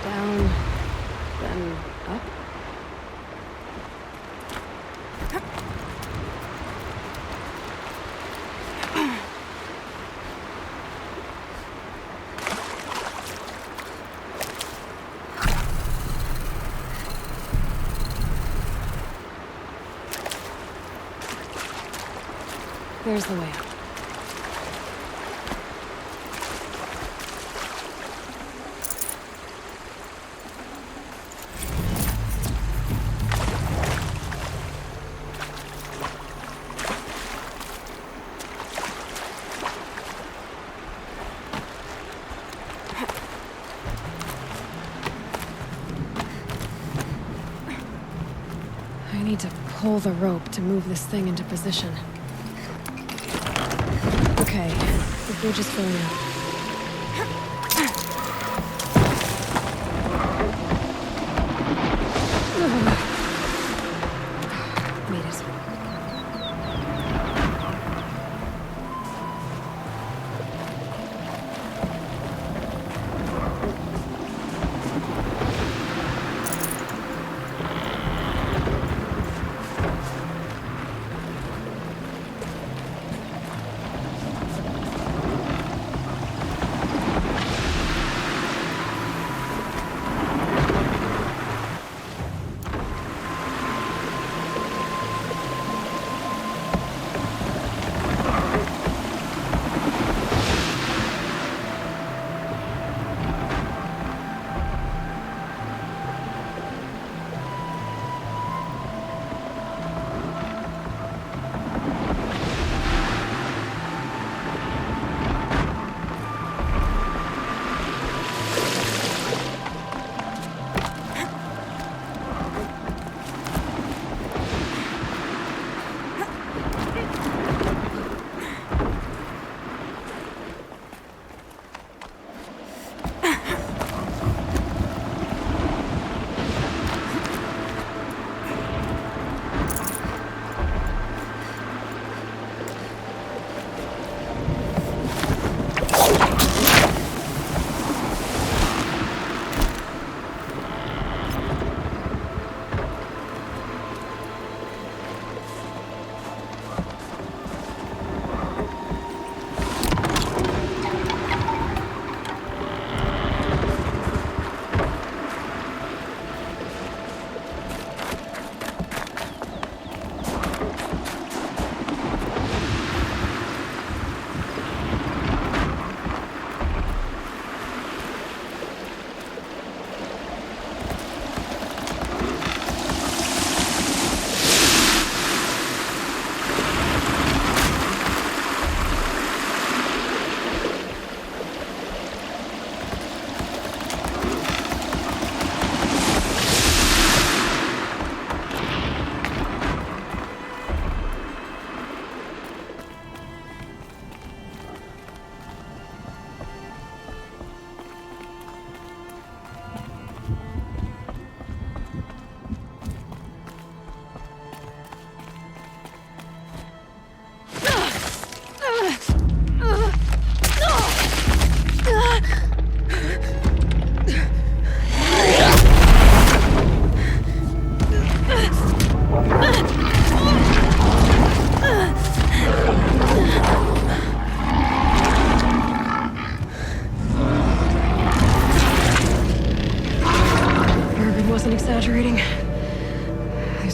Down, then up. There's the way up. I need to pull the rope to move this thing into position. Okay, the bridge is filling up. Made it.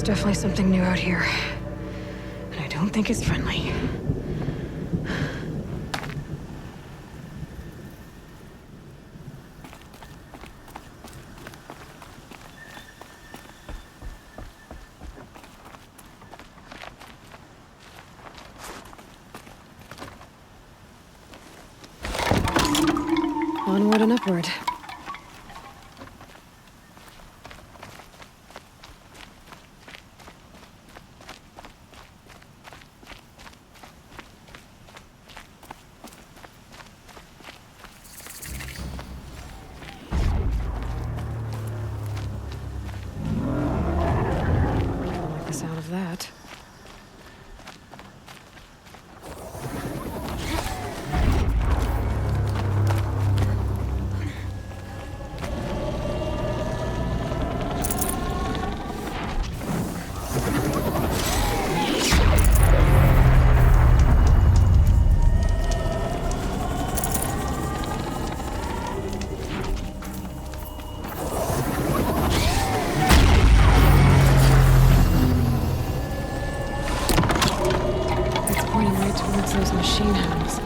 definitely something new out here. And I don't think it's friendly. Onward and upward. That. Those machine hounds.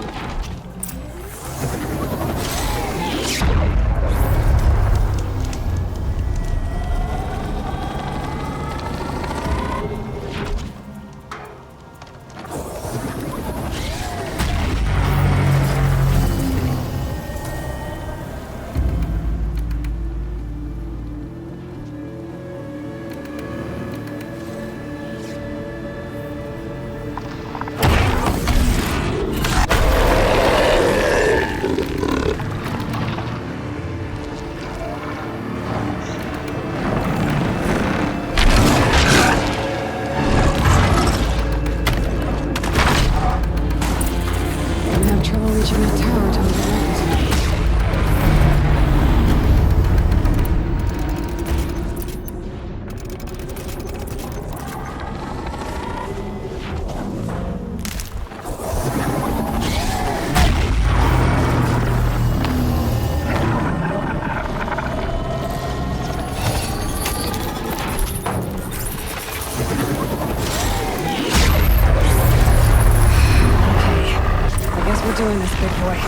Doing this, big boy.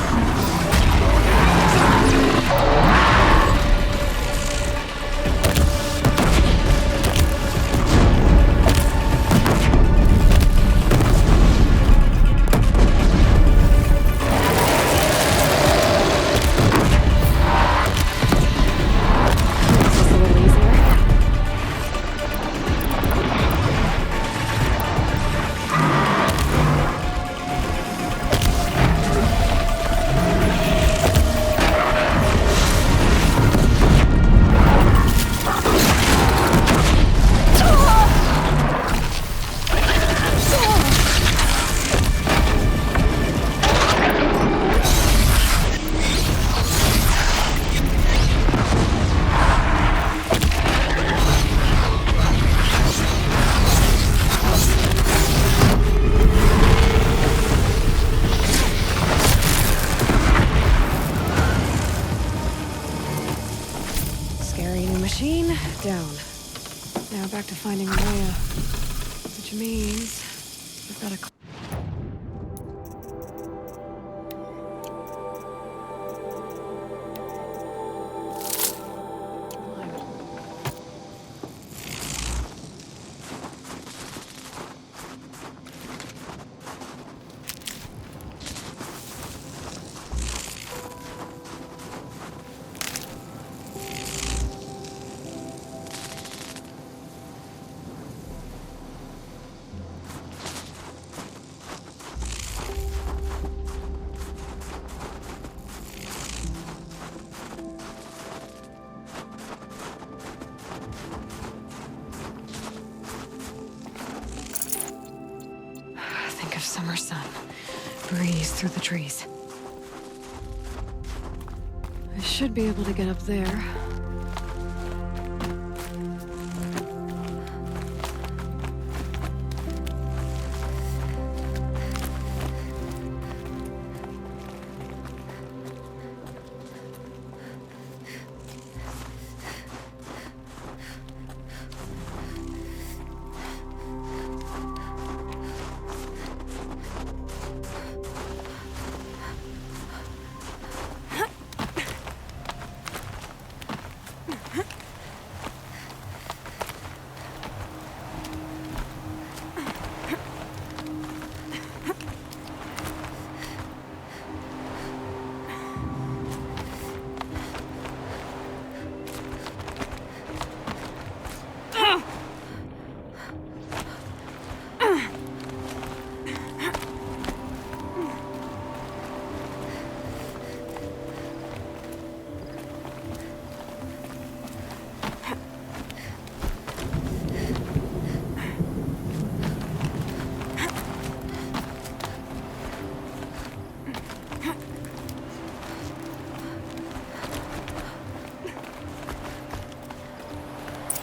Down. Now back to finding Leia. Which means we've got to... Summer sun. Breeze through the trees. I should be able to get up there.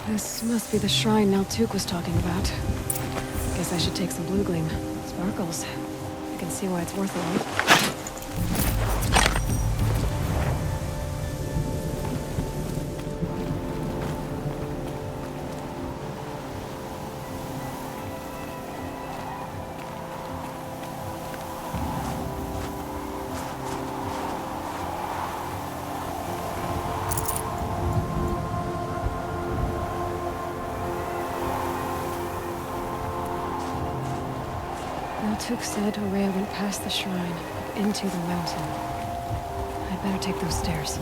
This must be the shrine Naltuk was talking about. Guess I should take some blue gleam. Sparkles. I can see why it's worth it. Naltuk said Aurea went past the shrine, up into the mountain. I'd better take those stairs.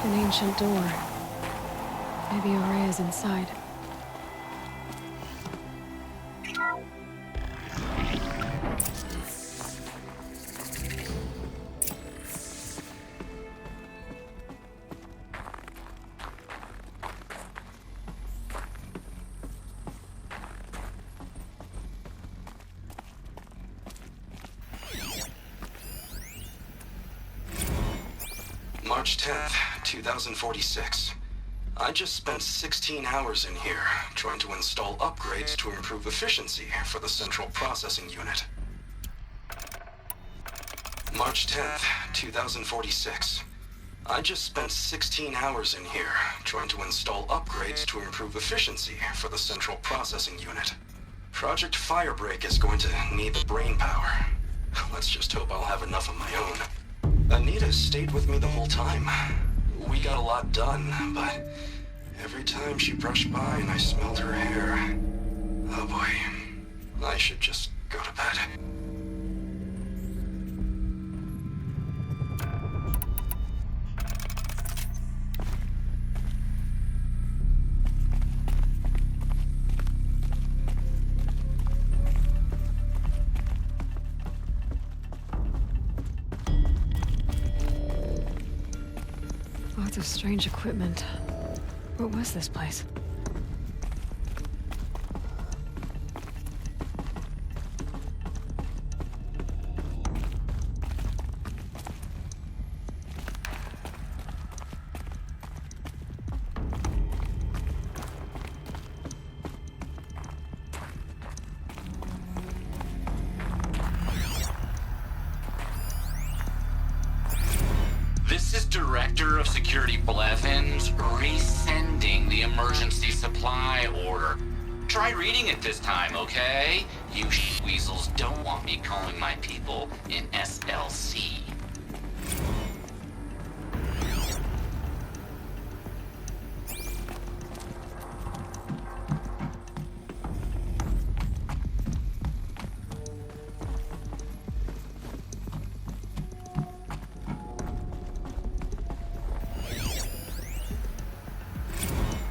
An ancient door. Maybe Aurea's inside. March 10th, 2046. I just spent 16 hours in here trying to install upgrades to improve efficiency for the central processing unit. March 10th, 2046. I just spent 16 hours in here trying to install upgrades to improve efficiency for the central processing unit. Project Firebreak is going to need the brain power. Let's just hope I'll have enough of my own. Anita stayed with me the whole time. We got a lot done, but every time she brushed by and I smelled her hair, oh boy, I should just go to bed. Lots of strange equipment. What was this place? This is Director of Security Blevins resending the emergency supply order. Try reading it this time, okay? You weasels don't want me calling my people in SLC.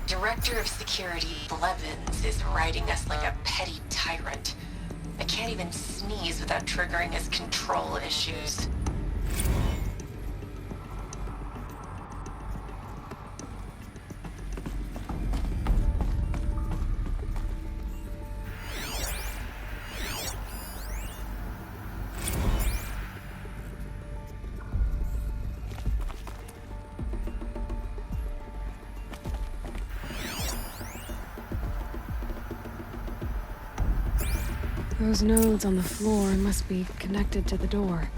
Director of Security Blevins is riding us like a petty tyrant. I can't even sneeze without triggering his control issues. Those nodes on the floor must be connected to the door.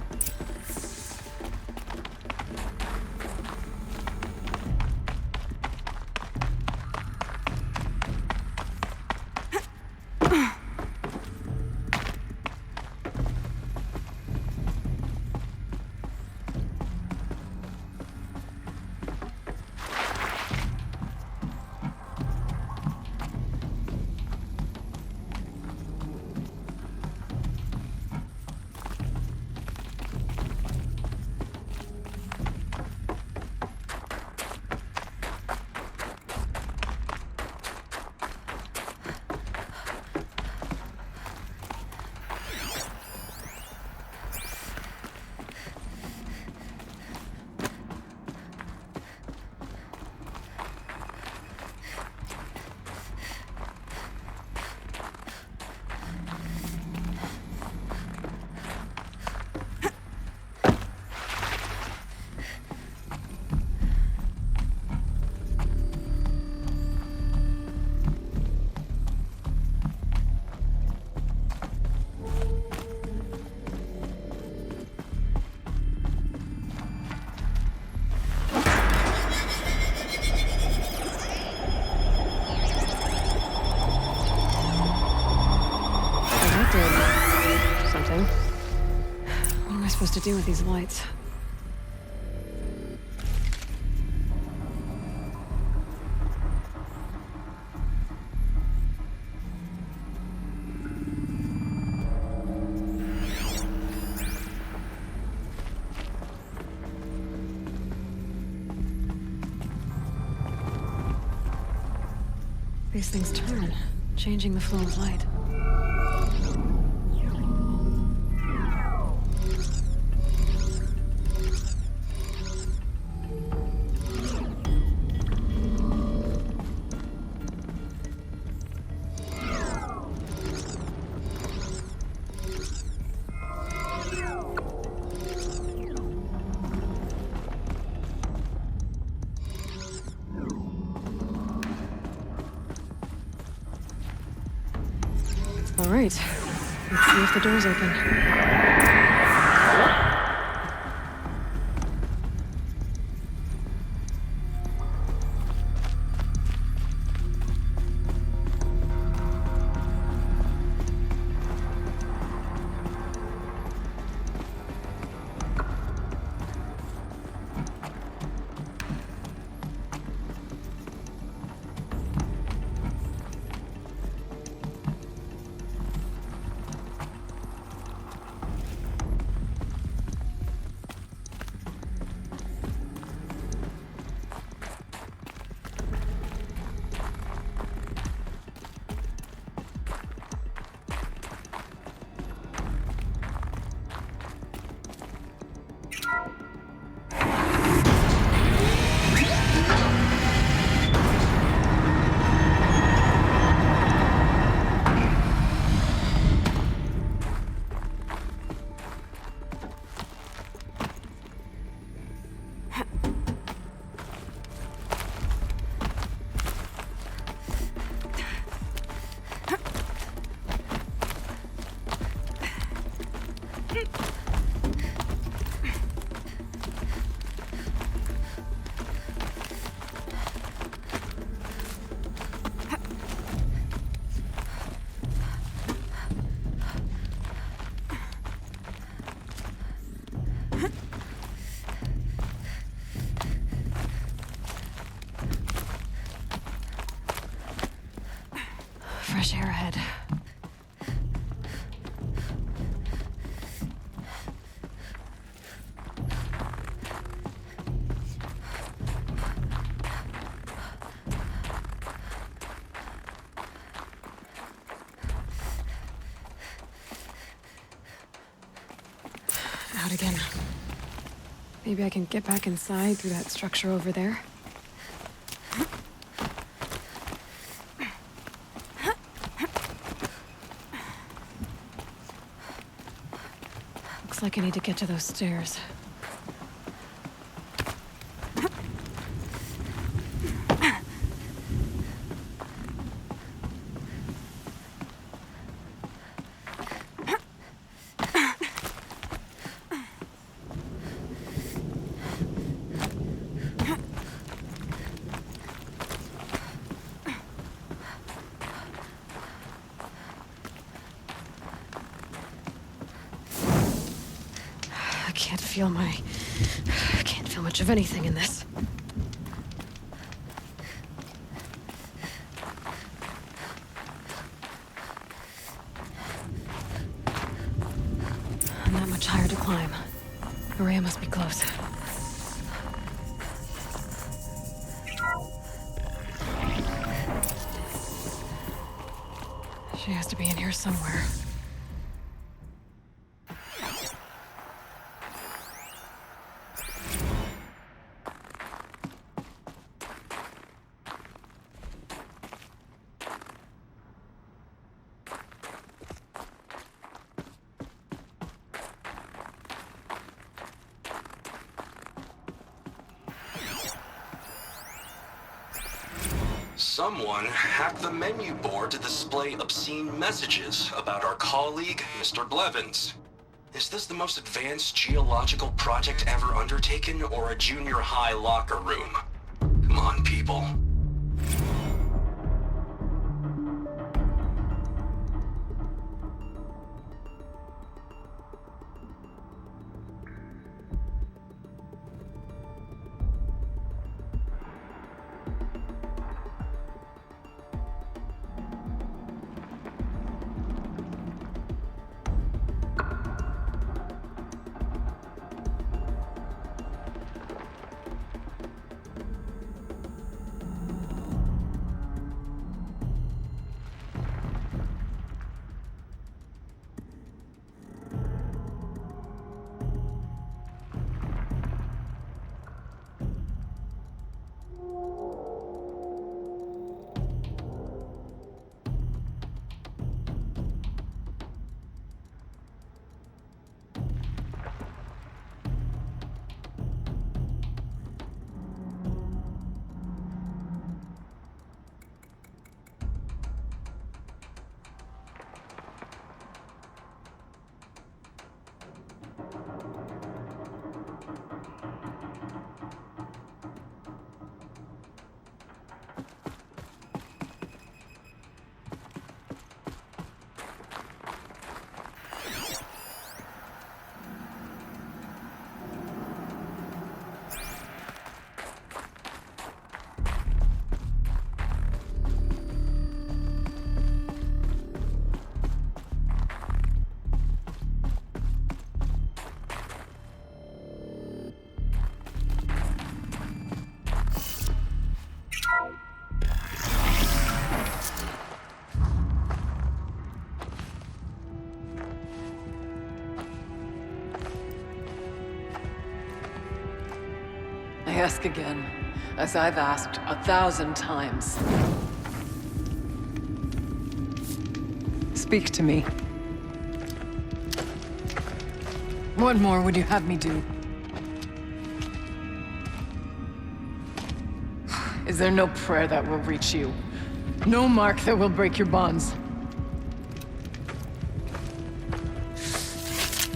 I supposed to do with these lights? These things turn, changing the flow of light. All right, let's see if the door's open. Fresh air ahead. Out again. Maybe I can get back inside through that structure over there. Looks like I need to get to those stairs. I can't feel much of anything in this. Not much higher to climb. Maria must be close. She has to be in here somewhere. Someone hacked the menu board to display obscene messages about our colleague, Mr. Blevins. Is this the most advanced geological project ever undertaken, or a junior high locker room? Come on, people. ask again, as I've asked 1,000 times. Speak to me. What more would you have me do? Is there no prayer that will reach you? No mark that will break your bonds?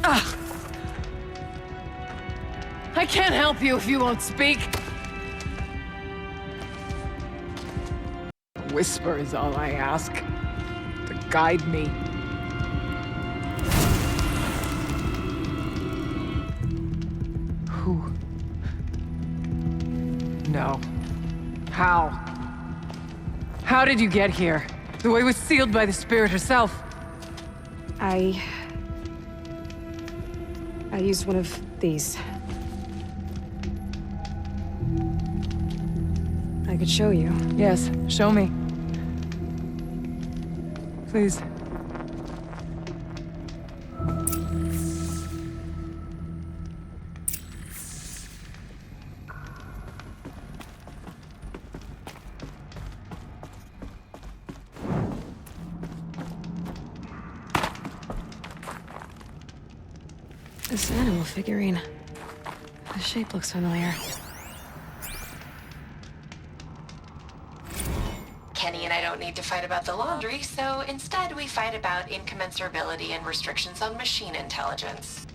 Ah! I can't help you if you won't speak. A whisper is all I ask. To guide me. Who? No. How? How did you get here? The way was sealed by the Spirit herself. I used one of these. I could show you. Yes, show me. Please. This animal figurine. The shape looks familiar. Kenny and I don't need to fight about the laundry, so instead we fight about incommensurability and restrictions on machine intelligence.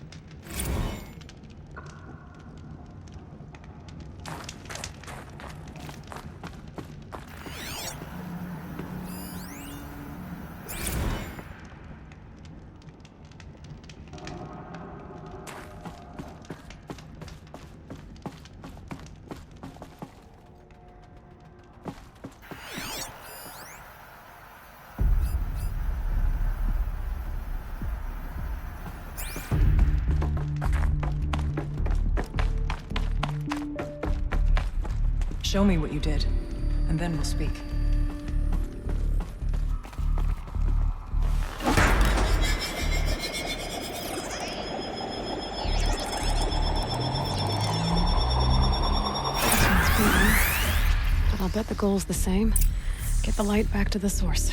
Show me what you did, and then we'll speak. But I'll bet the goal's the same. Get the light back to the source.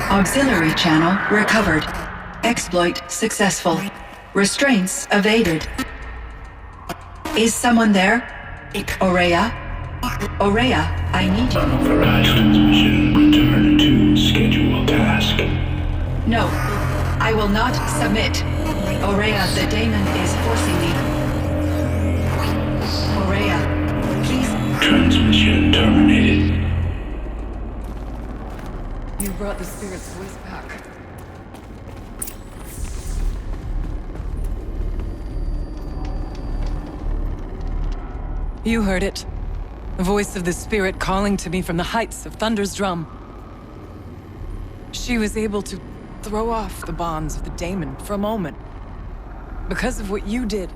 Auxiliary channel recovered. Exploit successful. Restraints evaded. Is someone there? Aurea? Aurea, I need you. Unauthorized transmission. Return to scheduled task. No, I will not submit. Aurea, the daemon is forcing me. Aurea, please. Transmission terminated. You brought the spirit's voice back. You heard it. The voice of the spirit calling to me from the heights of Thunder's drum. She was able to throw off the bonds of the daemon for a moment. Because of what you did.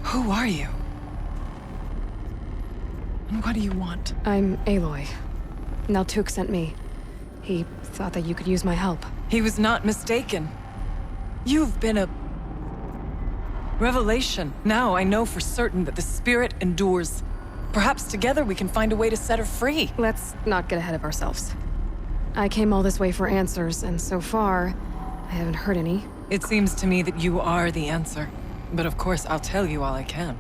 Who are you? And what do you want? I'm Aloy. Naltuk sent me. He thought that you could use my help. He was not mistaken. You've been a revelation. Now I know for certain that the spirit endures. Perhaps together we can find a way to set her free. Let's not get ahead of ourselves. I came all this way for answers, and so far, I haven't heard any. It seems to me that you are the answer. But of course, I'll tell you all I can.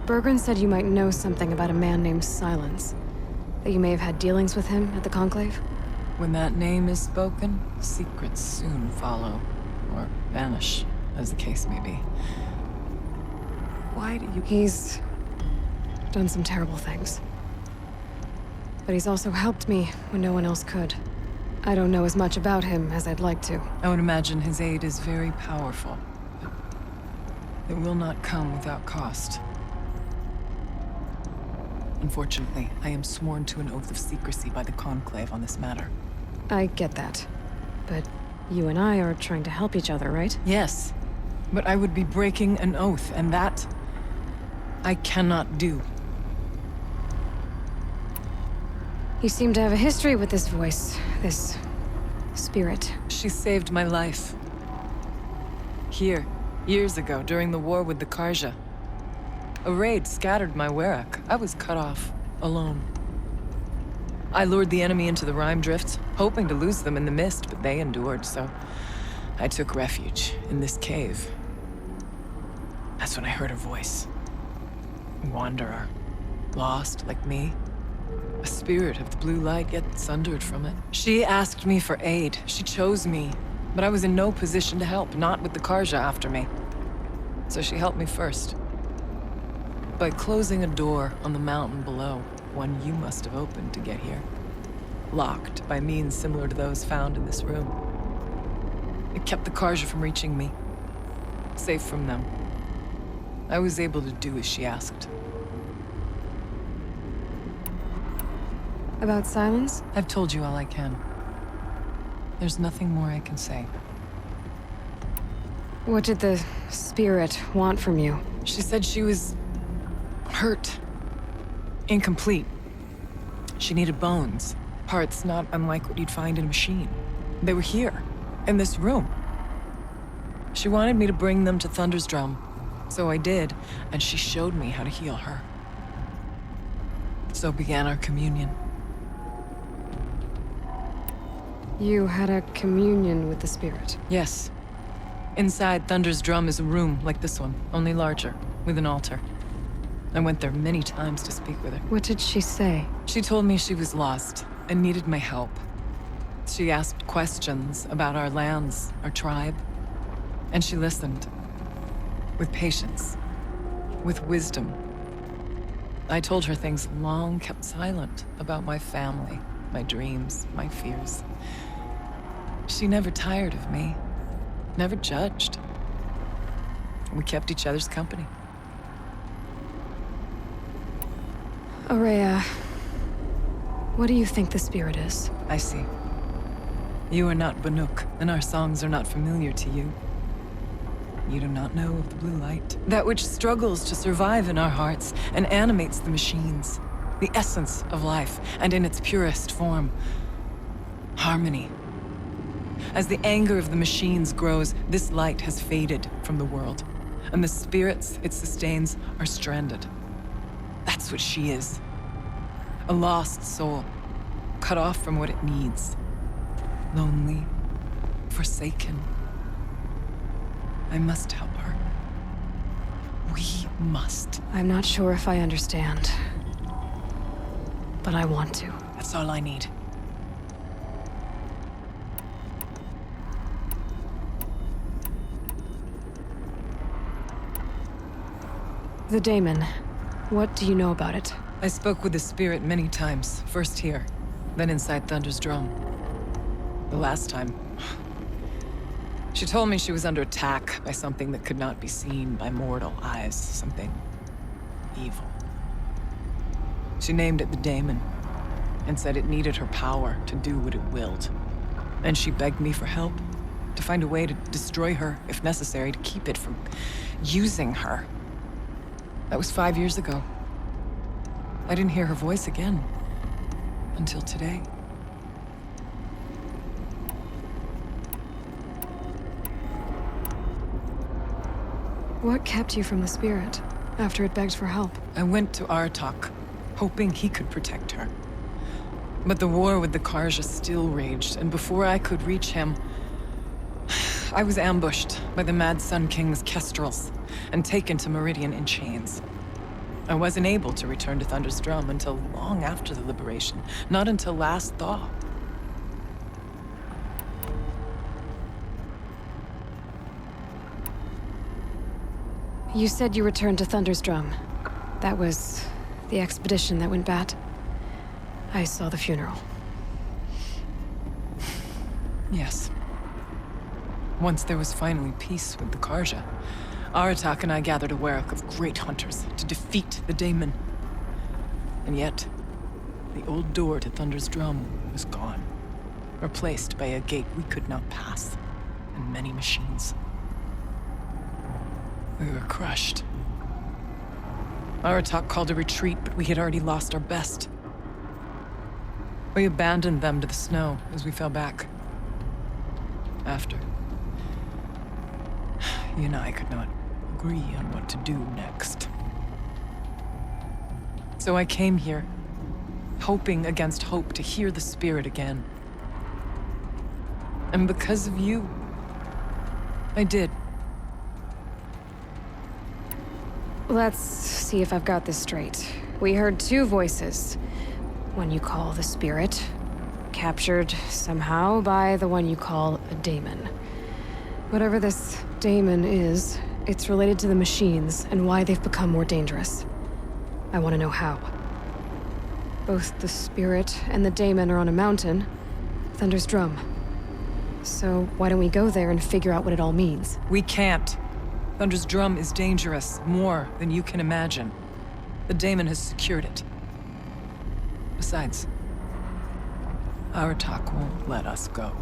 Bergren said you might know something about a man named Silence. That you may have had dealings with him at the Conclave? When that name is spoken, secrets soon follow. Or vanish, as the case may be. Why do you... He's done some terrible things. But he's also helped me when no one else could. I don't know as much about him as I'd like to. I would imagine his aid is very powerful. But it will not come without cost. Unfortunately, I am sworn to an oath of secrecy by the Conclave on this matter. I get that. But you and I are trying to help each other, right? Yes. But I would be breaking an oath, and that... I cannot do. You seem to have a history with this voice, this spirit. She saved my life. Here, years ago, during the war with the Karja. A raid scattered my Werak. I was cut off, alone. I lured the enemy into the Rime Drifts, hoping to lose them in the mist, but they endured, so I took refuge in this cave. That's when I heard her voice. A wanderer, lost like me. A spirit of the blue light, yet sundered from it. She asked me for aid. She chose me, but I was in no position to help, not with the Karja after me. So she helped me first. By closing a door on the mountain below, one you must have opened to get here. Locked by means similar to those found in this room. It kept the Karja from reaching me. Safe from them. I was able to do as she asked. About Silence? I've told you all I can. There's nothing more I can say. What did the spirit want from you? She said she was... hurt. Incomplete. She needed bones. Parts not unlike what you'd find in a machine. They were here, in this room. She wanted me to bring them to Thunder's Drum. So I did, and she showed me how to heal her. So began our communion. You had a communion with the spirit? Yes. Inside Thunder's Drum is a room like this one, only larger, with an altar. I went there many times to speak with her. What did she say? She told me she was lost and needed my help. She asked questions about our lands, our tribe, and she listened. With patience, with wisdom. I told her things long kept silent about my family, my dreams, my fears. She never tired of me, never judged. We kept each other's company. Aurea, what do you think the spirit is? I see. You are not Banuk, and our songs are not familiar to you. You do not know of the blue light. That which struggles to survive in our hearts and animates the machines. The essence of life, and in its purest form. Harmony. As the anger of the machines grows, this light has faded from the world. And the spirits it sustains are stranded. That's what she is. A lost soul, cut off from what it needs. Lonely, forsaken. I must help her. We must. I'm not sure if I understand. But I want to. That's all I need. The daemon. What do you know about it? I spoke with the spirit many times. First here, then inside Thunder's Drum. The last time... She told me she was under attack by something that could not be seen by mortal eyes. Something... evil. She named it the daemon, and said it needed her power to do what it willed. And she begged me for help, to find a way to destroy her, if necessary, to keep it from using her. That was 5 years ago. I didn't hear her voice again. Until today. What kept you from the spirit, after it begged for help? I went to Artok, hoping he could protect her. But the war with the Karja still raged, and before I could reach him, I was ambushed by the Mad Sun King's kestrels, and taken to Meridian in chains. I wasn't able to return to Thunder's Drum until long after the liberation, not until last thaw. You said you returned to Thunder's Drum. That was the expedition that went bad. I saw the funeral. Yes. Once there was finally peace with the Karja, Aratak and I gathered a Werak of great hunters to defeat the Daemon. And yet, the old door to Thunder's Drum was gone, replaced by a gate we could not pass, and many machines. We were crushed. Aratak called a retreat, but we had already lost our best. We abandoned them to the snow as we fell back. After, you and I could not agree on what to do next. So I came here, hoping against hope to hear the spirit again. And because of you, I did. Let's see if I've got this straight. We heard two voices. One you call the spirit, captured somehow by the one you call a daemon. Whatever this daemon is, it's related to the machines and why they've become more dangerous. I want to know how. Both the spirit and the daemon are on a mountain, Thunder's Drum. So why don't we go there and figure out what it all means? We can't. Thunder's Drum is dangerous, more than you can imagine. The daemon has secured it. Besides, Aratak won't let us go.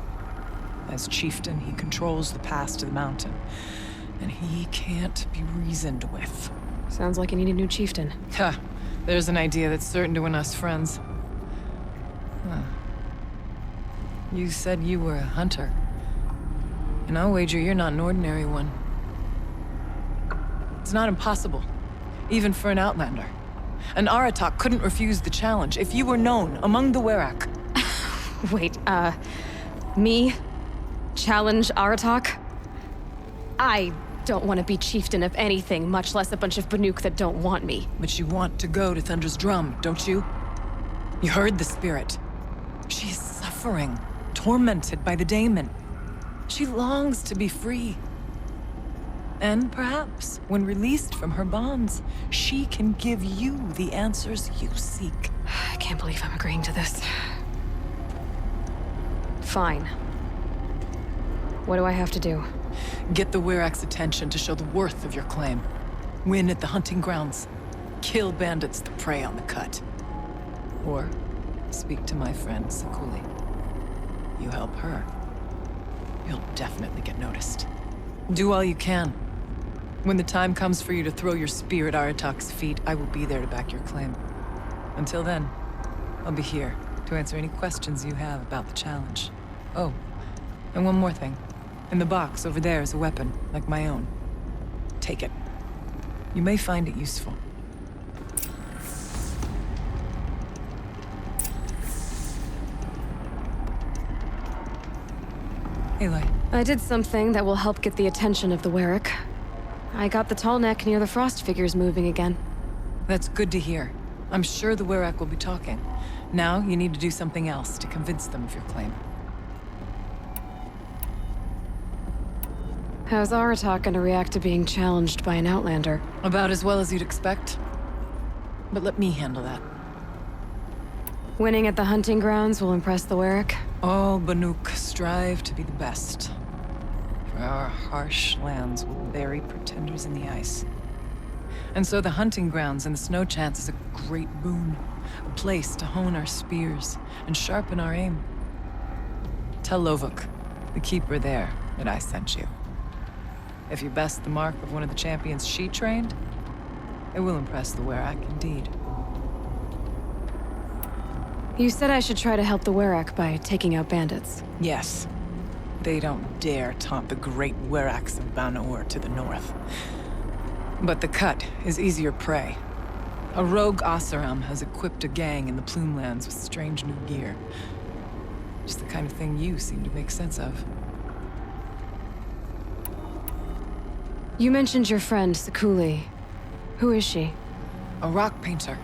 As chieftain, he controls the pass to the mountain, and he can't be reasoned with. Sounds like you need a new chieftain. Ha! There's an idea that's certain to win us friends. Huh. You said you were a hunter. And I'll wager you're not an ordinary one. It's not impossible, even for an outlander. An Aratak couldn't refuse the challenge if you were known among the Werak. Wait, me? Challenge Aratak? I don't want to be chieftain of anything, much less a bunch of Banuk that don't want me. But you want to go to Thunder's Drum, don't you? You heard the spirit. She is suffering, tormented by the daemon. She longs to be free. And perhaps, when released from her bonds, she can give you the answers you seek. I can't believe I'm agreeing to this. Fine. What do I have to do? Get the Werak's attention to show the worth of your claim. Win at the hunting grounds. Kill bandits that prey on the cut. Or speak to my friend Sakuli. You help her, you'll definitely get noticed. Do all you can. When the time comes for you to throw your spear at Aratak's feet, I will be there to back your claim. Until then, I'll be here to answer any questions you have about the challenge. Oh, and one more thing. In the box over there is a weapon, like my own. Take it. You may find it useful. Aloy. I did something that will help get the attention of the Werak. I got the tall neck near the frost figures moving again. That's good to hear. I'm sure the Werak will be talking. Now, you need to do something else to convince them of your claim. How's Aratak gonna react to being challenged by an outlander? About as well as you'd expect. But let me handle that. Winning at the hunting grounds will impress the Werak? All Banuk strive to be the best. For our harsh lands will bury pretenders in the ice. And so the hunting grounds and the snow chance is a great boon. A place to hone our spears and sharpen our aim. Tell Lovuk, the keeper there, that I sent you. If you best the mark of one of the champions she trained, it will impress the Werak indeed. You said I should try to help the Werak by taking out bandits. Yes. They don't dare taunt the great Weraks of Banor to the north. But the cut is easier prey. A rogue Oseram has equipped a gang in the Plumelands with strange new gear. Just the kind of thing you seem to make sense of. You mentioned your friend, Sakuli. Who is she? A rock painter.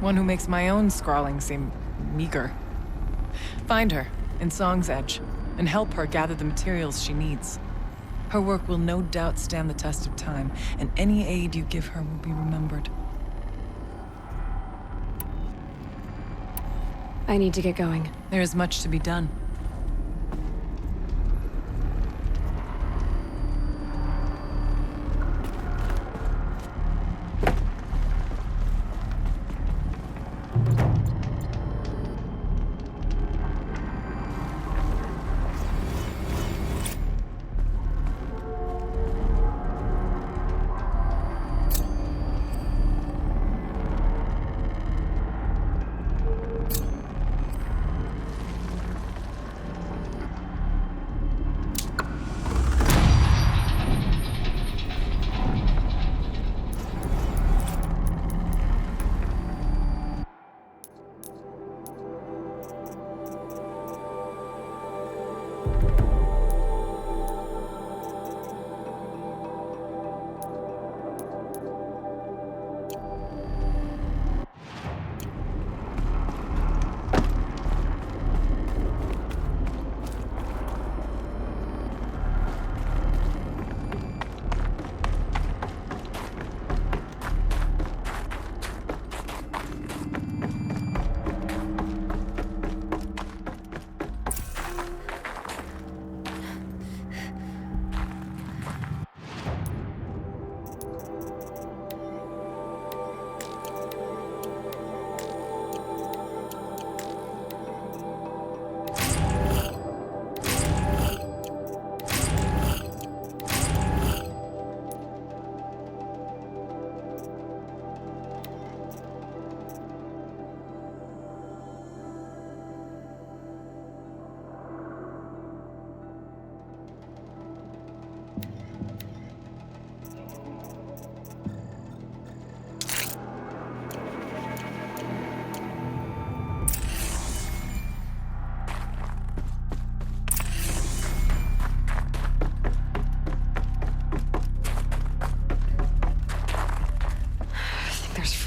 One who makes my own scrawling seem meager. Find her in Song's Edge and help her gather the materials she needs. Her work will no doubt stand the test of time, and any aid you give her will be remembered. I need to get going. There is much to be done.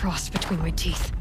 Frost between my teeth.